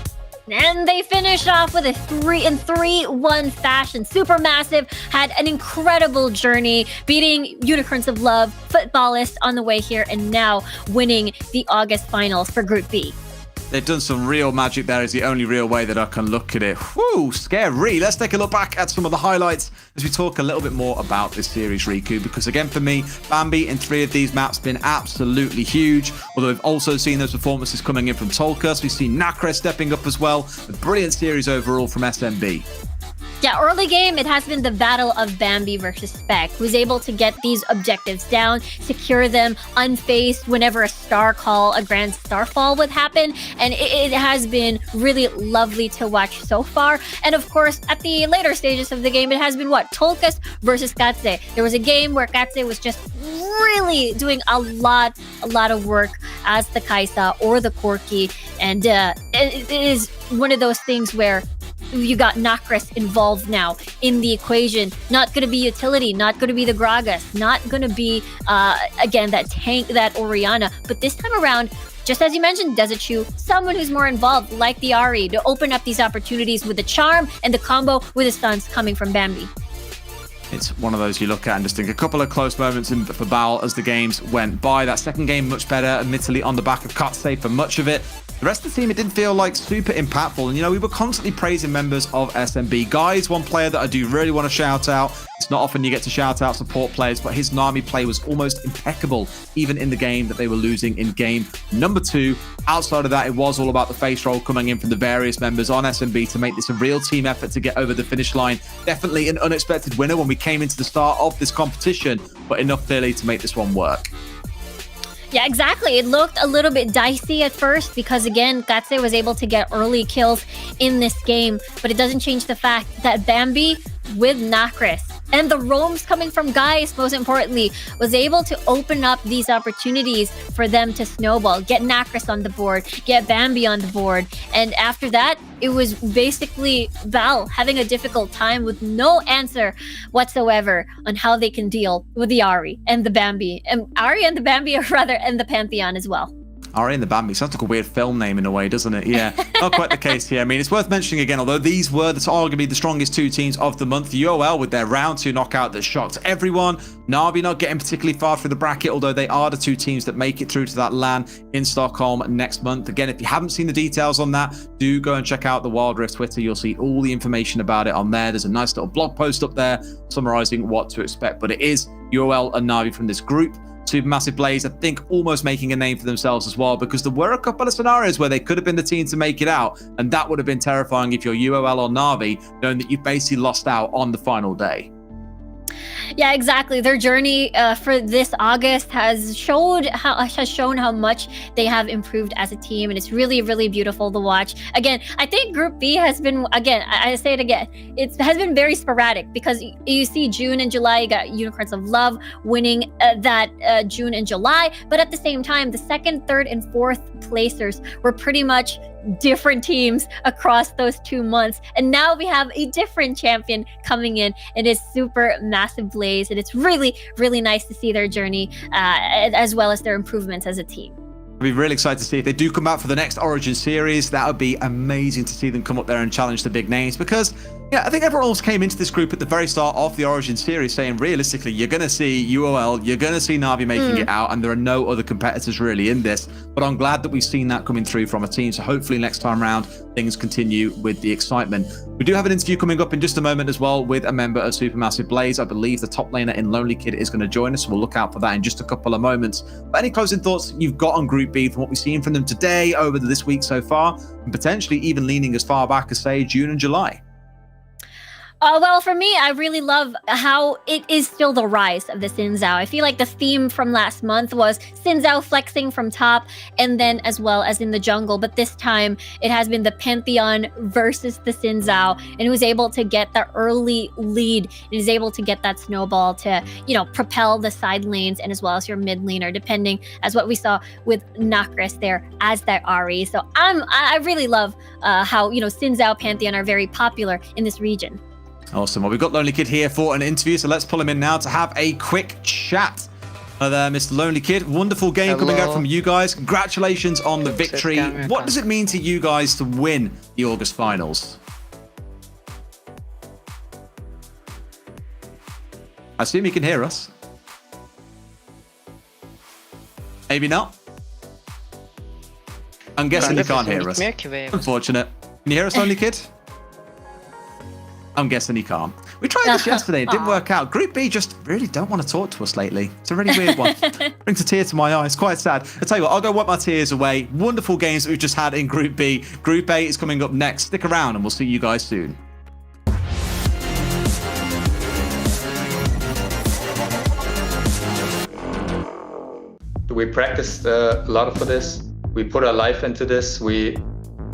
And they finish off with a 3-1 fashion. Supermassive had an incredible journey, beating Unicorns of Love, Footballist on the way here, and now winning the August finals for Group B. They've done some real magic there, is the only real way that I can look at it. Whew, scary. Let's take a look back at some of the highlights as we talk a little bit more about this series, Riku, because again, for me, Bambi in 3 of these maps been absolutely huge, although we've also seen those performances coming in from Tolkas. We've seen Nakris stepping up as well. A brilliant series overall from SMB. Yeah, early game, it has been the battle of Bambi versus Spec, who's able to get these objectives down, secure them, unfazed whenever a star call, a grand starfall would happen. And it has been really lovely to watch so far. And of course, at the later stages of the game, it has been what? Tolkas versus Katse. There was a game where Katse was just really doing a lot of work as the Kaisa or the Corki. And it is one of those things where you got Nacris involved now in the equation. Not going to be utility, not going to be the Gragas, not going to be, again, that tank, that Oriana. But this time around, just as you mentioned, Dezichu, someone who's more involved, like the Ari, to open up these opportunities with the charm and the combo with the stuns coming from Bambi. It's one of those you look at and just think a couple of close moments for Bal as the games went by. That second game much better, admittedly on the back of Katse for much of it. The rest of the team, it didn't feel like super impactful. And, we were constantly praising members of SMB. Guys, one player that I do really want to shout out. It's not often you get to shout out support players, but his Nami play was almost impeccable, even in the game that they were losing in game number 2. Outside of that, it was all about the face roll coming in from the various members on SMB to make this a real team effort to get over the finish line. Definitely an unexpected winner when we came into the start of this competition, but enough clearly to make this one work. Yeah, exactly. It looked a little bit dicey at first because, again, Katse was able to get early kills in this game, but it doesn't change the fact that Bambi with Nacris and the roams coming from Guys, most importantly, was able to open up these opportunities for them to snowball, get Nacris on the board, get Bambi on the board. And after that, it was basically Val having a difficult time with no answer whatsoever on how they can deal with the Ari and the Bambi. And Ari and the Bambi, or rather, and the Pantheon as well. Ari and the Bambi sounds like a weird film name in a way, doesn't it? Yeah, not quite the case here. I mean, it's worth mentioning again, although these were arguably the strongest 2 teams of the month, UOL with their round 2 knockout that shocked everyone. Na'Vi not getting particularly far through the bracket, although they are the 2 teams that make it through to that LAN in Stockholm next month. Again, if you haven't seen the details on that, do go and check out the Wild Rift Twitter. You'll see all the information about it on there. There's a nice little blog post up there summarizing what to expect, but it is UOL and Na'Vi from this group. Supermassive Blaze, I think, almost making a name for themselves as well, because there were a couple of scenarios where they could have been the team to make it out, and that would have been terrifying if you're UOL or Na'Vi, knowing that you've basically lost out on the final day. Yeah, exactly. Their journey for this August has shown how much they have improved as a team, and it's really, really beautiful to watch. Again, I think Group B has been, again, I say it again, it has been very sporadic because you see June and July, you got Unicorns of Love winning that June and July, but at the same time, the 2nd, 3rd, and 4th placers were pretty much different teams across those 2 months, and now we have a different champion coming in. It is Supermassive Blaze, and it's really, really nice to see their journey as well as their improvements as a team. I'd be really excited to see if they do come out for the next Origin series. That would be amazing to see them come up there and challenge the big names, because I think everyone else came into this group at the very start of the Origin series saying, realistically, you're going to see UOL, you're going to see Na'Vi making it out, and there are no other competitors really in this. But I'm glad that we've seen that coming through from a team, so hopefully next time around, things continue with the excitement. We do have an interview coming up in just a moment as well with a member of Supermassive Blaze. I believe the top laner in Lonely Kid is going to join us, so we'll look out for that in just a couple of moments. But any closing thoughts you've got on Group B from what we've seen from them today, over this week so far, and potentially even leaning as far back as, say, June and July? Well, for me, I really love how it is still the rise of the Xin Zhao. I feel like the theme from last month was Xin Zhao flexing from top and then as well as in the jungle. But this time, it has been the Pantheon versus the Xin Zhao, and it was able to get the early lead. It is able to get that snowball to, propel the side lanes and as well as your mid laner, depending as what we saw with Nacris there as that Ari. So I really love how, Xin Zhao Pantheon are very popular in this region. Awesome. Well, we've got Lonely Kid here for an interview, so let's pull him in now to have a quick chat. Hello there, Mr. Lonely Kid. Wonderful game coming out from you guys. Congratulations on the victory. What does it mean to you guys to win the August finals? I assume you can hear us. Maybe not. I'm guessing you can't hear us. Unfortunate. Can you hear us, Lonely Kid? I'm guessing he can't. We tried this yesterday. It didn't work out. Group B just really don't want to talk to us lately. It's a really weird one. Brings a tear to my eyes. Quite sad. I'll tell you what, I'll go wipe my tears away. Wonderful games that we've just had in Group B. Group A is coming up next. Stick around and we'll see you guys soon. We practiced a lot for this. We put our life into this. We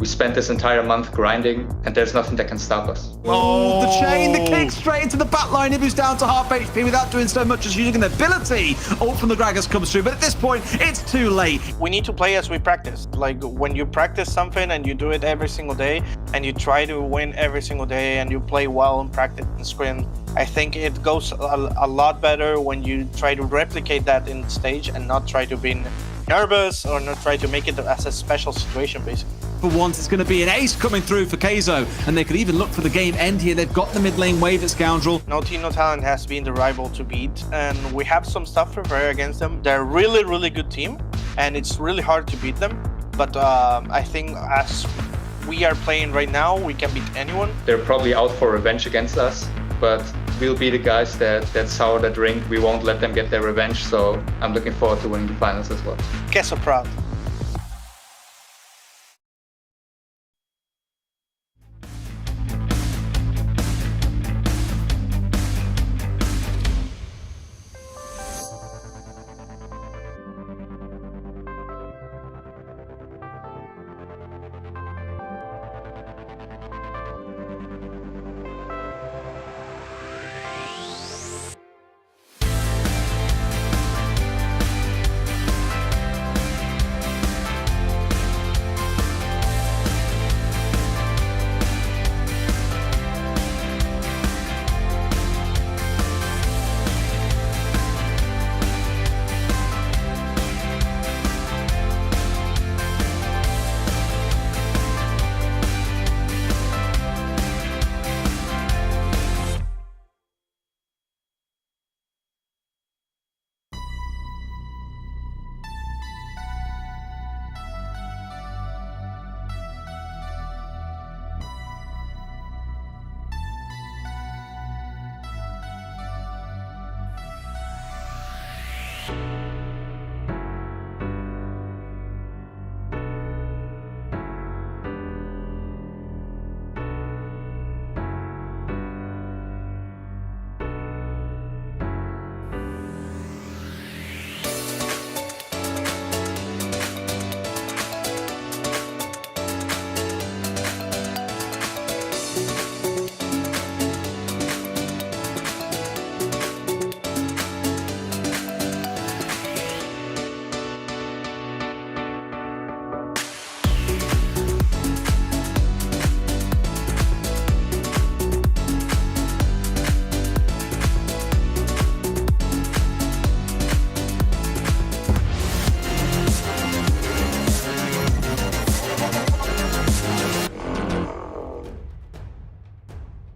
spent this entire month grinding, and there's nothing that can stop us. Oh, the chain, the kick straight into the back line. Ibou's down to half HP without doing so much as using an ability. Ult from the Gragas comes through, but at this point, it's too late. We need to play as we practice. Like when you practice something and you do it every single day, and you try to win every single day, and you play well in practice and sprint, I think it goes a lot better when you try to replicate that in stage and not try to be nervous or not try to make it as a special situation, basically. For once, it's going to be an ace coming through for Keizo, and they could even look for the game end here. They've got the mid lane wave at Scoundrel. No Team No Talent has been the rival to beat, and we have some stuff to prepare against them. They're a really, really good team, and it's really hard to beat them. But I think as we are playing right now, we can beat anyone. They're probably out for revenge against us, but we'll be the guys that sour that drink. We won't let them get their revenge, so I'm looking forward to winning the finals as well. Get so proud.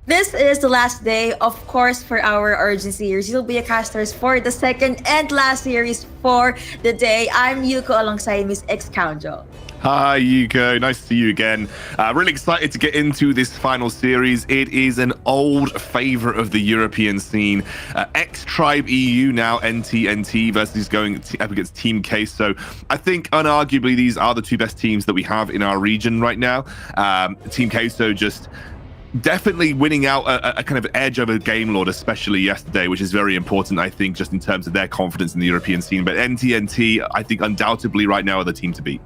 This is the last day, of course, for our Origin series. You'll be a casters for the second and last series for the day. I'm Yuko alongside Miss Xcoundrel. Hi, Yuko. Nice to see you again. Really excited to get into this final series. It is an old favorite of the European scene. X-Tribe EU, now NTNT, versus going up against Team Keizo. I think, unarguably, these are the two best teams that we have in our region right now. Team Keizo just definitely winning out a kind of edge over Game Lord, especially yesterday, which is very important, I think, just in terms of their confidence in the European scene. But NTNT, I think, undoubtedly right now are the team to beat.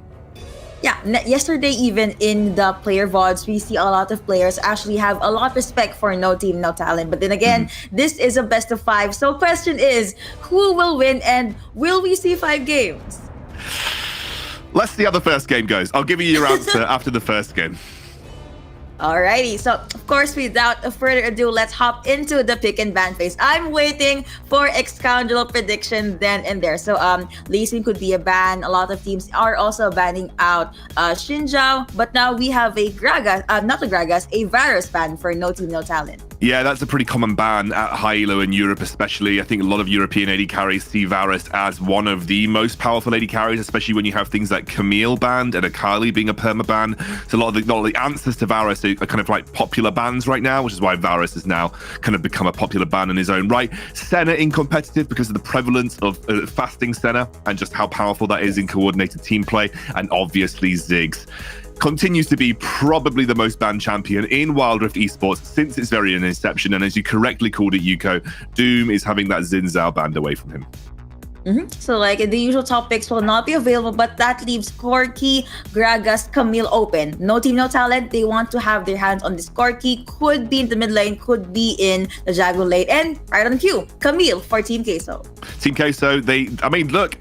Yeah, yesterday even in the player VODs, we see a lot of players actually have a lot of respect for No Team, No Talent. But then again, this is a best of 5. So question is, who will win and will we see 5 games? Let's see how the first game goes. I'll give you your answer after the first game. Alrighty, so of course, without further ado, let's hop into the pick and ban phase. I'm waiting for Xcoundrel prediction then and there. So Lee Sin could be a ban. A lot of teams are also banning out Xinjiao, but now we have a Gragas, not a Gragas, a Varus ban for No Team, No Talent. Yeah, that's a pretty common ban at high elo in Europe, especially. I think a lot of European AD carries see Varus as one of the most powerful AD carries, especially when you have things like Camille banned and Akali being a permaban. So a lot of the answers to Varus are kind of like popular bans right now, which is why Varus has now kind of become a popular ban in his own right. Senna in competitive because of the prevalence of fasting Senna and just how powerful that is in coordinated team play. And obviously Ziggs continues to be probably the most banned champion in Wild Rift Esports since its very inception. And as you correctly called it, Yuko, Doom is having that Xin Zhao banned away from him. So like the usual top picks will not be available, but that leaves Corki, Gragas, Camille open. No team, no talent. They want to have their hands on this Corki. Could be in the mid lane, could be in the jungle lane, and right on cue, Camille for Team Queso. Team Queso, look,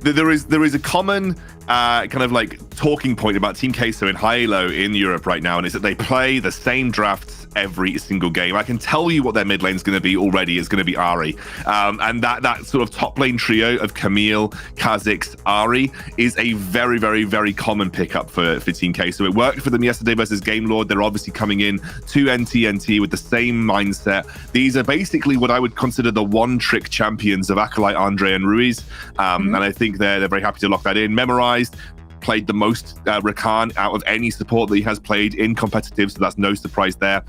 there is a common kind of like talking point about Team Queso in high-elo in Europe right now, and it's that they play the same drafts every single game. I can tell you what their mid lane is going to be already. Is going to be Ahri, and that sort of top lane trio of Camille, Kha'Zix, Ahri is a very, very, very common pickup for Team Queso. It worked for them yesterday versus Game Lord. They're obviously coming in to NTNT with the same mindset. These are basically what I would consider the one-trick champions of Acolyte, Andre, and Ruiz, and I think they're very happy to lock that in. Memorized played the most Rakan out of any support that he has played in competitive, so that's no surprise there.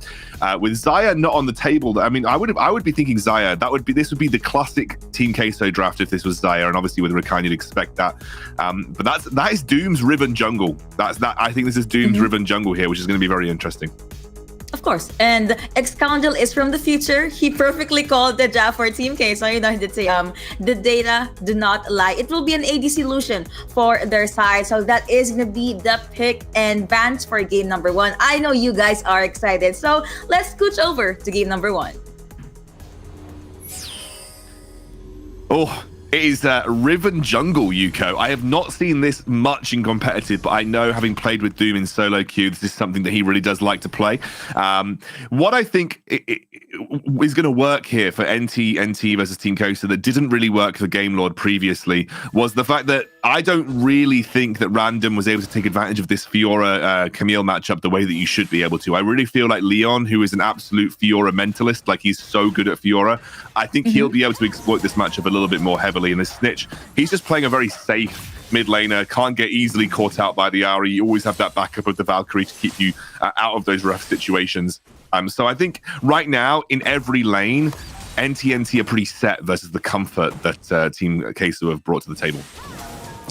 With Xayah not on the table, I mean, I would be thinking Xayah. This would be the classic Team Queso draft if this was Xayah, and obviously with Rakan you'd expect that. But that is Doom's Riven jungle. I think this is Doom's Riven jungle here, which is going to be very interesting. Of course. And Excoundle is from the future. He perfectly called the draft for Team Queso. You know, he did say, the data do not lie. It will be an AD solution for their side. So that is going to be the pick and bans for game number 1. I know you guys are excited. So let's scooch over to game number 1. Oh, it is Riven Jungle, Yuko. I have not seen this much in competitive, but I know, having played with Doom in solo queue, this is something that he really does like to play. What I think is going to work here for NT versus Team Queso that didn't really work for Game Lord previously was the fact that I don't really think that Random was able to take advantage of this Fiora Camille matchup the way that you should be able to. I really feel like Leon, who is an absolute Fiora mentalist, like he's so good at Fiora, I think he'll be able to exploit this matchup a little bit more heavily. In this Snitch, he's just playing a very safe mid laner, can't get easily caught out by the Ahri. You always have that backup of the Valkyrie to keep you out of those rough situations. So I think right now in every lane, NTNT are pretty set versus the comfort that Team Queso have brought to the table.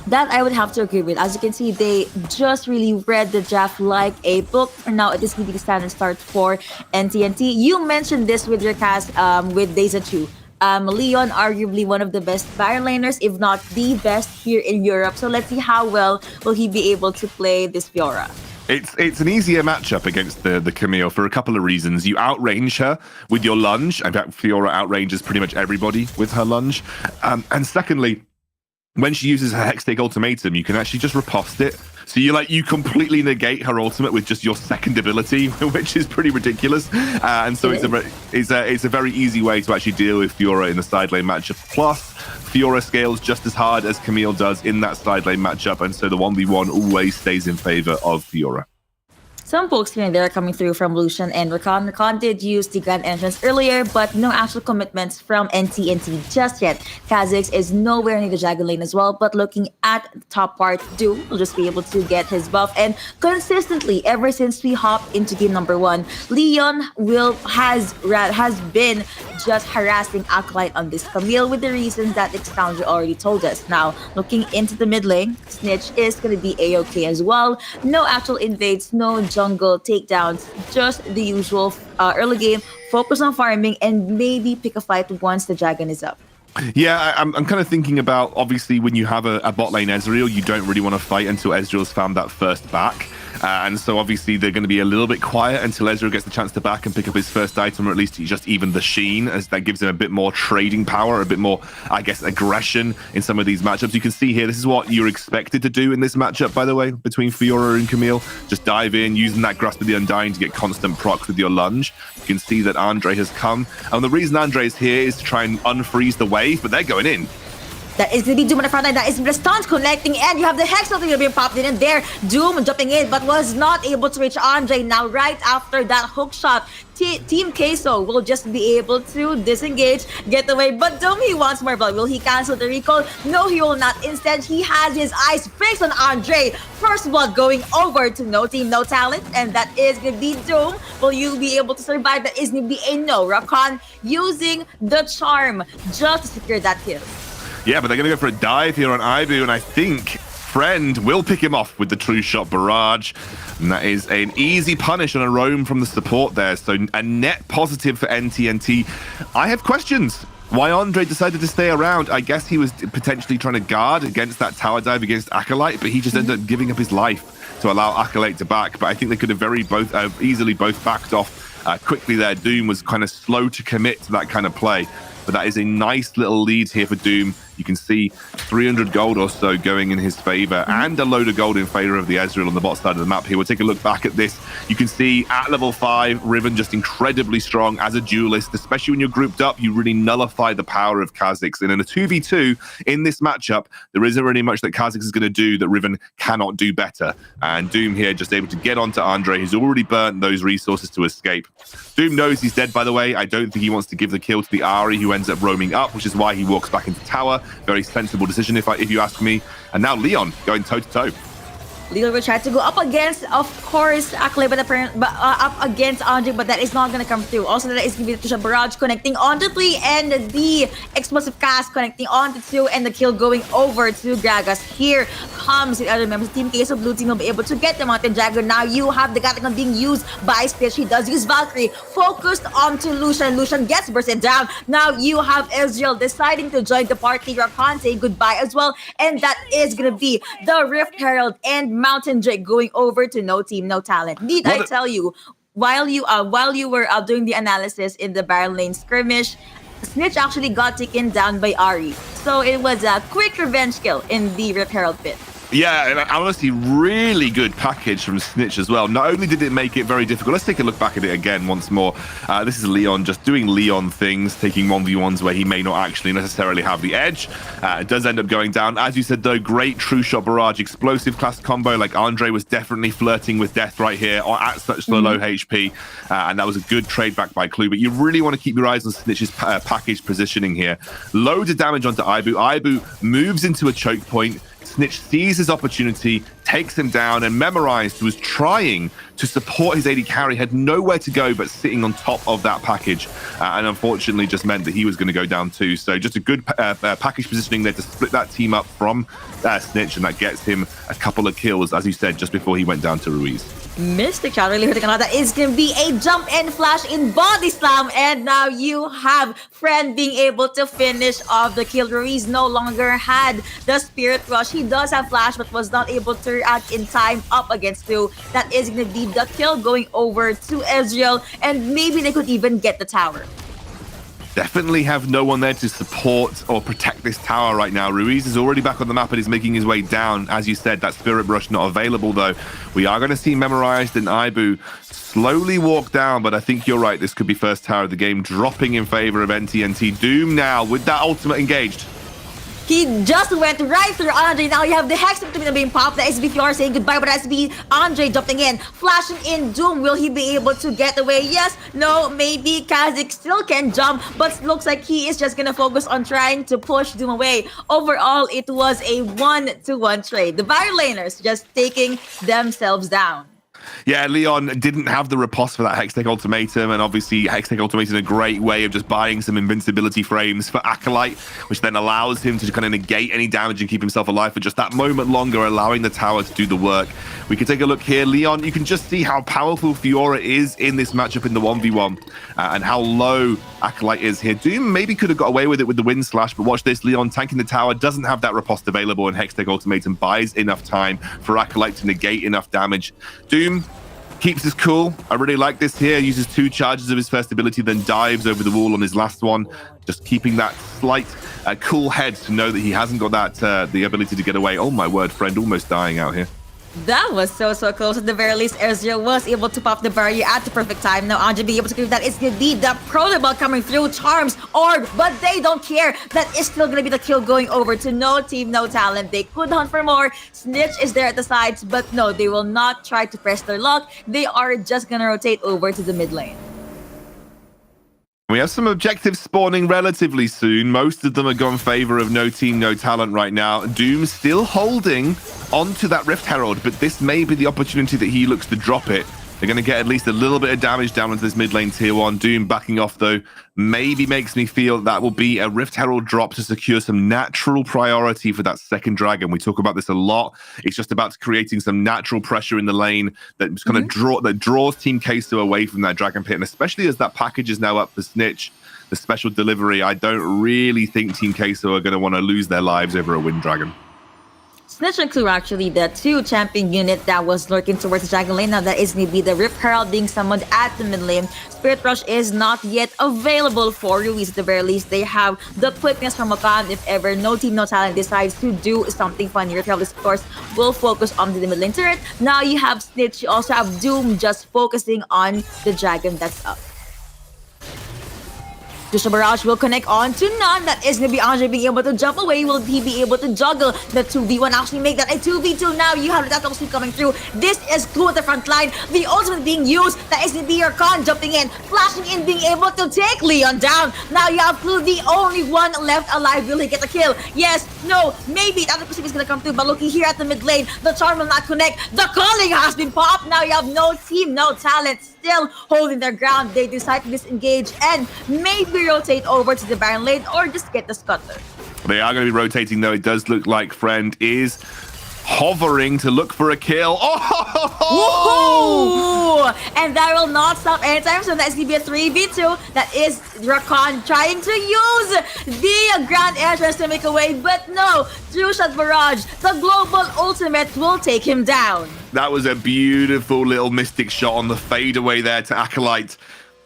That I would have to agree with. As you can see, they just really read the draft like a book. And now it is going to be the standard start for NTNT. You mentioned this with your cast with Days 2. Leon, arguably one of the best Baron laners, if not the best here in Europe. So let's see how well will he be able to play this Fiora. It's an easier matchup against the Camille for a couple of reasons. You outrange her with your lunge. In fact, Fiora outranges pretty much everybody with her lunge. And secondly, when she uses her Hextech ultimatum, you can actually just riposte it. So you completely negate her ultimate with just your second ability, which is pretty ridiculous. And so it's a very easy way to actually deal with Fiora in the side lane matchup. Plus, Fiora scales just as hard as Camille does in that side lane matchup, and so the 1v1 always stays in favor of Fiora. Some folks here and there coming through from Lucian and Rakan. Rakan did use the Grand Entrance earlier, but no actual commitments from NTNT just yet. Kha'Zix is nowhere near the Dragon Lane as well, but looking at the top part, Doom will just be able to get his buff. And consistently, ever since we hopped into game number 1, Leon has been just harassing Acolyte on this Camille with the reasons that Excoundler already told us. Now, looking into the mid lane, Snitch is going to be A-OK as well. No actual invades, no jungle takedowns, just the usual early game, focus on farming, and maybe pick a fight once the dragon is up. Yeah, I'm kind of thinking about, obviously, when you have a bot lane Ezreal, you don't really want to fight until Ezreal's found that first back. And so obviously they're going to be a little bit quiet until Ezreal gets the chance to back and pick up his first item, or at least just even the Sheen, as that gives him a bit more trading power, a bit more, I guess, aggression in some of these matchups. You can see here, this is what you're expected to do in this matchup, by the way, between Fiora and Camille. Just dive in, using that Grasp of the Undying to get constant procs with your lunge. You can see that Andre has come. And the reason Andre is here is to try and unfreeze the wave, but they're going in. That is going to be Doom on the front line. That is the stuns connecting, and you have the Hex Ultimate being popped in there. Doom jumping in, but was not able to reach Andre. Now, right after that hook shot, Team Queso will just be able to disengage, get away. But Doom, he wants more blood. Will he cancel the recall? No, he will not. Instead, he has his eyes fixed on Andre. First blood going over to No Team, No Talent, and that is going to be Doom. Will you be able to survive? That is going to be a no. Rakan using the charm just to secure that kill. Yeah, but they're going to go for a dive here on Ibu, and I think Friend will pick him off with the True Shot Barrage. And that is an easy punish on a roam from the support there. So a net positive for NTNT. I have questions. Why Andre decided to stay around, I guess he was potentially trying to guard against that tower dive against Acolyte, but he just ended up giving up his life to allow Acolyte to back. But I think they could have easily both backed off quickly there. Doom was kind of slow to commit to that kind of play. But that is a nice little lead here for Doom. You can see 300 gold or so going in his favor and a load of gold in favor of the Ezreal on the bot side of the map here. We'll take a look back at this. You can see at level 5, Riven just incredibly strong as a duelist, especially when you're grouped up. You really nullify the power of Kha'Zix. And in a 2v2 in this matchup, there isn't really much that Kha'Zix is going to do that Riven cannot do better. And Doom here just able to get onto Andre, who's already burnt those resources to escape. Doom knows he's dead, by the way. I don't think he wants to give the kill to the Ahri, who ends up roaming up, which is why he walks back into tower. Very sensible decision, if you ask me. And now Leon going toe-to-toe. Leon will try to go up against, of course, Acolyte, but up against Andre, but that is not going to come through. Also, that is going to be the Tusha Barrage connecting onto 3, and the explosive cast connecting onto 2, and the kill going over to Gragas. Here comes the other members of Team Queso. Blue team will be able to get the Mountain Jagger. Now you have the Gatling being used by Stitch. He does use Valkyrie, focused onto Lucian. Lucian gets bursted down. Now you have Ezreal deciding to join the party. Rakan saying goodbye as well, and that is going to be the Rift Herald and Mountain Drake going over to No Team, No Talent. Need I tell you, while you were doing the analysis in the Baron lane skirmish, Snitch actually got taken down by Ahri. So it was a quick revenge kill in the Rift Herald pit. Yeah, and honestly, really good package from Snitch as well. Not only did it make it very difficult, let's take a look back at it again once more. This is Leon just doing Leon things, taking 1v1s where he may not actually necessarily have the edge. It does end up going down. As you said, though, great True Shot Barrage, explosive class combo. Like Andre was definitely flirting with death right here at such low HP. And that was a good trade back by Clue. But you really want to keep your eyes on Snitch's package positioning here. Loads of damage onto Ibu. Ibu moves into a choke point. Snitch sees his opportunity, takes him down, and Memorized, who was trying to support his AD carry, had nowhere to go but sitting on top of that package, and unfortunately just meant that he was going to go down too. So just a good package positioning there to split that team up from Snitch, and that gets him a couple of kills, as you said, just before he went down to Ruiz. Mystic Shot really hurting a lot. That is going to be a jump and flash in body slam. And now you have Friend being able to finish off the kill. Ruiz no longer had the Spirit Rush. He does have flash, but was not able to react in time up against 2. That is going to be the kill going over to Ezreal. And maybe they could even get the tower. Definitely have no one there to support or protect this tower right now. Ruiz is already back on the map and is making his way down. As you said, that Spirit Rush not available, though. We are going to see Memorized and Ibu slowly walk down, but I think you're right. This could be first tower of the game, dropping in favor of NTNT. Doom now with that ultimate engaged. He just went right through Andre. Now you have the Hex being popped. The SBPR saying goodbye, but SB Andre jumping in, flashing in Doom. Will he be able to get away? Yes, no, maybe. Kha'Zix still can jump, but looks like he is just gonna focus on trying to push Doom away. Overall, it was a 1-to-1 trade. The Baron laners just taking themselves down. Yeah, Leon didn't have the riposte for that Hextech Ultimatum, and obviously Hextech Ultimatum is a great way of just buying some invincibility frames for Acolyte, which then allows him to kind of negate any damage and keep himself alive for just that moment longer, allowing the tower to do the work. We can take a look here. Leon, you can just see how powerful Fiora is in this matchup in the 1v1, and how low Acolyte is here. Doom maybe could have got away with it with the Wind Slash, but watch this. Leon tanking the tower, doesn't have that riposte available, and Hextech Ultimatum buys enough time for Acolyte to negate enough damage. Doom keeps his cool. I really like this here. Uses 2 charges of his first ability, then dives over the wall on his last one. Just keeping that slight cool head to know that he hasn't got that the ability to get away. Oh my word, Friend almost dying out here. That was so close. At the very least, Ezreal was able to pop the barrier at the perfect time. Now Andre being able to give that is going to be the protocol coming through. Charms, Orb, but they don't care. That is still going to be the kill going over to No Team, No Talent. They could hunt for more. Snitch is there at the sides, but no, they will not try to press their luck. They are just going to rotate over to the mid lane. We have some objectives spawning relatively soon. Most of them are gone favor of No Team, No Talent right now. Doom still holding onto that Rift Herald, but this may be the opportunity that he looks to drop it. They're going to get at least a little bit of damage down into this mid lane tier 1. Doom backing off, though, maybe makes me feel that will be a Rift Herald drop to secure some natural priority for that second dragon. We talk about this a lot. It's just about creating some natural pressure in the lane that's kind of draws Team Queso away from that dragon pit, and especially as that package is now up for Snitch. the special delivery. I don't really think Team Queso are going to want to lose their lives over a Wind Dragon. Snitch and Clue actually the two champion unit that was lurking towards the dragon lane. Now that is going to be the Rift Herald being summoned at the mid lane. Spirit Rush is not yet available for Ruiz. At the very least, they have the quickness from Okan if ever no team, no talent decides to do something funny. Rift Herald, of course, will focus on the mid lane turret. Now you have Snitch, you also have Doom just focusing on the dragon that's up. Jusha Barrage will connect on to none. That is going to be Andre being able to jump away. Will he be able to juggle the 2v1? Actually make that a 2v2. Now you have the Tactical Sweep coming through. This is Clue at the front line. The ultimate being used. That is going to be your Khan jumping in, flashing in, being able to take Leon down. Now you have Clue, the only one left alive. Will he get the kill? Yes, no, maybe. Tactical Sweep is going to come through. But looking here at the mid lane, the charm will not connect. The calling has been popped. Now you have no team, no talent, still holding their ground. They decide to disengage and maybe rotate over to the Baron lane or just get the scutter. They are going to be rotating, though. It does look like Friend is hovering to look for a kill. Oh! And that will not stop anytime soon. That's going to be a 3v2. That is Rakan trying to use the Grand Entrance to make a way, but no. True Shot Barrage, the global ultimate will take him down. That was a beautiful little Mystic shot on the fadeaway there to Acolyte.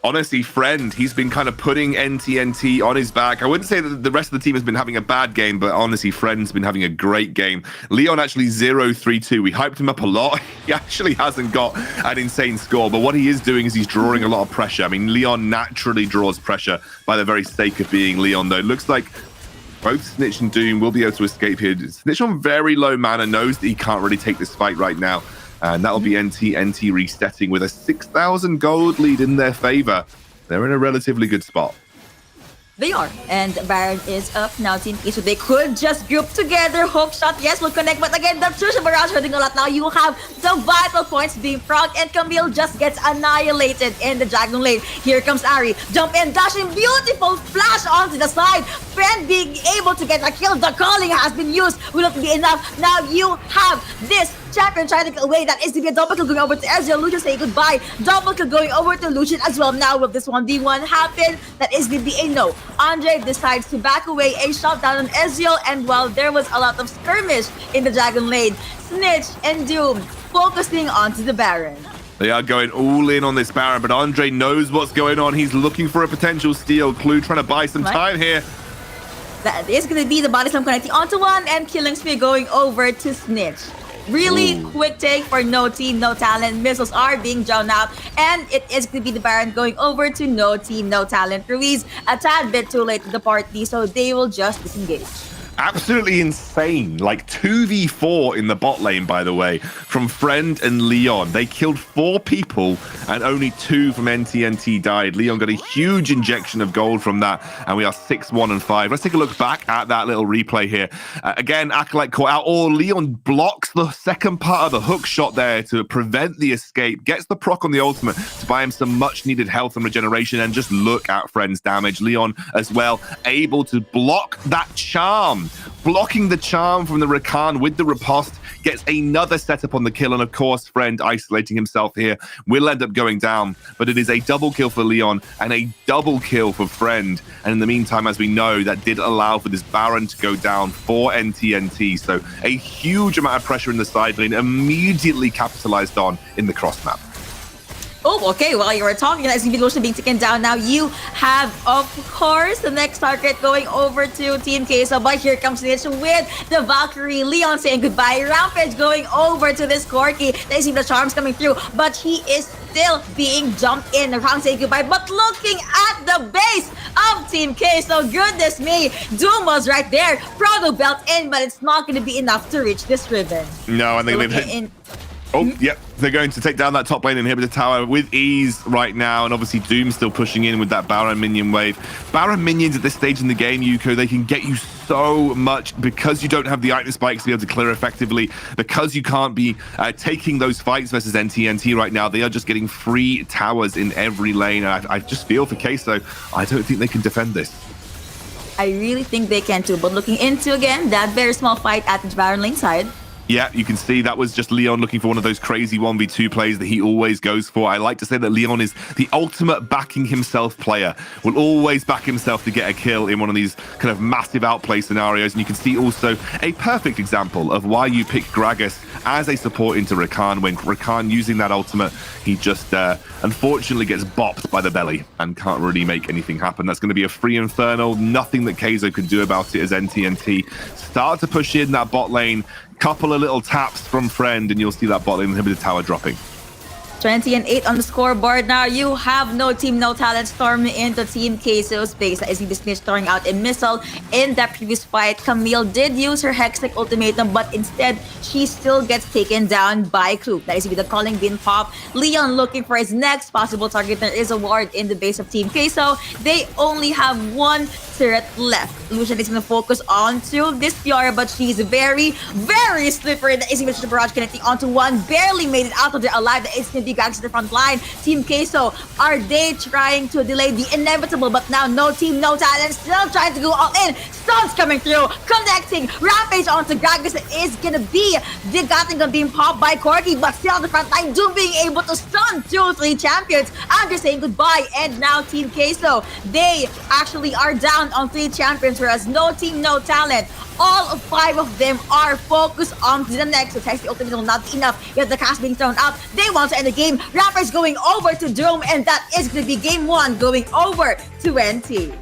Honestly, Friend, he's been kind of putting NTNT on his back. I wouldn't say that the rest of the team has been having a bad game, but honestly, Friend's been having a great game. Leon actually 0-3-2. We hyped him up a lot. He actually hasn't got an insane score, but what he is doing is he's drawing a lot of pressure. I mean, Leon naturally draws pressure by the very sake of being Leon, though. It looks like both Snitch and Doom will be able to escape here. Snitch on very low mana knows that he can't really take this fight right now. And that'll be NT resetting with a 6,000 gold lead in their favor. They're in a relatively good spot. They are. And Baron is up now. Team Queso, they could just group together. Hook shot, yes, will connect. But again, the Trisha Barrage hurting a lot. Now you have the vital points being Frog, and Camille just gets annihilated in the Dragon lane. Here comes Ari. Jump in, dashing, beautiful flash onto the side. Friend being able to get a kill. The calling has been used. Will it be enough? Now you have this champion trying to get away. That is to be a double kill going over to Ezreal. Lucian say goodbye. Double kill going over to Lucian as well. Now will this 1v1 happen? That is going to be a no. Andre decides to back away, a shot down on Ezreal, and while there was a lot of skirmish in the Dragon lane, Snitch and Doom focusing onto the Baron. They are going all in on this Baron, but Andre knows what's going on. He's looking for a potential steal. Clue trying to buy some time here. That is going to be the body slam connecting onto one, and killing spree going over to Snitch. Really quick take for no team, no talent. Missiles are being drawn out, and it is going to be the Baron going over to no team, no talent. Ruiz a tad bit too late to the party, so they will just disengage. Absolutely insane. Like 2v4 in the bot lane, by the way, from Friend and Leon. They killed 4 people and only 2 from NTNT died. Leon got a huge injection of gold from that, and we are 6-1 and 5. Let's take a look back at that little replay here. Again, Acolyte caught out, or Leon blocks the second part of the hook shot there to prevent the escape, gets the proc on the ultimate to buy him some much needed health and regeneration, and just look at Friend's damage. Leon as well, able to block that charm. Blocking the charm from the Rakan with the riposte, gets another setup on the kill, and of course, Friend isolating himself here will end up going down, but it is a double kill for Leon and a double kill for Friend. And in the meantime, as we know, that did allow for this Baron to go down for NTNT, so a huge amount of pressure in the side lane immediately capitalized on in the cross map. Oh, okay. While you were talking, that's going to be Lucian being taken down. Now you have, of course, the next target going over to Team Queso. But here comes Snitch with the Valkyrie. Leon saying goodbye. Rampage going over to this Corki. They see the charms coming through, but he is still being jumped in. Rakan saying goodbye. But looking at the base of Team Queso, goodness me, Doom was right there. Prado belt in, but it's not going to be enough to reach this ribbon. No, and they've hit. Oh, yep. They're going to take down that top lane inhibitor tower with ease right now. And obviously, Doom still pushing in with that Baron minion wave. Baron minions at this stage in the game, Yuko, they can get you so much because you don't have the item spikes to be able to clear effectively, because you can't be taking those fights versus NTNT right now. They are just getting free towers in every lane. And I just feel for Queso, I don't think they can defend this. I really think they can too. But looking into, again, that very small fight at the Baron lane side, Yeah, you can see that was just Leon looking for one of those crazy 1v2 plays that he always goes for. I like to say that Leon is the ultimate backing himself player. Will always back himself to get a kill in one of these kind of massive outplay scenarios. And you can see also a perfect example of why you pick Gragas as a support into Rakan. When Rakan using that ultimate, he just unfortunately gets bopped by the belly and can't really make anything happen. That's going to be a free Infernal. Nothing that Kaizo could do about it as NTNT start to push in that bot lane. Couple of little taps from Friend, and you'll see that bot lane inhibitor tower dropping. 20-8 on the scoreboard now. You have no team, no talent storming into Team Kaizo's base. As he snitch throwing out a missile in that previous fight. Camille did use her Hextech ultimatum, but instead she still gets taken down by Kluk. That is with the calling being pop. Leon looking for his next possible target. There is a ward in the base of Team Kaizo. They only have one turret left. Lucian is going to focus onto this Fiora, but she's very, very slippery. That is the barrage connecting onto one. Barely made it out of there alive. That is going to be Gags to the front line. Team Kaizo, are they trying to delay the inevitable? But now no team, no talent. Still trying to go all in. Stuns coming through. Connecting. Rampage onto Gagas. It is going to be the Gatlingham being popped by Corky, but still on the front line. Doom being able to stun 2-3 champions. And they're saying goodbye. And now Team Kaizo, they actually are down on 3 champions, whereas no team, no talent. All of 5 of them are focused on the Nexus. The ultimate will not be enough. You have the cast being thrown out. They want to end the game. Rappers going over to Doom, and that is going to be game 1 going over to NT.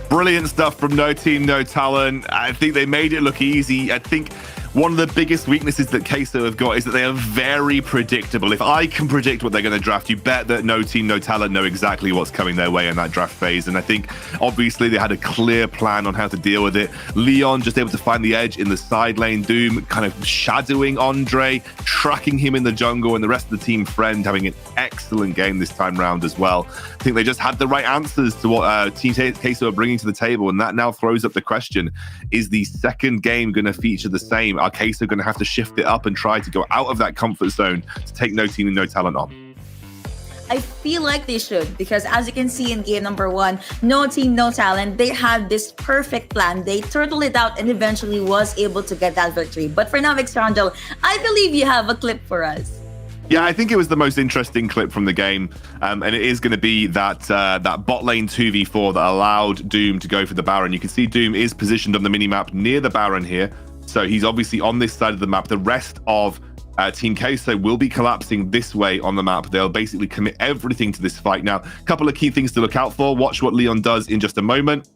Brilliant stuff from No Team, No Talent. I think they made it look easy. I think one of the biggest weaknesses that Kaizo have got is that they are very predictable. If I can predict what they're going to draft, you bet that No Team, No Talent know exactly what's coming their way in that draft phase. And I think, obviously, they had a clear plan on how to deal with it. Leon just able to find the edge in the side lane. Doom kind of shadowing Andre, tracking him in the jungle, and the rest of the team Friend having an excellent game this time round as well. I think they just had the right answers to what Team Kaizo are bringing to the table, and that now throws up the question, is the second game going to feature the same? Are Kaizo going to have to shift it up and try to go out of that comfort zone to take No Team and No Talent on? I feel like they should, because as you can see in game number 1, No Team, No Talent, they had this perfect plan. They turtled it out and eventually was able to get that victory. But for now, Xrandel, I believe you have a clip for us. Yeah, I think it was the most interesting clip from the game, and it is going to be that that bot lane 2v4 that allowed Doom to go for the Baron. You can see Doom is positioned on the minimap near the Baron here, so he's obviously on this side of the map. The rest of Team Kaizo will be collapsing this way on the map. They'll basically commit everything to this fight. Now, a couple of key things to look out for. Watch what Leon does in just a moment.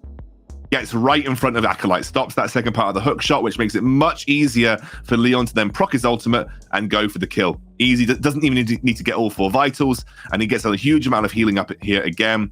Gets right in front of Acolyte, stops that second part of the hook shot, which makes it much easier for Leon to then proc his ultimate and go for the kill. Easy, doesn't even need to get all 4 vitals, and he gets a huge amount of healing up here again.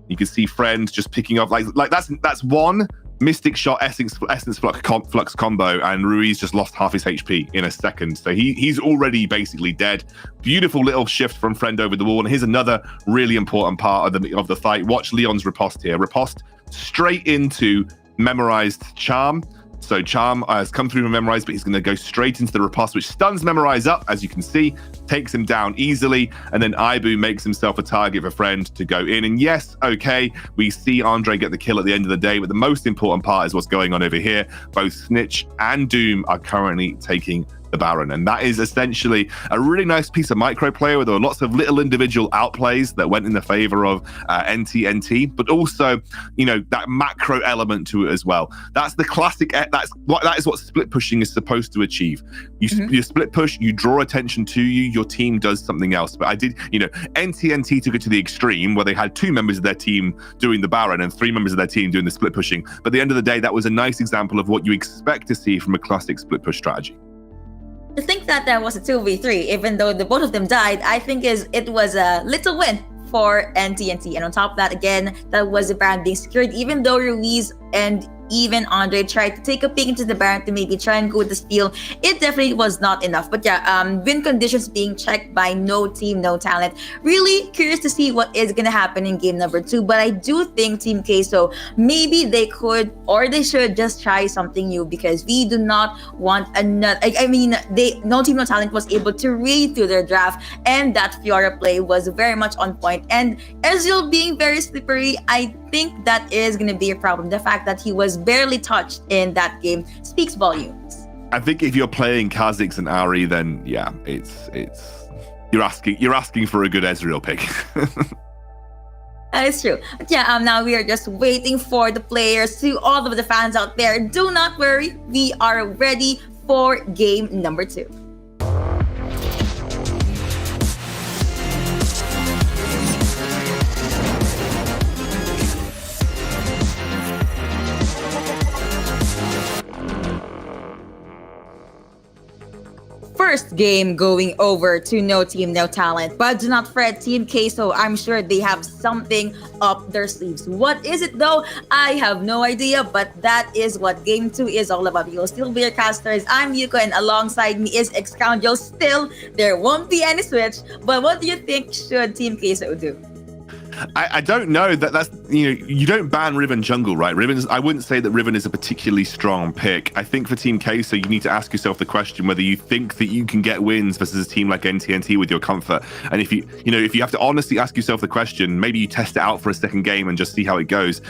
You can see Friend just picking up, like that's one Mystic Shot Essence Flux combo, and Ruiz just lost half his HP in a second. So he's already basically dead. Beautiful little shift from Friend over the wall, and here's another really important part of the fight. Watch Leon's riposte here. Riposte straight into Memorized Charm. So Charm has come through and Memorize, but he's going to go straight into the riposte, which stuns Memorize up, as you can see, takes him down easily, and then Ibu makes himself a target for Friend to go in. And yes, okay, we see Andre get the kill at the end of the day, but the most important part is what's going on over here. Both Snitch and Doom are currently taking the Baron, and that is essentially a really nice piece of micro play where there were lots of little individual outplays that went in the favor of NTNT, but also, you know, that macro element to it as well. That's the classic. That is what split pushing is supposed to achieve. You split push, you draw attention to you, your team does something else. But NTNT took it to the extreme where they had 2 members of their team doing the Baron and 3 members of their team doing the split pushing. But at the end of the day, that was a nice example of what you expect to see from a classic split push strategy. To think that was a 2v3, even though the both of them died, I think it was a little win for NTNT. And on top of that, again, that was the Baron being secured, even though Ruiz and even Andre tried to take a peek into the Baron to maybe try and go with the steal. It definitely was not enough. But yeah, win conditions being checked by No Team, No Talent. Really curious to see what is going to happen in game number 2. But I do think Team Kaizo, maybe they could or they should just try something new, because we do not want another. No Team, No Talent was able to read through their draft, and that Fiora play was very much on point. And Ezreal being very slippery, I think that is going to be a problem. The fact that he was barely touched in that game speaks volumes. I think if you're playing Kha'Zix and Ari, then yeah, it's you're asking for a good Ezreal pick. That is true. But yeah, now we are just waiting for the players. To all of the fans out there, do not worry. We are ready for game number 2. First game going over to No Team, No Talent. But do not fret, Team Queso. I'm sure they have something up their sleeves. What is it though? I have no idea, but that is what game 2 is all about. You'll still be your casters. I'm Yuko, and alongside me is Xcoundrel. Still, there won't be any switch. But what do you think should Team Queso do? I don't know that's you don't ban Riven jungle, right? I wouldn't say that Riven is a particularly strong pick. I think for Team Queso, you need to ask yourself the question whether you think that you can get wins versus a team like NTNT with your comfort. And if you have to honestly ask yourself the question, maybe you test it out for a second game and just see how it goes.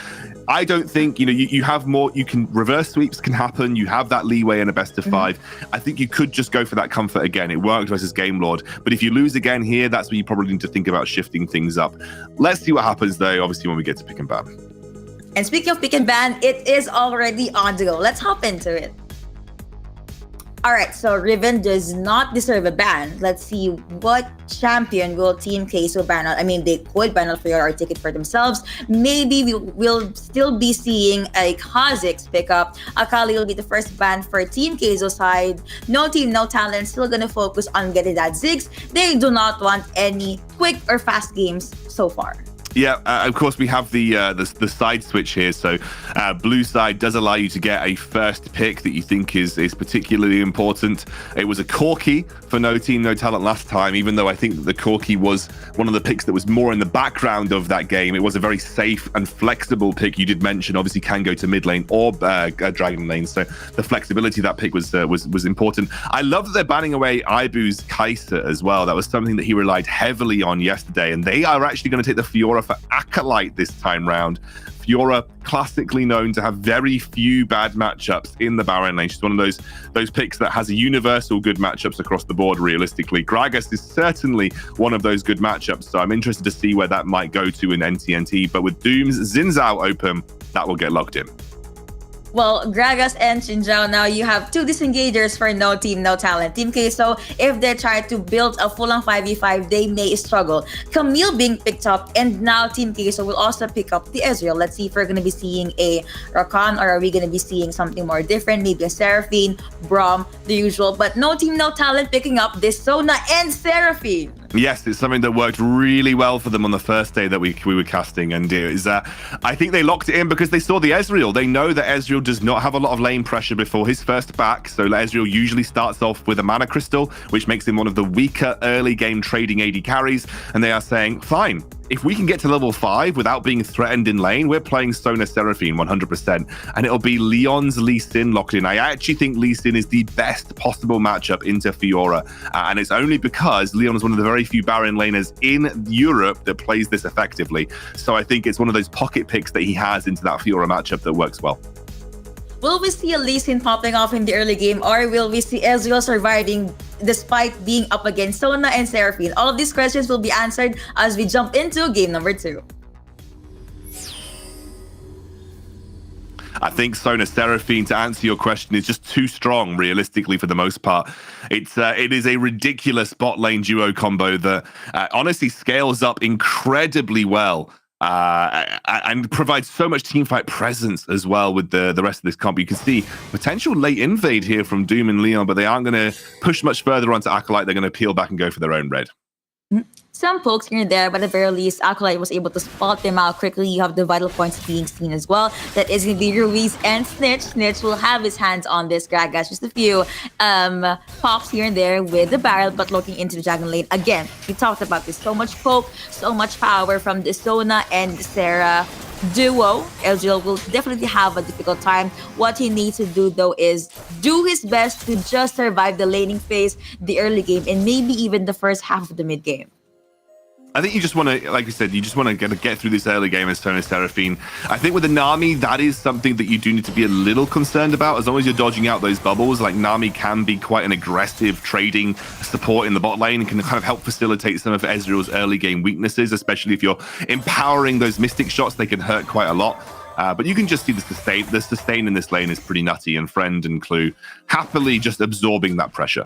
I don't think, you have more, you can, reverse sweeps can happen. You have that leeway in a best of 5. I think you could just go for that comfort again. It worked versus Game Lord. But if you lose again here, that's where you probably need to think about shifting things up. Let's see what happens though, obviously, when we get to pick and ban. And speaking of pick and ban, it is already on the go. Let's hop into it. All right, so Riven does not deserve a ban. Let's see what champion will Team Queso ban out. I mean, they could ban out Fiora or take it for themselves. Maybe we'll still be seeing a Kha'Zix pickup. Akali will be the first ban for Team Queso side. No Team, No Talent, still gonna focus on getting that Ziggs. They do not want any quick or fast games so far. Yeah, of course we have the side switch here. So blue side does allow you to get a first pick that you think is particularly important. It was a Corki for No Team, No Talent last time, even though I think that the Corki was one of the picks that was more in the background of that game. It was a very safe and flexible pick. You did mention obviously can go to mid lane or dragon lane, so the flexibility of that pick was important. I love that they're banning away Ibu's Kai'Sa as well. That was something that he relied heavily on yesterday, and they are actually going to take the Fiora for Acolyte this time round. Fiora, classically known to have very few bad matchups in the Baron lane. She's one of those picks that has a universal good matchups across the board, realistically. Gragas is certainly one of those good matchups, so I'm interested to see where that might go to in NTNT. But with Doom's Xin Zhao open, that will get locked in. Well, Gragas and Xin Zhao, now you have 2 disengagers for No Team, No Talent. Team Queso, if they try to build a full-on 5v5, they may struggle. Camille being picked up, and now Team Queso will also pick up the Ezreal. Let's see if we're going to be seeing a Rakan, or are we going to be seeing something more different? Maybe a Seraphine, Braum, the usual. But No Team, No Talent picking up this Sona and Seraphine. Yes, it's something that worked really well for them on the first day that we were casting, and it is I think they locked it in because they saw the Ezreal. They know that Ezreal does not have a lot of lane pressure before his first back, so Ezreal usually starts off with a mana crystal, which makes him one of the weaker early game trading AD carries, and they are saying, fine, if we can get to level 5 without being threatened in lane, we're playing Sona Seraphine 100%, and it'll be Leon's Lee Sin locked in. I actually think Lee Sin is the best possible matchup into Fiora, and it's only because Leon is one of the very few Baron laners in Europe that plays this effectively. So I think it's one of those pocket picks that he has into that Fiora matchup that works well. Will we see a Lee Sin popping off in the early game, or will we see Ezreal surviving despite being up against Sona and Seraphine? All of these questions will be answered as we jump into game number 2. I think Sona Seraphine, to answer your question, is just too strong, realistically, for the most part. It is a ridiculous bot lane duo combo that honestly scales up incredibly well. And provides so much teamfight presence as well with the rest of this comp. You can see potential late invade here from Doom and Leon, but they aren't going to push much further onto Acolyte. They're going to peel back and go for their own red. Some pokes here and there, but at the very least, Acolyte was able to spot them out quickly. You have the vital points being seen as well. That is going to be Ruiz and Snitch. Snitch will have his hands on this Gragas. Just a few pops here and there with the barrel, but looking into the dragon lane. Again, we talked about this. So much poke, so much power from the Sona and Sarah duo. Ezreal will definitely have a difficult time. What he needs to do, though, is do his best to just survive the laning phase, the early game, and maybe even the first half of the mid game. I think you just want to, like I said, you just want to get through this early game as Sona Seraphine. I think with the Nami, that is something that you do need to be a little concerned about. As long as you're dodging out those bubbles, like Nami can be quite an aggressive trading support in the bot lane and can kind of help facilitate some of Ezreal's early game weaknesses, especially if you're empowering those Mystic shots, they can hurt quite a lot. But you can just see the sustain in this lane is pretty nutty, and Friend and Clue happily just absorbing that pressure.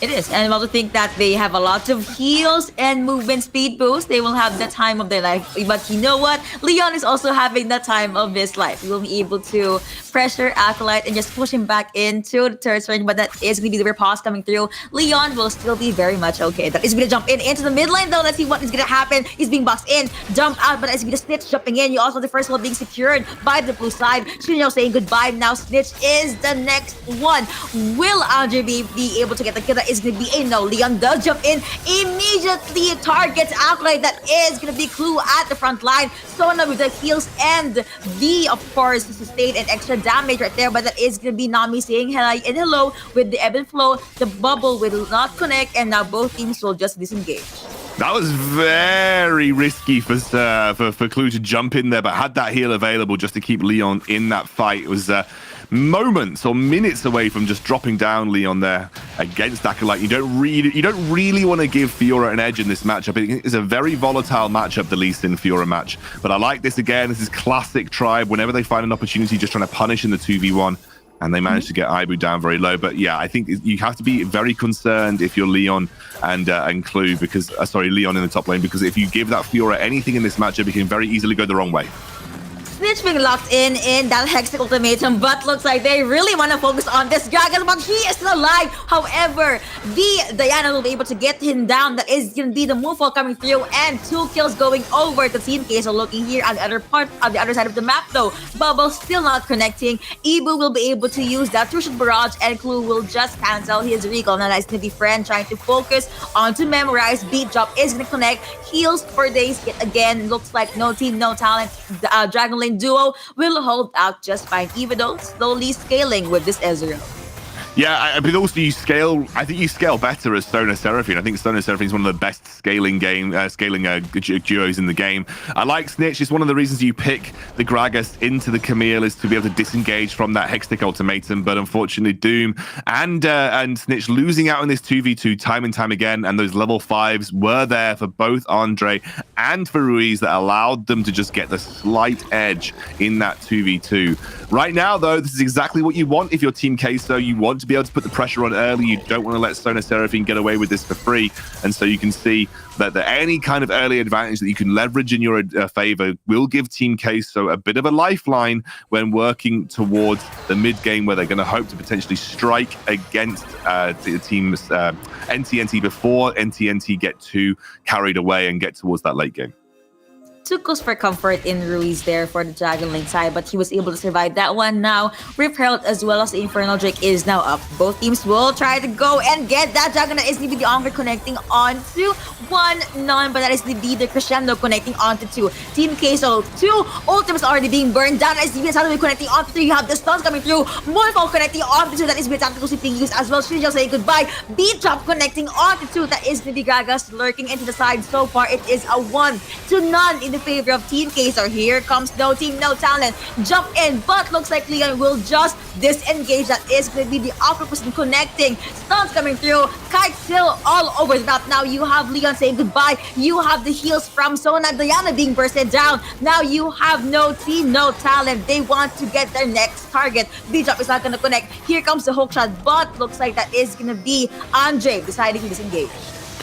It is, and I also think that they have a lot of heals and movement speed boost. They will have the time of their life. But you know what? Leon is also having the time of his life. He will be able to pressure Acolyte and just push him back into the turret range, but that is going to be the riposte coming through. Leon will still be very much okay. That is going to jump into the mid lane though. Let's see what is going to happen. He's being boxed in, jump out, but it's going to Snitch jumping in. You also the first one being secured by the blue side. Shinjo saying goodbye. Now Snitch is the next one. Will Andre be able to get the kill? That is going to be a no. Leon does jump in, immediately targets Acolyte. That is going to be Clue at the front line. Sona with the heals and the, of course, sustained an extra damage right there, but that is going to be Nami saying hi and hello with the ebb and flow. The bubble will not connect, and now both teams will just disengage. That was very risky for Clue to jump in there, but had that heal available just to keep Leon in that fight. It was moments or minutes away from just dropping down Leon there against Acolyte. You don't really want to give Fiora an edge in this matchup. It's a very volatile matchup, the Lee Sin Fiora match. But I like this again. This is classic Tribe. Whenever they find an opportunity, just trying to punish in the 2v1. And they managed to get Ibu down very low. But yeah, I think you have to be very concerned if you're Leon and Clue, because Leon in the top lane, because if you give that Fiora anything in this matchup, it can very easily go the wrong way. Snitch being locked in that Hextech ultimatum, but looks like they really want to focus on this dragon, but he is still alive. However, the Diana will be able to get him down. That is going to be the move coming through, and 2 kills going over to Team K. So looking here on the other side of the map though, Bubble still not connecting. Ibu will be able to use that Trucian Barrage, and Clue will just cancel his recall. Now that's going to be Friend trying to focus on to memorize. Beat Drop is going to connect. Heals for days yet again. Looks like no team, no talent. Dragon Lane duo will hold out just fine, even though slowly scaling with this Ezreal. Yeah, but also I think you scale better as Sona Seraphine. I think Sona Seraphine is one of the best scaling duos in the game. I like Snitch. It's one of the reasons you pick the Gragas into the Camille is to be able to disengage from that Hextech ultimatum. But unfortunately, Doom and Snitch losing out in this 2v2 time and time again, and those level 5s were there for both Andre and for Ruiz that allowed them to just get the slight edge in that 2v2. Right now, though, this is exactly what you want if you're Team Queso. You want to be able to put the pressure on early. You don't want to let Sona Seraphine get away with this for free. And so you can see that any kind of early advantage that you can leverage in your favor will give Team Queso a bit of a lifeline when working towards the mid game, where they're going to hope to potentially strike against the team's NTNT before NTNT get too carried away and get towards that late game. Took us for comfort in Ruiz there for the Dragon Lane side, but he was able to survive that one. Now, Rip Herald as well as the Infernal Drake is now up. Both teams will try to go and get that Dragon. That is going to be the Anchor connecting onto 1-9, but that is going to be the Crescendo connecting onto 2. Team Queso, 2 ultimates already being burned down. That is even suddenly connecting onto 3. You have the stuns coming through. Morpho connecting onto 2. That is going to be tactical being used as well. Shinjo saying goodbye. Beat Drop connecting onto 2. That is going to be Gragas lurking into the side. So far, it is a 1-0 in the favor of Team Queso. Here comes no team, no talent. Jump in, but looks like Leon will just disengage. That is going to be the octopus connecting. Stuns coming through. Kite still all over the map. Now you have Leon saying goodbye. You have the heals from Sona. Diana being bursted down. Now you have no team, no talent. They want to get their next target. B-Drop is not going to connect. Here comes the hook shot, but looks like that is going to be Andre deciding to disengage.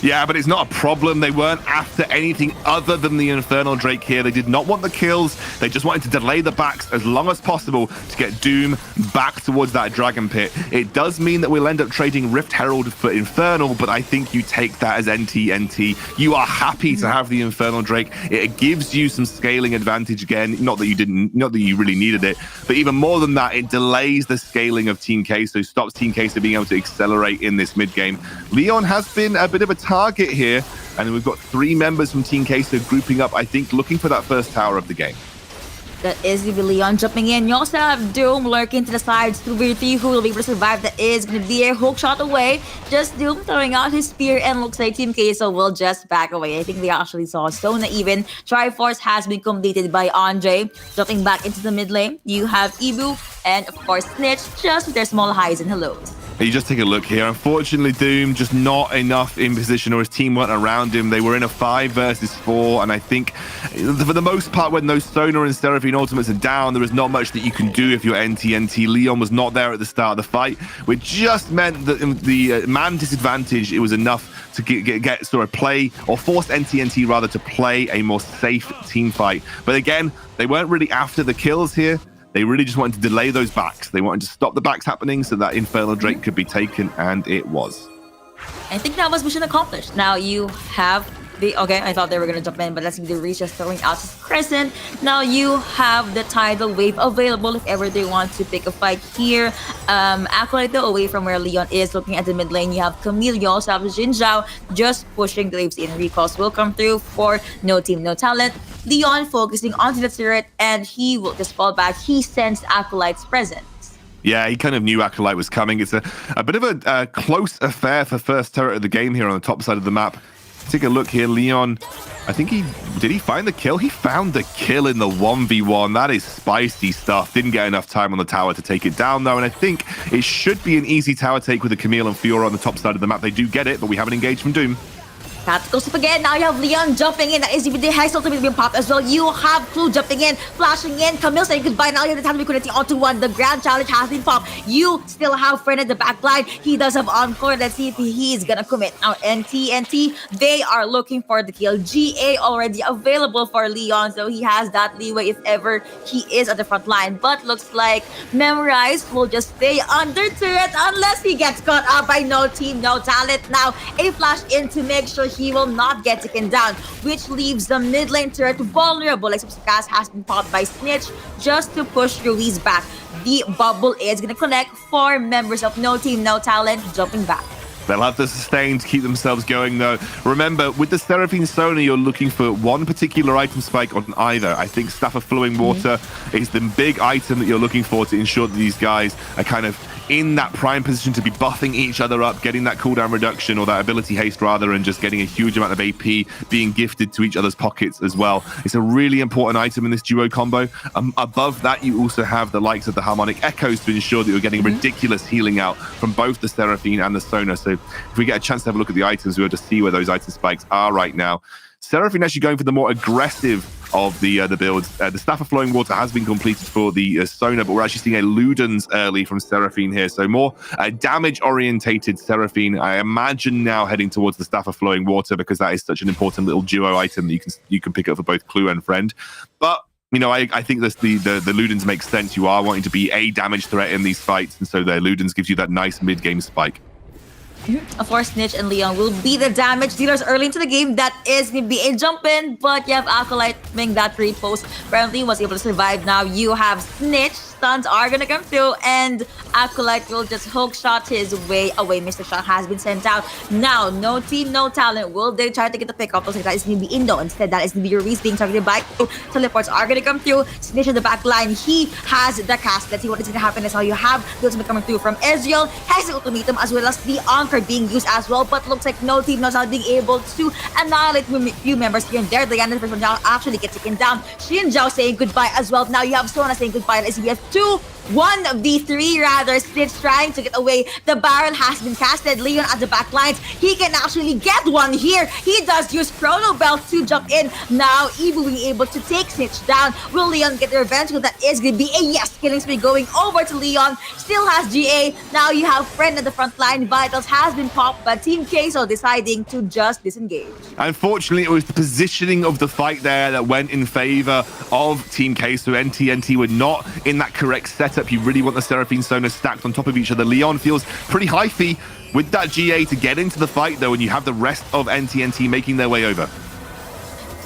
Yeah, but it's not a problem. They weren't after anything other than the Infernal Drake here. They did not want the kills. They just wanted to delay the backs as long as possible to get Doom back towards that Dragon Pit. It does mean that we'll end up trading Rift Herald for Infernal, but I think you take that as NT. You are happy to have the Infernal Drake. It gives you some scaling advantage again. Not that you really needed it, but even more than that, it delays the scaling of Team Queso, stops Team Queso being able to accelerate in this mid game. Leon has been a bit of a target here, and we've got 3 members from Team Queso grouping up, I think, looking for that first tower of the game. That is going to be Leon jumping in. You also have Doom lurking to the sides. 2v3 who will be able to survive. That is going to be a hook shot away. Just Doom throwing out his spear, and looks like Team Queso will just back away. I think they actually saw Sona even. Triforce has been completed by Andre. Jumping back into the mid lane, you have Ibu and of course Snitch, just with their small highs and hellos. You just take a look here. Unfortunately, Doom just not enough in position, or his team weren't around him. They were in a 5 versus 4, and I think for the most part, when those Sona and Seraphine ultimates are down, there is not much that you can do if you're NTNT. Leon was not there at the start of the fight, which just meant that the man disadvantage, it was enough to get sort of play, or force NTNT rather to play a more safe team fight. But again, they weren't really after the kills here. They really just wanted to delay those backs. They wanted to stop the backs happening so that Infernal Drake could be taken, and it was. I think that was mission accomplished. Now you have the... Okay, I thought they were going to jump in, but let's see the Reach just throwing out his Crescent. Now you have the Tidal Wave available if ever they want to pick a fight here. Acolyte though, away from where Leon is, looking at the mid lane. You have Camille, you also have Xin Zhao just pushing the waves in. Recalls will come through for No Team, No Talent. Leon focusing onto the turret, and he will just fall back. He sensed Acolyte's presence. Yeah, he kind of knew Acolyte was coming. It's a bit of a close affair for first turret of the game here on the top side of the map. Take a look here, Leon. I think did he find the kill? He found the kill in the 1v1. That is spicy stuff. Didn't get enough time on the tower to take it down, though, and I think it should be an easy tower take with a Camille and Fiora on the top side of the map. They do get it, but we haven't engaged from Doom. Tactical Sweep again. Now you have Leon jumping in. That is the Hex ultimate being popped as well. You have Clue jumping in, flashing in. Camille saying goodbye. Now you have the time to be connecting onto one. The grand challenge has been popped. You still have Friend at the back line. He does have Encore. Let's see if he's gonna commit. Now NTNT, they are looking for the kill. GA already available for Leon, so he has that leeway if ever he is at the front line. But looks like Memorize will just stay under turret unless he gets caught up by No Team, No Talent. Now a flash in to make sure he will not get taken down, which leaves the mid lane turret vulnerable. Except cast has been popped by Snitch just to push Ruiz back. The bubble is going to connect for members of No Team, No Talent jumping back. They'll have the sustain to keep themselves going, though. Remember, with the Seraphine Sona, you're looking for one particular item spike on either. I think Staff of Flowing Water is the big item that you're looking for to ensure that these guys are kind of in that prime position to be buffing each other up, getting that cooldown reduction, or that ability haste rather, and just getting a huge amount of AP being gifted to each other's pockets as well. It's a really important item in this duo combo. Above that, you also have the likes of the Harmonic Echoes to ensure that you're getting ridiculous healing out from both the Seraphine and the Sona. So if we get a chance to have a look at the items, we'll just see where those item spikes are right now. Seraphine actually going for the more aggressive of the builds. The Staff of Flowing Water has been completed for the Sona, but we're actually seeing a Ludens early from Seraphine here. So more damage-orientated Seraphine. I imagine now heading towards the Staff of Flowing Water because that is such an important little duo item that you can pick up for both Clue and Friend. But you know, I think the Ludens makes sense. You are wanting to be a damage threat in these fights, and so the Ludens gives you that nice mid-game spike. Of course, Snitch and Leon will be the damage dealers early into the game. That is going to be a jump in, but you have Acolyte making that repost. Apparently was able to survive. Now you have Snitch. Stuns are going to come through, and Acolyte will just hook shot his way away. Mr. Shot has been sent out. Now, No Team, No Talent. Will they try to get the pick up? Looks like that is going to be Indo. Instead, that is going to be Ruiz being targeted by teleports are going to come through. Snitch in the back line. He has the cast. Let's see what is going to happen. That's how you have the ultimate coming through from Ezreal. Has the ultimatum as well as the Anchor being used as well, but looks like No Team, No Talent being able to annihilate few members here and there. The end of the first one actually gets taken down. Xin Zhao saying goodbye as well. Now you have Sona saying goodbye. And SCBF 1v3 rather. Snitch trying to get away. The barrel has been casted. Leon at the back lines. He can actually get one here. He does use Chrono Belt to jump in. Now Evu being able to take Snitch down. Will Leon get the revenge? Well, that is going to be a yes. Killing spree going over to Leon. Still has GA. Now you have Friend at the front line. Vitals has been popped, but Team Queso deciding to just disengage. Unfortunately, it was the positioning of the fight there that went in favor of Team Queso. NTNT were not in that correct setup. You really want the Seraphine Sona stacked on top of each other. Leon feels pretty hyphy with that GA to get into the fight, though, and you have the rest of NTNT making their way over.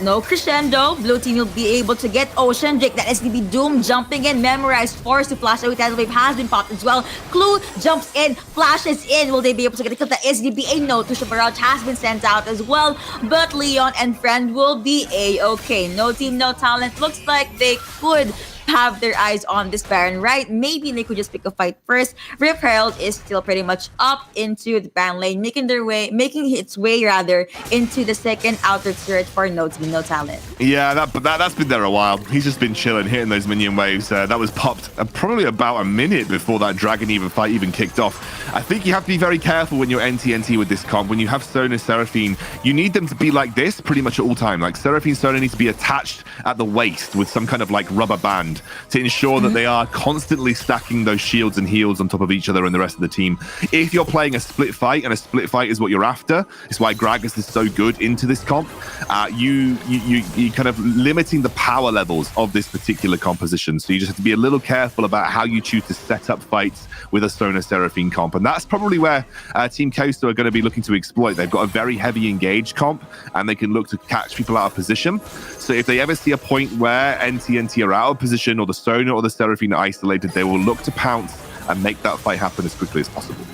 no crescendo. Blue team will be able to get Ocean Drake. That SDB Doom jumping in. Memorize, forced to flash away. Tidal Wave has been popped as well. Clue jumps in, flashes in. Will they be able to get the kill? That SDB a no. Tusha Barrage has been sent out as well. But Leon and Friend will be a-okay. No team, no talent. Looks like they could have their eyes on this Baron, right? Maybe they could just pick a fight first. Rip Herald is still pretty much up into the Baron lane, making its way into the second outer turret for no team, no talent. Yeah, that's been there a while. He's just been chilling, hitting those minion waves. That was popped probably about a minute before that Dragon fight even kicked off. I think you have to be very careful when you're NT with this comp. When you have Sona Seraphine, you need them to be like this pretty much at all time. Like Seraphine Sona needs to be attached at the waist with some kind of like rubber band to ensure that they are constantly stacking those shields and heals on top of each other and the rest of the team. If you're playing a split fight, and a split fight is what you're after, it's why Gragas is so good into this comp, you kind of limiting the power levels of this particular composition. So you just have to be a little careful about how you choose to set up fights with a Sona Seraphine comp. And that's probably where Team Coastal are going to be looking to exploit. They've got a very heavy engaged comp, and they can look to catch people out of position. So if they ever see a point where NT are out of position, or the Sona or the Seraphine are isolated, they will look to pounce and make that fight happen as quickly as possible.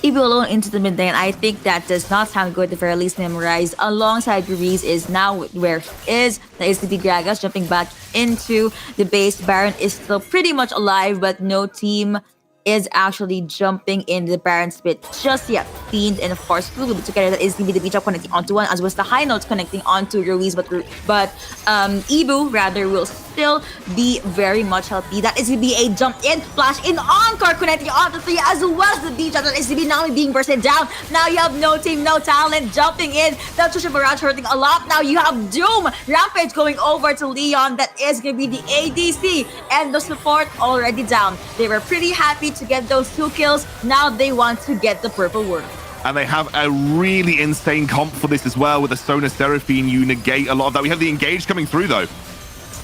Evo alone into the mid lane, I think that does not sound good. At the very least, Memorize alongside Breeze is now where is the SDB Gragas jumping back into the base. Baron is still pretty much alive, but no team is actually jumping in the Baron split just yet. Fiend and of course Clue will be together. That is going to be the beach up connecting onto one, as well as the high notes connecting onto Ruiz, but Ebu rather will still be very much healthy. That is going to be a jump in, flash in, encore connecting onto 3, as well as the beach up. That is going to be now being bursted down. Now you have no team, no talent jumping in. That Tusha Barrage hurting a lot. Now you have Doom Rampage going over to Leon. That is going to be the ADC, and the support already down. They were pretty happy to get those 2 kills. Now they want to get the purple word. And they have a really insane comp for this as well. With the Sona Seraphine, you negate a lot of that. We have the engage coming through though.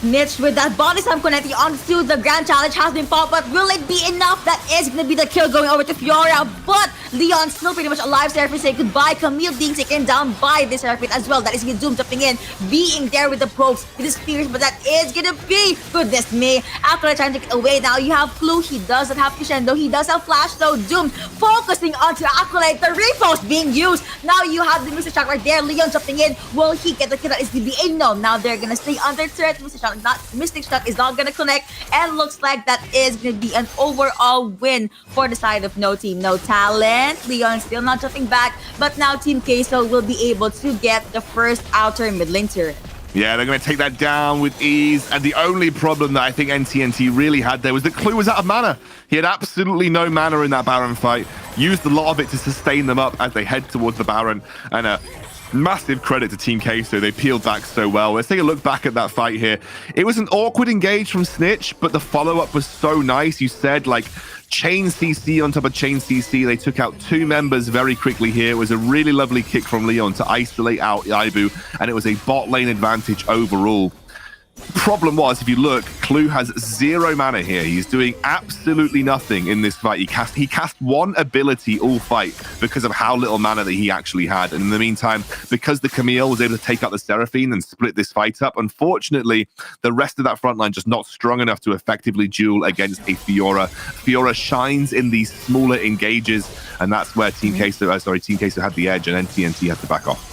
Snitch with that body slam connecting onto the grand challenge has been popped, but will it be enough? That is going to be the kill going over to Fiora, but Leon still pretty much alive. Seraphine saying goodbye. Camille being taken down by the Seraphine as well. That is going to Doom jumping in, being there with the probes, with his spears, but that is going to be, goodness me, Acolyte trying to get away. Now you have Clue, he doesn't have Crescendo, he does have Flash though. Doom focusing onto Acolyte, the repost being used. Now you have the Mr. Shock right there. Leon jumping in, will he get the kill? That is going to be a no. Now they're going to stay under turret. Mystic Shot is not going to connect, and looks like that is going to be an overall win for the side of no team, no talent. Leon still not jumping back, but now Team Queso will be able to get the first outer mid lane turret. Yeah, they're going to take that down with ease. And the only problem that I think NT really had there was that Clue was out of mana. He had absolutely no mana in that Baron fight. Used a lot of it to sustain them up as they head towards the Baron. And massive credit to Team Queso. They peeled back so well. Let's take a look back at that fight here. It was an awkward engage from Snitch, but the follow-up was so nice. You said, like, chain CC on top of chain CC. They took out 2 members very quickly here. It was a really lovely kick from Leon to isolate out Ibu, and it was a bot lane advantage overall. Problem was, if you look, Clue has 0 mana here. He's doing absolutely nothing in this fight. He cast 1 ability all fight because of how little mana that he actually had. And in the meantime, because the Camille was able to take out the Seraphine and split this fight up, unfortunately, the rest of that front line just not strong enough to effectively duel against a Fiora. Fiora shines in these smaller engages, and that's where Team Queso had the edge, and NT had to back off.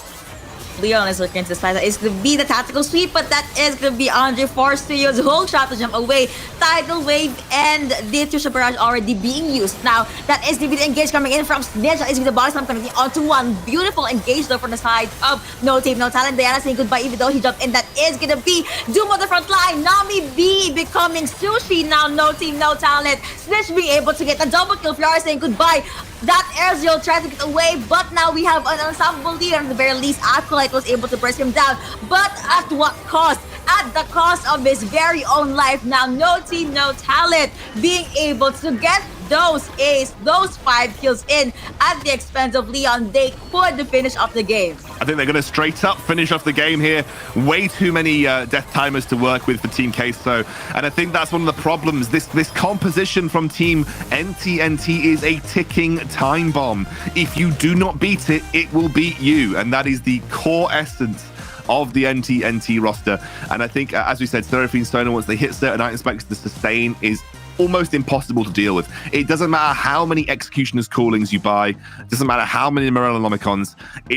Leon is looking to the side. That is going to be the tactical sweep, but that is going to be Andre forced to use whole shot to jump away. Tidal Wave and the Tusha Barrage already being used. Now, that is the engage coming in from Snitch. That is with the body slam connecting onto one. Beautiful engage though from the side of no team, no talent. Diana saying goodbye even though he jumped in. That is going to be Doom on the front line. Nami B becoming Sushi. Now, no team, no talent. Snitch being able to get the double kill. Fiora saying goodbye. That Ezreal tried to get away, but now we have an ensemble leader. At the very least, Acolyte was able to press him down. But at what cost? At the cost of his very own life. Now, no team, no talent being able to get those ace, those 5 kills in at the expense of Leon. They could finish off the game. I think they're going to straight up finish off the game here. Way too many death timers to work with for Team Queso. And I think that's one of the problems. This composition from Team NT is a ticking time bomb. If you do not beat it, it will beat you. And that is the core essence of the NT roster. And I think, as we said, Seraphine Stoner, once they hit certain item specs, the sustain is almost impossible to deal with. It doesn't matter how many Executioner's Callings you buy. It doesn't matter how many Morellonomicons.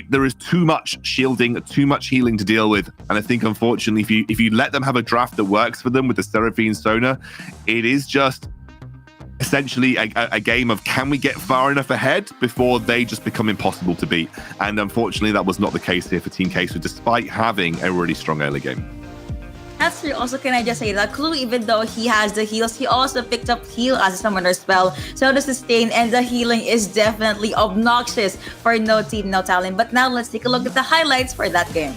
There is too much shielding, too much healing to deal with. And I think, unfortunately, if you let them have a draft that works for them with the Seraphine Stoner, it is just essentially a game of, can we get far enough ahead before they just become impossible to beat? And unfortunately, that was not the case here for Team Queso, despite having a really strong early game. That's true. Also, can I just say that Clue, even though he has the heals, he also picked up heal as a summoner spell. So the sustain and the healing is definitely obnoxious for No Team, No Talent. But now let's take a look at the highlights for that game.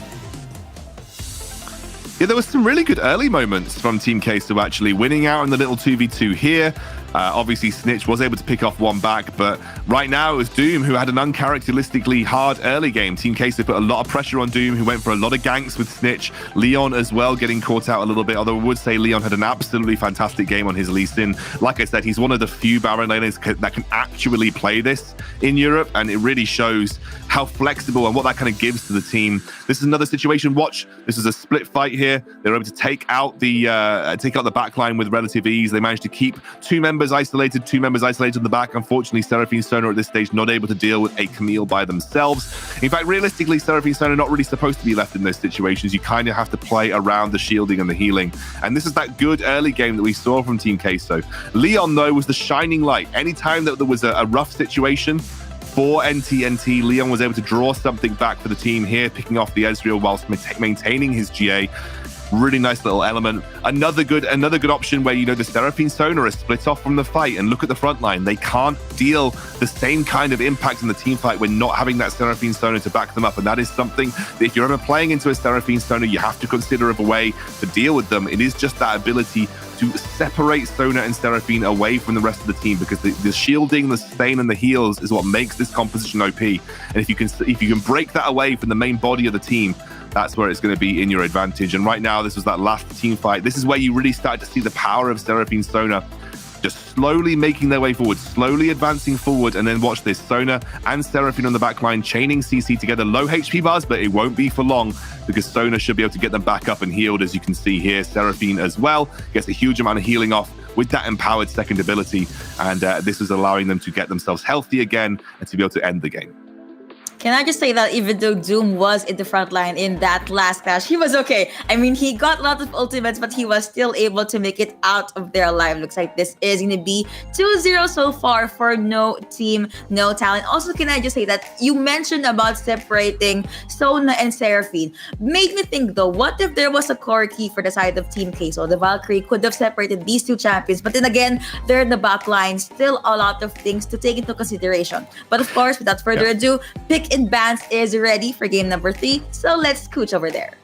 Yeah, there was some really good early moments from Team Queso, actually winning out in the little 2v2 here. Obviously, Snitch was able to pick off one back, but right now it was Doom who had an uncharacteristically hard early game. Team Queso put a lot of pressure on Doom, who went for a lot of ganks with Snitch. Leon as well getting caught out a little bit, although I would say Leon had an absolutely fantastic game on his Lee Sin. Like I said, he's one of the few Baron laners that can actually play this in Europe, and it really shows how flexible and what that kind of gives to the team. This is another situation. Watch, this is a split fight here. They were able to take out the backline with relative ease. They managed to keep two members isolated in the back. Unfortunately, Seraphine Stoner at this stage not able to deal with a Camille by themselves. In fact, realistically, Seraphine Stoner not really supposed to be left in those situations. You kind of have to play around the shielding and the healing. And this is that good early game that we saw from Team Queso. Leon, though, was the shining light. Anytime that there was a rough situation for NTNT, Leon was able to draw something back for the team here, picking off the Ezreal whilst maintaining his GA. Really nice little element. Another good option where, the Seraphine Stoner is split off from the fight, and look at the front line. They can't deal the same kind of impact in the team fight when not having that Seraphine Stoner to back them up. And that is something that if you're ever playing into a Seraphine Stoner, you have to consider of a way to deal with them. It is just that ability to separate Stoner and Seraphine away from the rest of the team, because the shielding, the sustain, and the heals is what makes this composition OP. And if you can break that away from the main body of the team, that's where it's going to be in your advantage. And right now, this was that last team fight. This is where you really started to see the power of Seraphine Stoner just slowly making their way forward, slowly advancing forward. And then watch this, Stoner and Seraphine on the back line, chaining CC together. Low HP bars, but it won't be for long, because Stoner should be able to get them back up and healed, as you can see here. Seraphine as well gets a huge amount of healing off with that empowered second ability. And this is allowing them to get themselves healthy again and to be able to end the game. Can I just say that even though Doom was in the front line in that last clash, he was okay. I mean, he got lots of ultimates, but he was still able to make it out of there alive. Looks like this is going to be 2-0 so far for No Team, No Talent. Also, can I just say that you mentioned about separating Sona and Seraphine. Made me think though, what if there was a core key for the side of Team Queso? The Valkyrie could have separated these two champions, but then again, they're in the back line. Still a lot of things to take into consideration. But of course, without further ado, Pick and Bans is ready for game number 3, so let's scooch over there.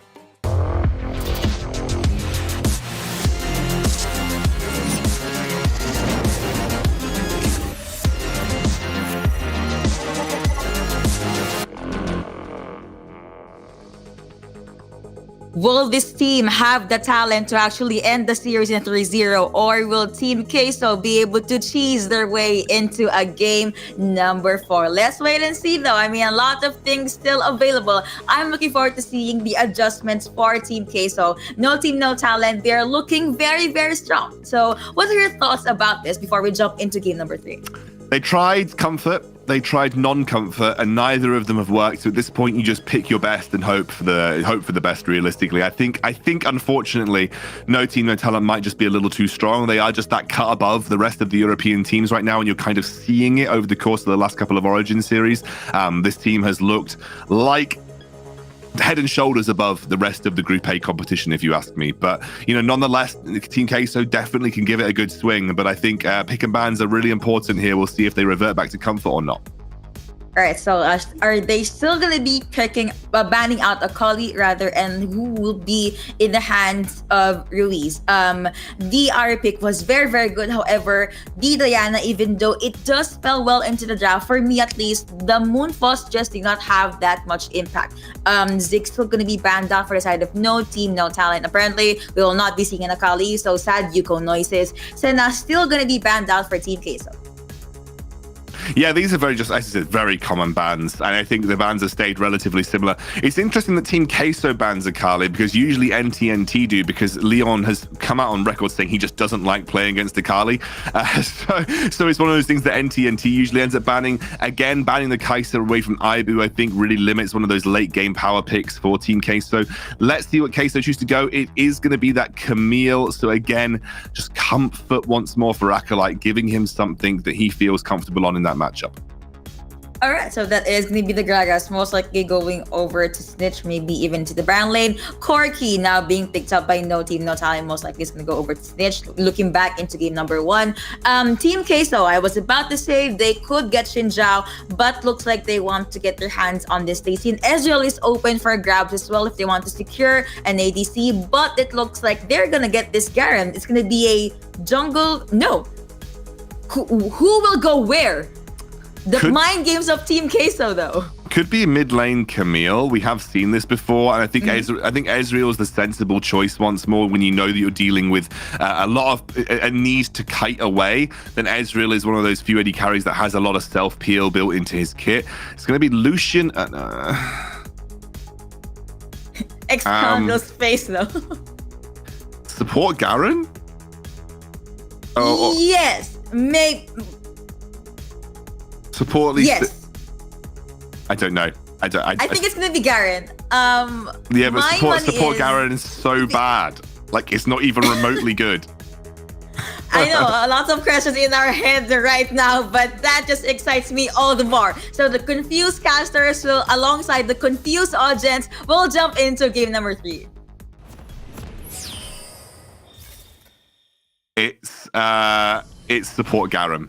Will this team have the talent to actually end the series in 3-0, or will Team Queso be able to cheese their way into a game number 4? Let's wait and see though. I mean, a lot of things still available. I'm looking forward to seeing the adjustments for Team Queso. No Team, No Talent. They're looking very, very strong. So what are your thoughts about this before we jump into game number 3? They tried comfort, they tried non-comfort, and neither of them have worked. So at this point, you just pick your best and hope for the best. Realistically, I think unfortunately, No Team, No Talent might just be a little too strong. They are just that cut above the rest of the European teams right now, and you're kind of seeing it over the course of the last couple of Origin series. This team has looked like head and shoulders above the rest of the Group A competition, if you ask me. But, nonetheless, Team Queso definitely can give it a good swing. But I think pick and bans are really important here. We'll see if they revert back to comfort or not. All right, so are they still going to be banning out Akali rather, and who will be in the hands of Ruiz? The Ari pick was very, very good. However, the Diana, even though it does spell well into the draft, for me at least, the Moonfrost just did not have that much impact. Zig's still going to be banned out for the side of No Team, No Talent. Apparently, we will not be seeing an Akali, so sad Yuko noises. Senna still going to be banned out for Team Queso. Yeah, these are very, just as I said, very common bans, and I think the bans have stayed relatively similar. It's interesting that Team Queso bans Akali, because usually NTNT do, because Leon has come out on record saying he just doesn't like playing against Akali. So it's one of those things that NTNT usually ends up banning. Again, banning the Kai'Sa away from Ibu, I think, really limits one of those late game power picks for Team Queso. Let's see what Queso choose to go. It is going to be that Camille. So again, just comfort once more for Acolyte, giving him something that he feels comfortable on in that matchup. All right, so that is going to be the Gragas, most likely going over to Snitch, maybe even to the Brown lane. Corki now being picked up by No Team, No Talent, most likely is going to go over to Snitch. Looking back into game number 1. Team Queso, I was about to say they could get Xin Zhao, but looks like they want to get their hands on this. They see Ezreal is open for grabs as well if they want to secure an ADC, but it looks like they're going to get this Garen. It's going to be a jungle. No. Who will go where? The mind games of Team Queso, though. Could be mid lane Camille. We have seen this before, and I think Ezreal is the sensible choice once more. When you know that you're dealing with a lot of a need to kite away, then Ezreal is one of those few AD carries that has a lot of self peel built into his kit. It's going to be Lucian. Expound those space, though. Support Garen. Yes, maybe. Support Lee. Yes. I don't know. I think it's gonna be Garen. Yeah, but support Garen is so bad. Like, it's not even remotely good. I know, lots of questions in our heads right now, but that just excites me all the more. So the confused casters will, alongside the confused audience, will jump into game number 3. It's support Garen.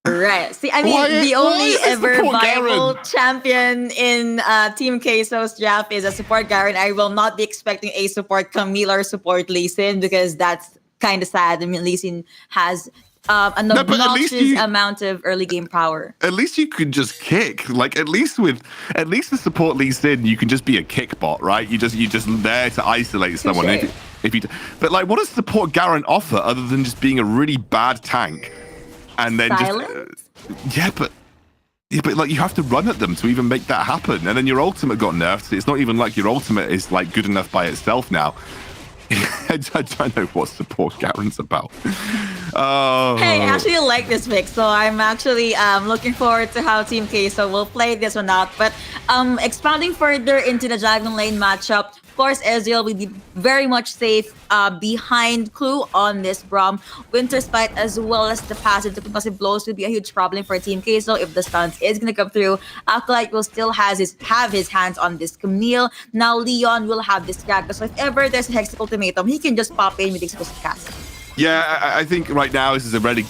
Right. See, I mean, the only ever viable champion in Team Queso's draft is a support Garen. I will not be expecting a support Camille or support Lee Sin, because that's kind of sad. I mean, Lee Sin has an obnoxious amount of early game power. At least you could just kick. Like, at least the support Lee Sin, you can just be a kick bot, right? You're just there to isolate someone. But like, what does support Garen offer other than just being a really bad tank? And then but like, you have to run at them to even make that happen. And then your ultimate got nerfed. It's not even like your ultimate is like good enough by itself now. I don't know what support Garen's about. Oh. Hey, I actually like this pick, so I'm actually looking forward to how Team Queso will play this one out. But expanding further into the Dragon Lane matchup, of course, Ezreal will be very much safe behind Clue on this Braum. Winter Spite, as well as the passive, the concussive blows will be a huge problem for Team Queso if the stuns is going to come through. Acolyte will still have his hands on this Camille. Now Leon will have this Gragas, so if ever there's a Hexic Ultimatum, he can just pop in with Explosive Cast. Yeah, I think right now this is a very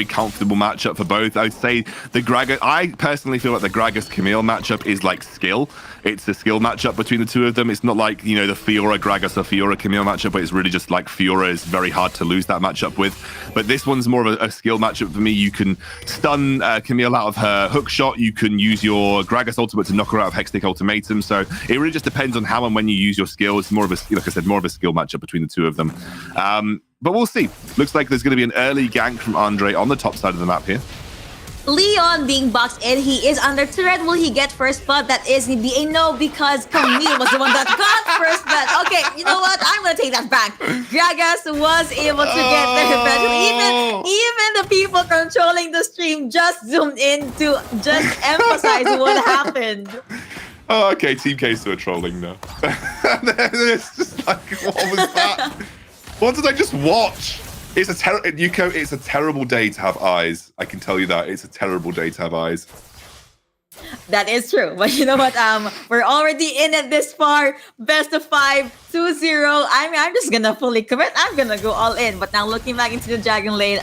comfortable matchup for both. I would say the Gragas. I personally feel like the Gragas Camille matchup is like skill. It's a skill matchup between the two of them. It's not like, the Fiora Gragas or Fiora Camille matchup, but it's really just like Fiora is very hard to lose that matchup with. But this one's more of a skill matchup for me. You can stun Camille out of her hook shot. You can use your Gragas ultimate to knock her out of Hextech Ultimatum. So it really just depends on how and when you use your skill. It's more of a, like I said, more of a skill matchup between the two of them. But we'll see. Looks like there's going to be an early gank from Andre on the top side of the map here. Leon being boxed in, he is under turret. Will he get first blood? That is going to be a no, because Camille was the one that got first blood. Okay, you know what? I'm going to take that back. Gragas was able to get there eventually. Even the people controlling the stream just zoomed in to just emphasize what happened. Oh, okay. Team Queso are trolling now. It's just like, what was that? What did I just watch? It's Yuko, it's a terrible day to have eyes. I can tell you that. It's a terrible day to have eyes. That is true. But you know what? We're already in it this far. Best of 5, 2-0. I'm just gonna fully commit. I'm gonna go all in. But now looking back into the Dragon Lane,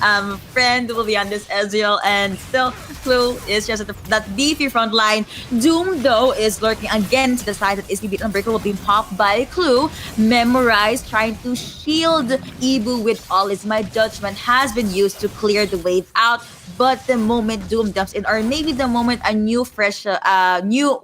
Friend will be on this Ezreal, and still Clue is just at that beefy front line. Doom, though, is lurking again to the side that Izzy Unbreaker will be popped by Clue. Memorize trying to shield Ibu with all his might. Judgment has been used to clear the wave out. But the moment Doom jumps in, or maybe the moment a new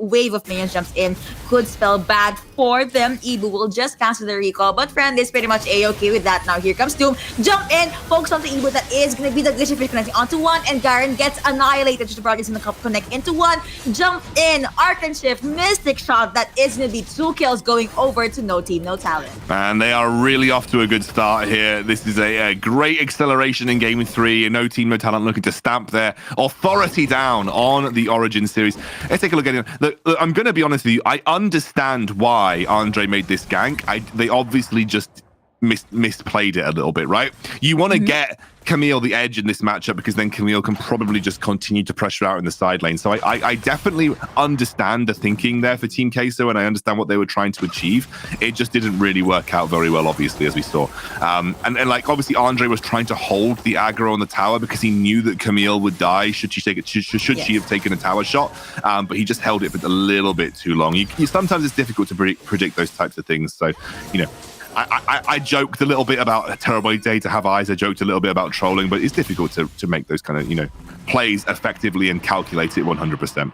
wave of minions jumps in, could spell bad for them. Ibu will just cancel the recall, but Friend is pretty much a-okay with that. Now here comes Doom, jump in, focus on the Ibu. That is gonna be the Glacier Fish connecting onto one, and Garen gets annihilated. Just is gonna connect into one, jump in, Arc and Shift, Mystic Shot. That is gonna be 2 kills going over to No Team, No Talent. And they are really off to a good start here. This is a great acceleration in Game 3. No Team, No Talent looking to stamp their authority down on the Origin series. Let's take a look at it. Look, I'm going to be honest with you. I understand why Andre made this gank. They obviously just misplayed it a little bit, right? You want to get Camille the edge in this matchup because then Camille can probably just continue to pressure out in the side lane. So I definitely understand the thinking there for Team Queso, and I understand what they were trying to achieve. It just didn't really work out very well, obviously, as we saw. And like obviously Andre was trying to hold the aggro on the tower because he knew that Camille would die should she take it. Should she have taken a tower shot? But he just held it for a little bit too long. Sometimes it's difficult to predict those types of things. So, you know, I joked a little bit about a terrible day to have eyes. I joked a little bit about trolling, but it's difficult to make those kind of, you know, plays effectively and calculate it 100%.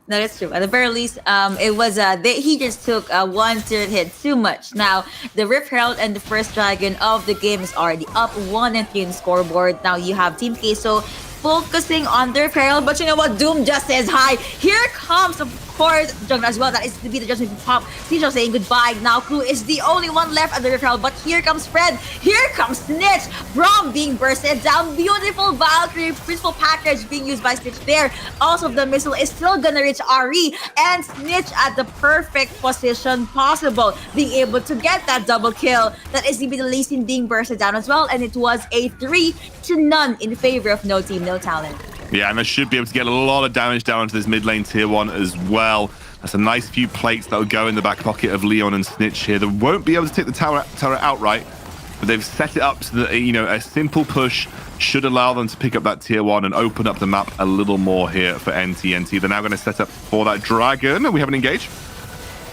That is true. At the very least, it was he just took one turret hit too much. Now the Rift Herald and the first dragon of the game is already up 1-3 in the scoreboard. Now you have Team Queso focusing on their peril, but you know what? Doom just says hi. Here comes, of course, Juggernaut as well. That is to be the judgment pop. Tijo saying goodbye. Now Clue is the only one left at the referral, but here comes Fred. Here comes Snitch. Braum being bursted down. Beautiful Valkyrie principal package being used by Snitch there. Also, the missile is still gonna reach Ari, and Snitch at the perfect position possible, being able to get that double kill. That is to be the Lee Sin being bursted down as well, and it was a 3-0 in favor of No Team, No Talent. Yeah, and they should be able to get a lot of damage down into this mid lane tier 1 as well. That's a nice few plates that will go in the back pocket of Leon and Snitch here. They won't be able to take the tower outright, but they've set it up so that, you know, a simple push should allow them to pick up that tier 1 and open up the map a little more here for NTNT. They're now going to set up for that dragon. We haven't engaged.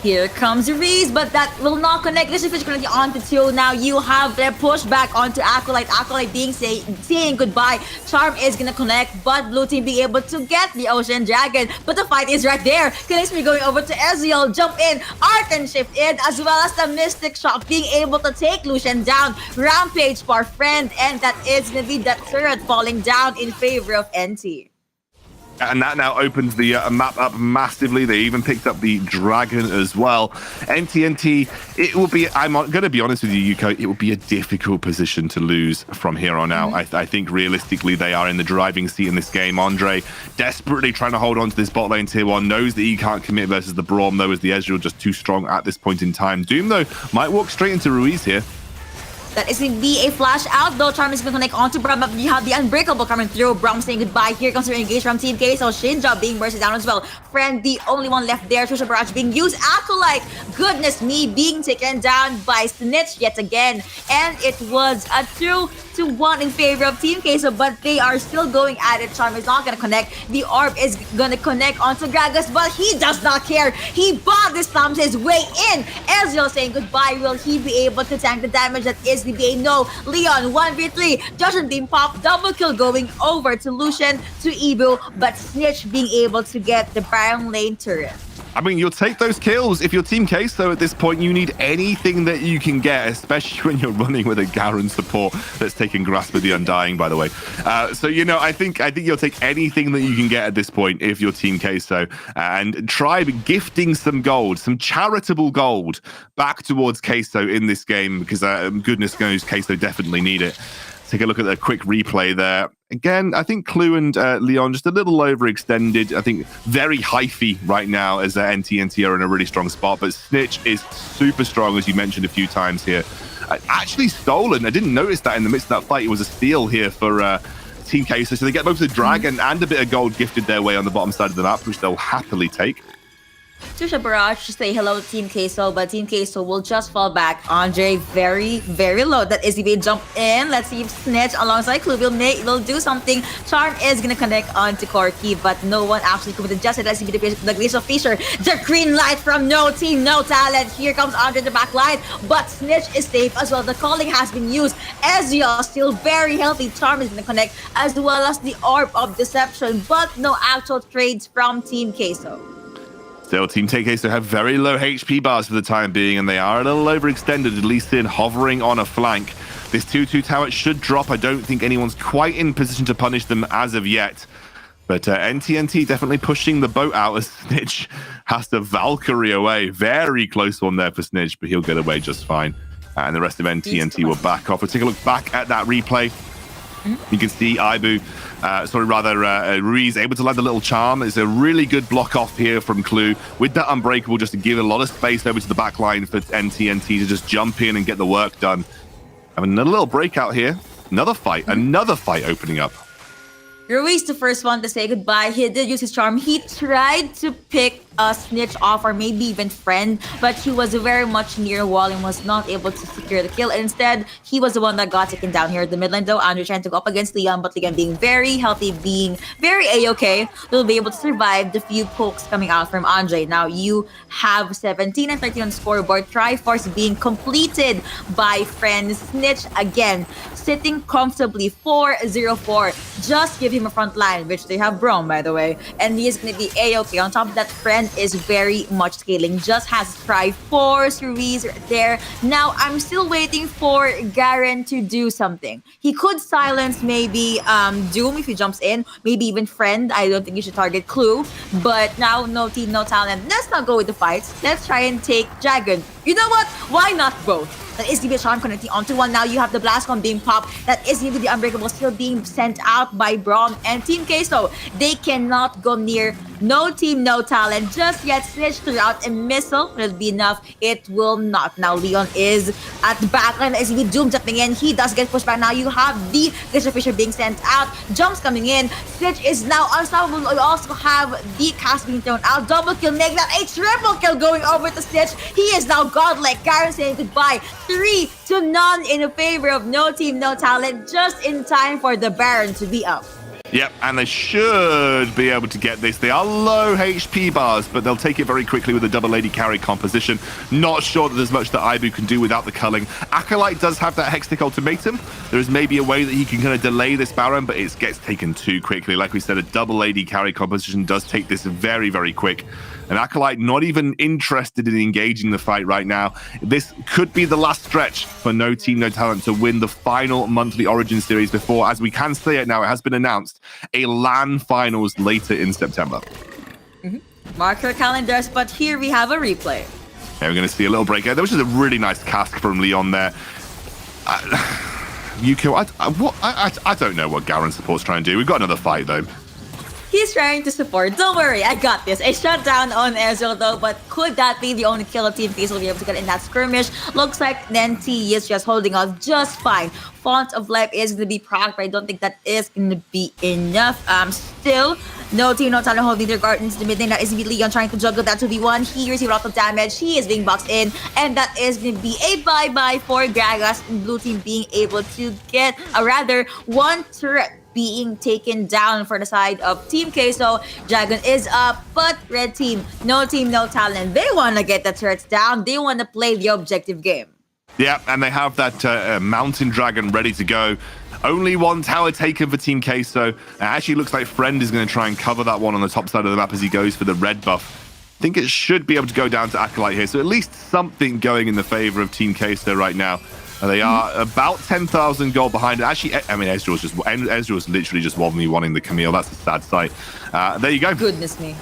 Here comes Reese, but that will not connect. This is connecting onto 2. Now you have their push back onto Acolyte. Acolyte being saying goodbye. Charm is gonna connect, but Blue Team being able to get the Ocean Dragon. But the fight is right there. Kalinsmi going over to Ezreal, jump in, Arc and Shift in, as well as the Mystic Shot being able to take Lucian down. Rampage for Friend, and that is gonna be that turret falling down in favor of NT. And that now opens the map up massively. They even picked up the dragon as well. NTNT, it will be, I'm going to be honest with you, Yuko, it will be a difficult position to lose from here on out. I think realistically, they are in the driving seat in this game. Andre desperately trying to hold on to this bot lane tier 1, knows that he can't commit versus the Braum, though, as the Ezreal just too strong at this point in time. Doom, though, might walk straight into Ruiz here. That is going to be a flash out, though. Charm is going to connect onto Braum, but you have the Unbreakable coming through. Braum saying goodbye. Here comes your engage from Team K, so Shinja being bursted down as well. Friend, the only one left there. Trisha Barrage being used. Acolyte, goodness me, being taken down by Snitch yet again. And it was a 2-1 in favor of Team Queso, but they are still going at it. Charm is not going to connect. The orb is going to connect onto Gragas, but he does not care. He body slams his way in. Ezreal saying goodbye. Will he be able to tank the damage that is the game? No. Leon 1v3. Judgment being popped. Double kill going over to Lucian, to Ibu, but Snitch being able to get the Baron lane turret. I mean, you'll take those kills. If you're Team Queso at this point, you need anything that you can get, especially when you're running with a Garen support that's taken Grasp of the Undying, by the way. So, you know, I think you'll take anything that you can get at this point if you're Team Queso, and try gifting some gold, some charitable gold back towards Queso in this game, because goodness knows Queso definitely need it. Take a look at the quick replay there. Again, I think Clue and Leon just a little overextended. I think very hyphy right now as NTNT are in a really strong spot, but Snitch is super strong, as you mentioned a few times here. Actually stolen. I didn't notice that in the midst of that fight. It was a steal here for Team Queso. So they get both the dragon and a bit of gold gifted their way on the bottom side of the map, which they'll happily take. Trisha Barrage to say hello to Team Queso, but Team Queso will just fall back. Andre very, very low. That is EV jump in. Let's see if Snitch alongside Clue will do something. Charm is gonna connect onto Corki, but no one actually committed justice. Let's see the Glacial Fisher. The green light from No Team, No Talent. Here comes Andre in the back line, but Snitch is safe as well. The calling has been used. Ezreal still very healthy. Charm is gonna connect, as well as the Orb of Deception, but no actual trades from Team Queso. Still, Team TK have very low HP bars for the time being, and they are a little overextended. Lee Sin hovering on a flank. This 2-2 tower should drop. I don't think anyone's quite in position to punish them as of yet. But NTNT definitely pushing the boat out as Snitch has to Valkyrie away. Very close one there for Snitch, but he'll get away just fine. And the rest of NTNT will back off. We'll take a look back at that replay. You can see Ruiz able to land a little charm. It's a really good block off here from Clue with that Unbreakable, just to give a lot of space over to the back line for NTNT to just jump in and get the work done. Having a little breakout here. Another fight opening up. Ruiz, the first one to say goodbye. He did use his charm. He tried to pick a Snitch off or maybe even friend, but he was very much near wall and was not able to secure the kill. And instead, he was the one that got taken down here at the mid lane though. Andre trying to go up against Leon, but Leon being very healthy, being very A-okay, will be able to survive the few pokes coming out from Andre. Now you have 17 and 13 on the scoreboard. Triforce being completed by friend Snitch again, sitting comfortably 4-0-4. Just give him a front line, which they have Braum, by the way, and he is going to be A-okay. On top of that, friend is very much scaling, just has Triforce, Ruiz there. Now I'm still waiting for Garen to do something. He could silence maybe Doom if he jumps in, maybe even friend. I don't think you should target Clue, but now no team, no talent. Let's not go with the fights. Let's try and take Dragon. You know what? Why not both? That is the charm connecting onto one. Now you have the blast bomb being popped. That is going to be the Unbreakable still being sent out by Braum and Team Queso. They cannot go near. No team, no talent. Just yet Snitch threw out a missile. Will it be enough? It will not. Now Leon is at the backline. As with Doom jumping in, he does get pushed back. Now you have the Glacier Fisher being sent out. Jumps coming in. Snitch is now unstoppable. You also have the cast being thrown out. Double kill, make that a triple kill going over to Snitch. He is now godlike. Garen saying goodbye. 3-0 in favor of no team, no talent, just in time for the Baron to be up. Yep, and they should be able to get this. They are low HP bars, but they'll take it very quickly with a double AD carry composition. Not sure that there's much that Ibu can do without the culling. Acolyte does have that Hextech ultimatum. There is maybe a way that he can kind of delay this Baron, but it gets taken too quickly. Like we said, a double AD carry composition does take this very, very quick. And Acolyte not even interested in engaging the fight right now. This could be the last stretch for no team, no talent to win the final monthly Origin Series before, as we can say it now, it has been announced, a LAN finals later in September. Mark your calendars, but here we have a replay. Yeah, we're going to see a little break. There was just a really nice cask from Leon there. Yuko, I don't know what Garen support's trying to do. We've got another fight, though. He's trying to support. Don't worry, I got this. A shutdown on Ezreal though, but could that be the only kill Team Face will be able to get in that skirmish? Looks like NT is just holding on just fine. Font of Life is going to be proc, but I don't think that is going to be enough. Still, no team, no talent holding their gardens. The mid lane, that is going to be Leon trying to juggle that 2v1. He received a lot of damage. He is being boxed in, and that is going to be a bye-bye for Gragas. Blue team being able to get a rather one turret being taken down for the side of Team Queso. Dragon is up, but red team, no talent. They want to get the turrets down. They want to play the objective game. Yeah, and they have that Mountain Dragon ready to go. Only one tower taken for Team Queso. It actually looks like Friend is going to try and cover that one on the top side of the map as he goes for the red buff. I think it should be able to go down to Acolyte here, so at least something going in the favor of Team Queso right now. They are about 10,000 gold behind it. Actually, I mean, Ezreal's literally just wanting the Camille. That's a sad sight. There you go. Goodness me.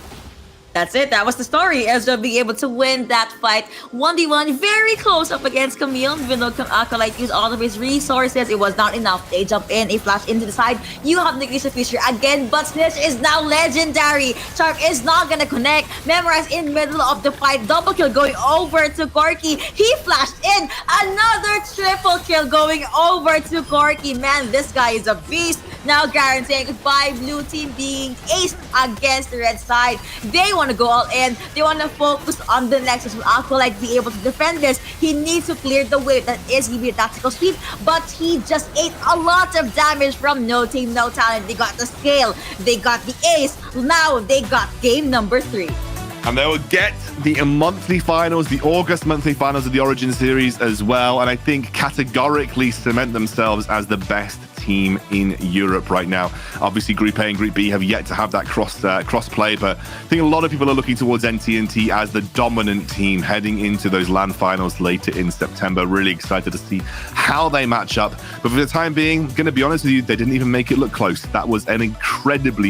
That's it. That was the story. Ezreal being able to win that fight. 1v1, very close up against Camille. Even though Acolyte used all of his resources, it was not enough. They jump in, a flash into the side. You have the Glacier Fisher again, but Snitch is now legendary. Shark is not gonna connect. Memorize in middle of the fight. Double kill going over to Corki. He flashed in. Another triple kill going over to Corki. Man, this guy is a beast. Now Garen saying goodbye. Blue team being aced against the red side. They want to go all in. They want to focus on the Nexus. Will Acolyte be able to defend this? He needs to clear the wave. That is going to be a tactical sweep, but he just ate a lot of damage from no team, no talent. They got the scale. They got the ace. Now they got game number 3. And they will get the monthly finals, the August monthly finals of the Origin Series as well. And I think categorically cement themselves as the best team in Europe right now. Obviously, Group A and Group B have yet to have that cross play, but I think a lot of people are looking towards NTNT as the dominant team heading into those LAN finals later in September. Really excited to see how they match up. But for the time being, going to be honest with you, they didn't even make it look close. That was an incredibly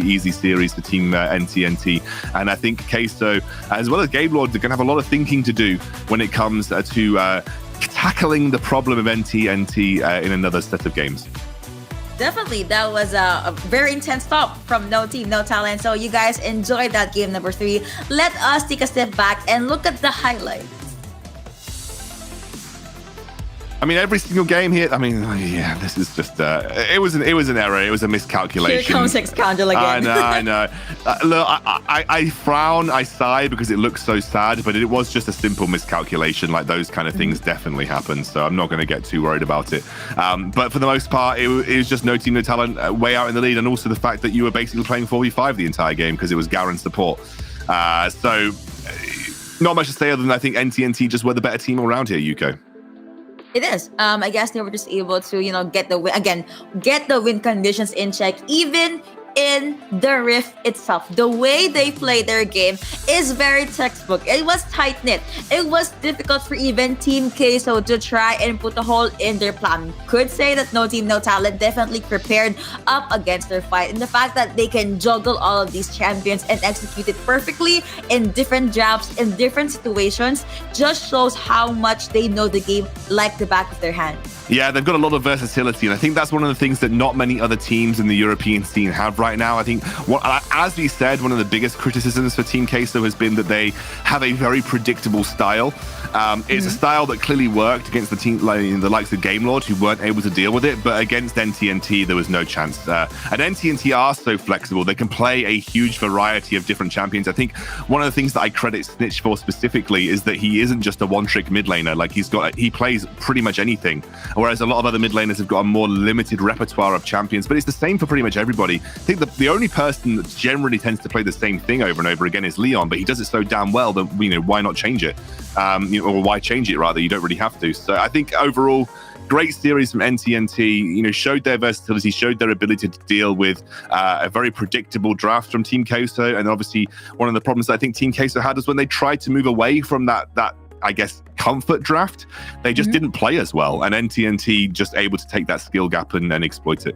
easy series for Team NTNT. And I think Queso, as well as Gamelord, they're going to have a lot of thinking to do when it comes to tackling the problem of NTNT in another set of games. Definitely, that was a very intense talk from No Team, No Talent. So you guys enjoyed that game number 3. Let us take a step back and look at the highlights. I mean, every single game here. I mean, yeah, this is just. It was an error. It was a miscalculation. Here comes Xcandle again. I know. Look, I frown, I sigh because it looks so sad, but it was just a simple miscalculation. Like those kind of things definitely happen, so I'm not going to get too worried about it. But for the most part, it was just No Team, No Talent way out in the lead, and also the fact that you were basically playing 4v5 the entire game because it was Garen support. So not much to say other than I think NTNT just were the better team all around here, Yuko. It is. I guess they were just able to, get the win again, get the win conditions in check, even in the Rift itself. The way they play their game is very textbook. It was tight-knit. It was difficult for even Team Queso to try and put a hole in their plan. Could say that No Team, No Talent definitely prepared up against their fight. And the fact that they can juggle all of these champions and execute it perfectly in different drafts, in different situations, just shows how much they know the game like the back of their hand. Yeah, they've got a lot of versatility, and I think that's one of the things that not many other teams in the European scene have right now. I think, as we said, one of the biggest criticisms for Team Queso has been that they have a very predictable style. It's a style that clearly worked against the team, like the likes of Gamelord, who weren't able to deal with it, but against NTNT, there was no chance. And NTNT are so flexible; they can play a huge variety of different champions. I think one of the things that I credit Snitch for specifically is that he isn't just a one-trick mid laner. Like he plays pretty much anything. Whereas a lot of other mid laners have got a more limited repertoire of champions, but it's the same for pretty much everybody. I think the only person that generally tends to play the same thing over and over again is Leon, but he does it so damn well that, why not change it? Or why change it rather? You don't really have to. So I think overall, great series from NTNT, showed their versatility, showed their ability to deal with a very predictable draft from Team Queso. And obviously one of the problems that I think Team Queso had was when they tried to move away from that I guess, comfort draft, they just didn't play as well. And NTNT just able to take that skill gap and exploit it.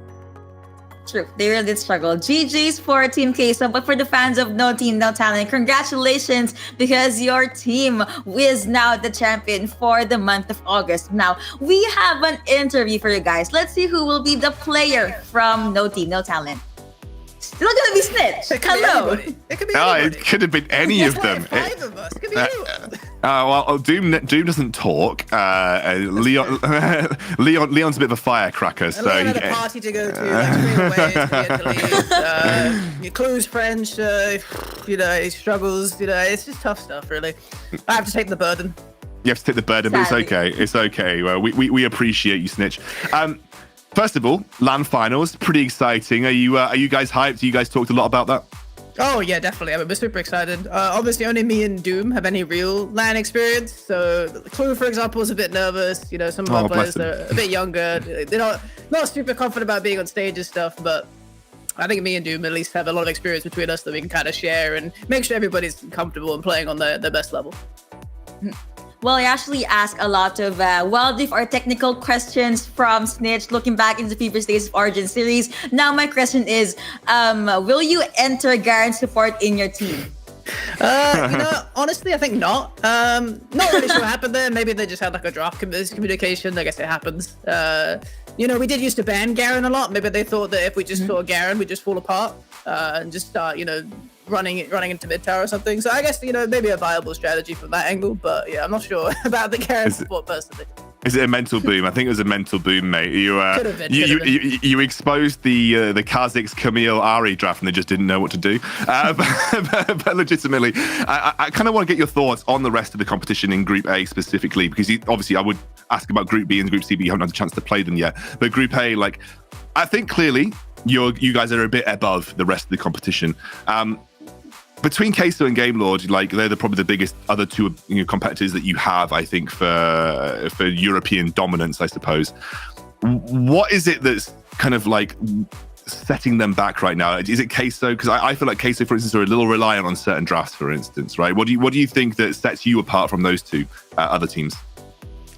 True, they really did struggle. GG's for Team Queso, but for the fans of No Team, No Talent, congratulations, because your team is now the champion for the month of August. Now, we have an interview for you guys. Let's see who will be the player from No Team, No Talent. Still gonna be Snitch. Hello. It could be anybody. It could have been any of them. Five of us. It could be anyone. Well, Doom doesn't talk. Leon's a bit of a firecracker, so Leon had a party to go to. Your clues French. He struggles. It's just tough stuff, really. I have to take the burden. You have to take the burden, but it's okay. It's okay. Well, we appreciate you, Snitch. First of all, LAN finals, pretty exciting. Are you guys hyped? You guys talked a lot about that. Oh yeah, definitely. I mean, we're super excited. Obviously, only me and Doom have any real LAN experience. So Clue, for example, is a bit nervous. Some of our players are a bit younger. They're not super confident about being on stage and stuff. But I think me and Doom at least have a lot of experience between us that we can kind of share and make sure everybody's comfortable and playing on their best level. Well, I actually asked a lot of wild-riff or technical questions from Snitch, looking back into the previous days of Origin series. Now my question is, will you enter Garen support in your team? Honestly, I think not. Not really sure what happened there. Maybe they just had like a draft miscommunication. I guess it happens. We did used to ban Garen a lot. Maybe they thought that if we just saw Garen, we'd just fall apart and just start, running into mid tower or something. So I guess, maybe a viable strategy from that angle. But yeah, I'm not sure about the Garen support personally. Is it a mental boom? I think it was a mental boom, mate. You exposed the Kha'Zix Camille Ari draft and they just didn't know what to do. But legitimately, I kind of want to get your thoughts on the rest of the competition in Group A specifically, because obviously I would ask about Group B and Group C, but you haven't had a chance to play them yet. But Group A, I think clearly you guys are a bit above the rest of the competition. Between Queso and Gamelord, they're probably the biggest other two competitors that you have, I think, for European dominance, I suppose. What is it that's kind of like setting them back right now? Is it Queso? Because I feel like Queso, for instance, are a little reliant on certain drafts, for instance, right? What do you think that sets you apart from those two other teams?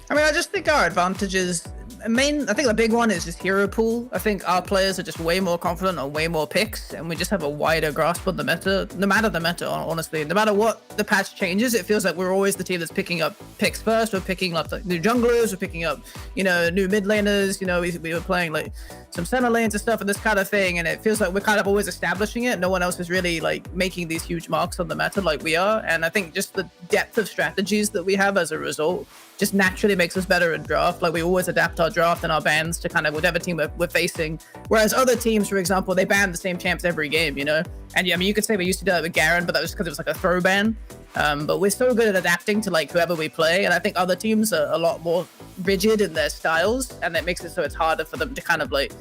I mean, I just think our advantages. I think the big one is just hero pool. I think our players are just way more confident on way more picks, and we just have a wider grasp of the meta. No matter the meta, honestly, no matter what the patch changes, it feels like we're always the team that's picking up picks first. We're picking up like new junglers. We're picking up, new mid laners. We were playing like some center lanes and stuff and this kind of thing, and it feels like we're kind of always establishing it. No one else is really like making these huge marks on the meta like we are, and I think just the depth of strategies that we have as a result just naturally makes us better in draft. Like we always adapt our draft and our bans to kind of whatever team we're facing. Whereas other teams, for example, they ban the same champs every game, And I mean, you could say we used to do that with Garen, but that was because it was like a throw ban. But we're so good at adapting to like whoever we play. And I think other teams are a lot more rigid in their styles. And that makes it so it's harder for them to kind of like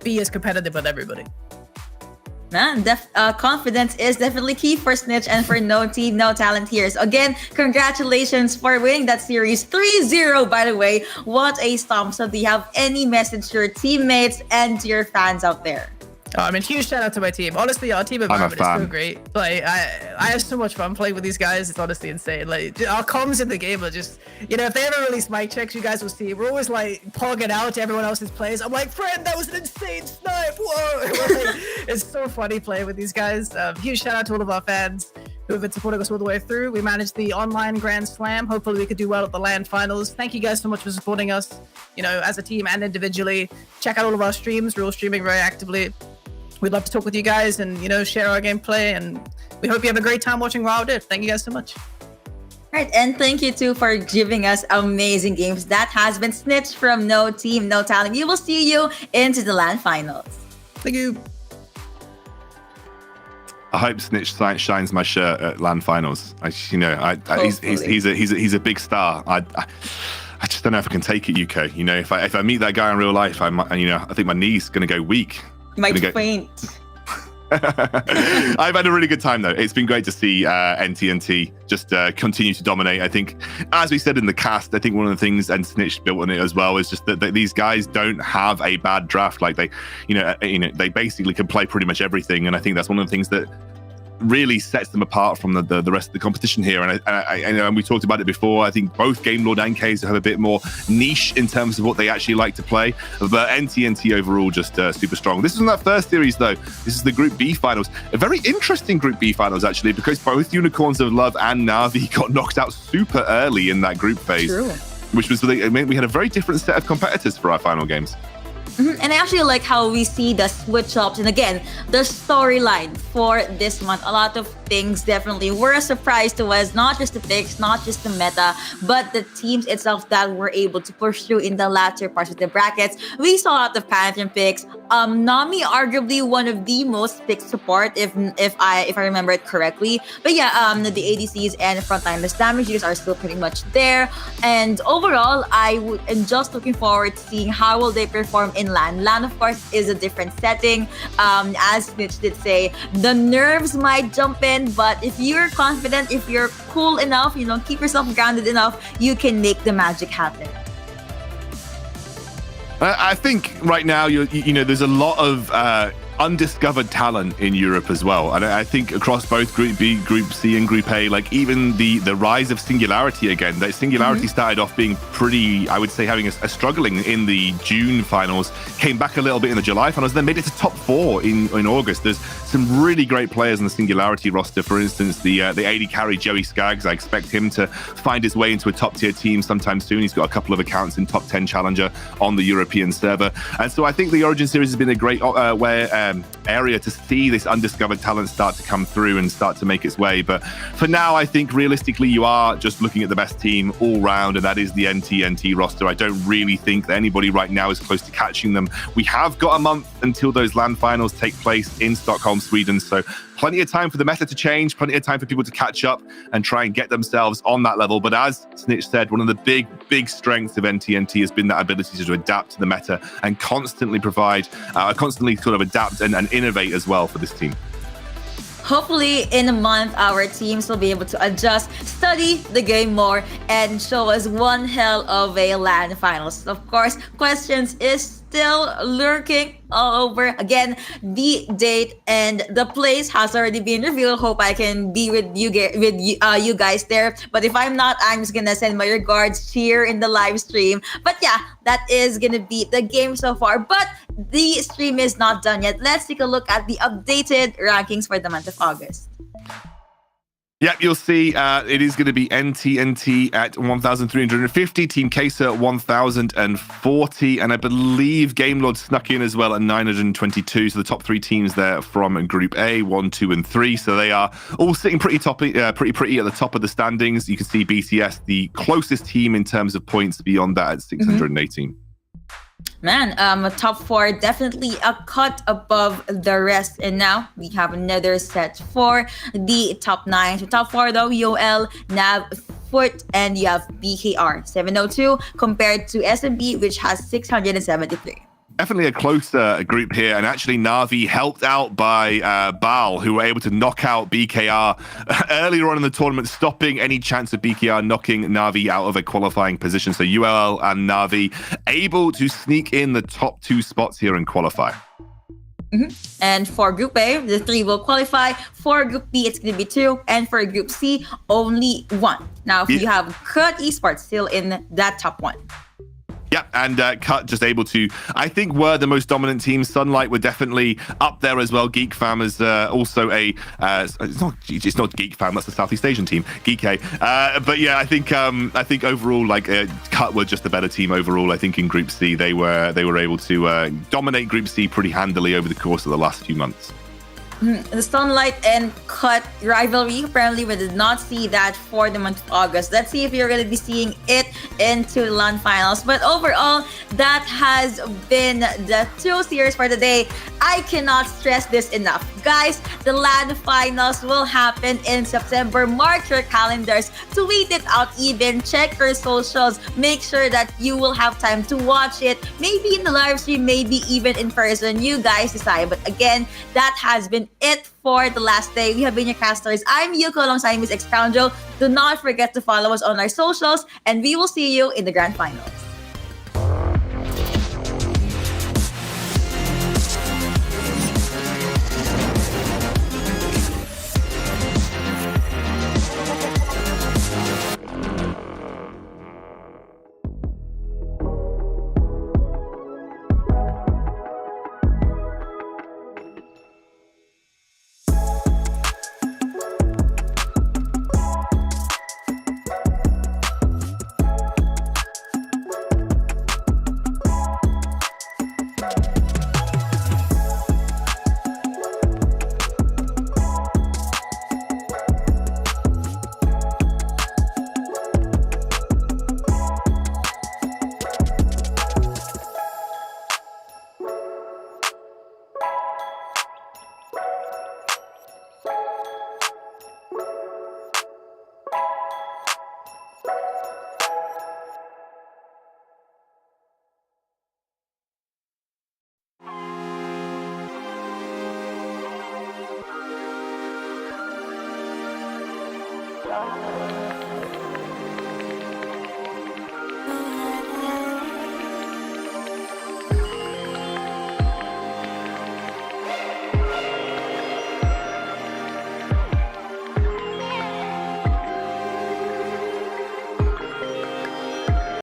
be as competitive with everybody. Man, confidence is definitely key for Snitch and for No Team, No Talent here. So again, congratulations for winning that series 3-0, by the way. What a stomp. So do you have any message to your teammates and to your fans out there? I mean, huge shout out to my team. Honestly, our team environment is so great. Like, I have so much fun playing with these guys. It's honestly insane. Like, our comms in the game are just, if they ever release mic checks, you guys will see. We're always like pogging out to everyone else's plays. I'm like, friend, that was an insane snipe. Whoa. It's so funny playing with these guys. Huge shout out to all of our fans who have been supporting us all the way through. We managed the online Grand Slam. Hopefully we could do well at the LAN finals. Thank you guys so much for supporting us, as a team and individually. Check out all of our streams. We're all streaming very actively. We'd love to talk with you guys and, share our gameplay. And we hope you have a great time watching Wild Rift. Thank you guys so much. All right, and thank you too for giving us amazing games. That has been Snitch from No Team, No Talent. We will see you into the LAN finals. Thank you. I hope Snitch shines my shirt at LAN finals. He's a big star. I just don't know if I can take it, UK. If I meet that guy in real life, I think my knee's gonna go weak. You might faint. I've had a really good time though. It's been great to see NTNT just continue to dominate. I think, as we said in the cast, I think one of the things, and Snitch built on it as well, is just that these guys don't have a bad draft. Like they basically can play pretty much everything, and I think that's one of the things that really sets them apart from the rest of the competition here. And we talked about it before. I think both Game Lord and Kaiser have a bit more niche in terms of what they actually like to play. But NTNT overall just super strong. This isn't that first series though. This is the Group B finals. A very interesting Group B finals actually, because both Unicorns of Love and Na'Vi got knocked out super early in that group phase. True. Which was really, we had a very different set of competitors for our final games. And I actually like how we see the switch ups and again the storyline for this month. A lot of things definitely were a surprise to us, not just the picks, not just the meta, but the teams itself that were able to push through in the latter parts of the brackets. We saw a lot of Pantheon picks. Nami arguably one of the most picked support if I remember it correctly. But yeah, the ADCs and frontline damage users are still pretty much there. And overall, am just looking forward to seeing how will they perform in LAN. LAN, of course, is a different setting. As Snitch did say, the nerves might jump in, but if you're confident, if you're cool enough, keep yourself grounded enough, you can make the magic happen. I think right now, there's a lot of undiscovered talent in Europe as well. And I think across both Group B, Group C, and Group A, like even the rise of Singularity again, that Singularity started off being pretty, I would say, having a struggling in the June finals, came back a little bit in the July finals, then made it to top 4 in August. There's some really great players in the Singularity roster. For instance, the AD carry Joey Skaggs. I expect him to find his way into a top tier team sometime soon. He's got a couple of accounts in top 10 challenger on the European server. And so I think the Origin series has been a great area to see this undiscovered talent start to come through and start to make its way. But for now, I think realistically, you are just looking at the best team all round, and that is the NTNT roster. I don't really think that anybody right now is close to catching them. We have got a month until those LAN finals take place in Stockholm, Sweden. So plenty of time for the meta to change, plenty of time for people to catch up and try and get themselves on that level. But as Snitch said, one of the big strengths of NTNT has been that ability to adapt to the meta and constantly provide, constantly sort of adapt and innovate as well for this team. hopefully in a month, our teams will be able to adjust, study the game more, and show us one hell of a LAN finals. Of course, questions is still lurking all over. Again, the date and the place has already been revealed. Hope I can be with you you guys there. But if I'm not, I'm just gonna send my regards here in the live stream. But yeah, that is gonna be the game so far. But the stream is not done yet. Let's take a look at the updated rankings for the month of August. Yep, you'll see it is going to be NTNT at 1,350, Team Kesa at 1,040, and I believe Gamelord snuck in as well at 922. So the top three teams there from Group A, 1, 2, and 3. So they are all sitting pretty at the top of the standings. You can see BTS, the closest team in terms of points, beyond that at 618. Man, top four definitely a cut above the rest. And now we have another set for the top nine. So top four though, UOL, Nav, Foot, and you have BKR 702 compared to SMB, which has 673. Definitely a closer group here, and actually Na'Vi helped out by Bal, who were able to knock out BKR earlier on in the tournament, stopping any chance of BKR knocking Na'Vi out of a qualifying position. So ULL and Na'Vi able to sneak in the top two spots here and qualify. And for Group A, the 3 will qualify. For Group B, it's going to be 2. And for Group C, only 1. Now, if you have Cut Esports still in that top 1. Yep, and Cut just able to, I think, were the most dominant team. Sunlight were definitely up there as well. Geek Fam is also a, it's not Geek Fam, that's the Southeast Asian team, Geek A. But yeah, I think overall, like Cut were just the better team overall. I think in Group C they were able to dominate Group C pretty handily over the course of the last few months. The Sunlight and Cut rivalry, apparently we did not see that for the month of August. Let's see if you're going to be seeing it into the LAN finals. But overall, that has been the 2 series for today. I cannot stress this enough. Guys, the LAN finals will happen in September. Mark your calendars, tweet it out even, check your socials, make sure that you will have time to watch it, maybe in the live stream, maybe even in person. You guys decide. But again, that has been it for the last day. We have been your casters. I'm Yuko alongside Miss Expoundro. Do not forget to follow us on our socials, and we will see you in the grand finals.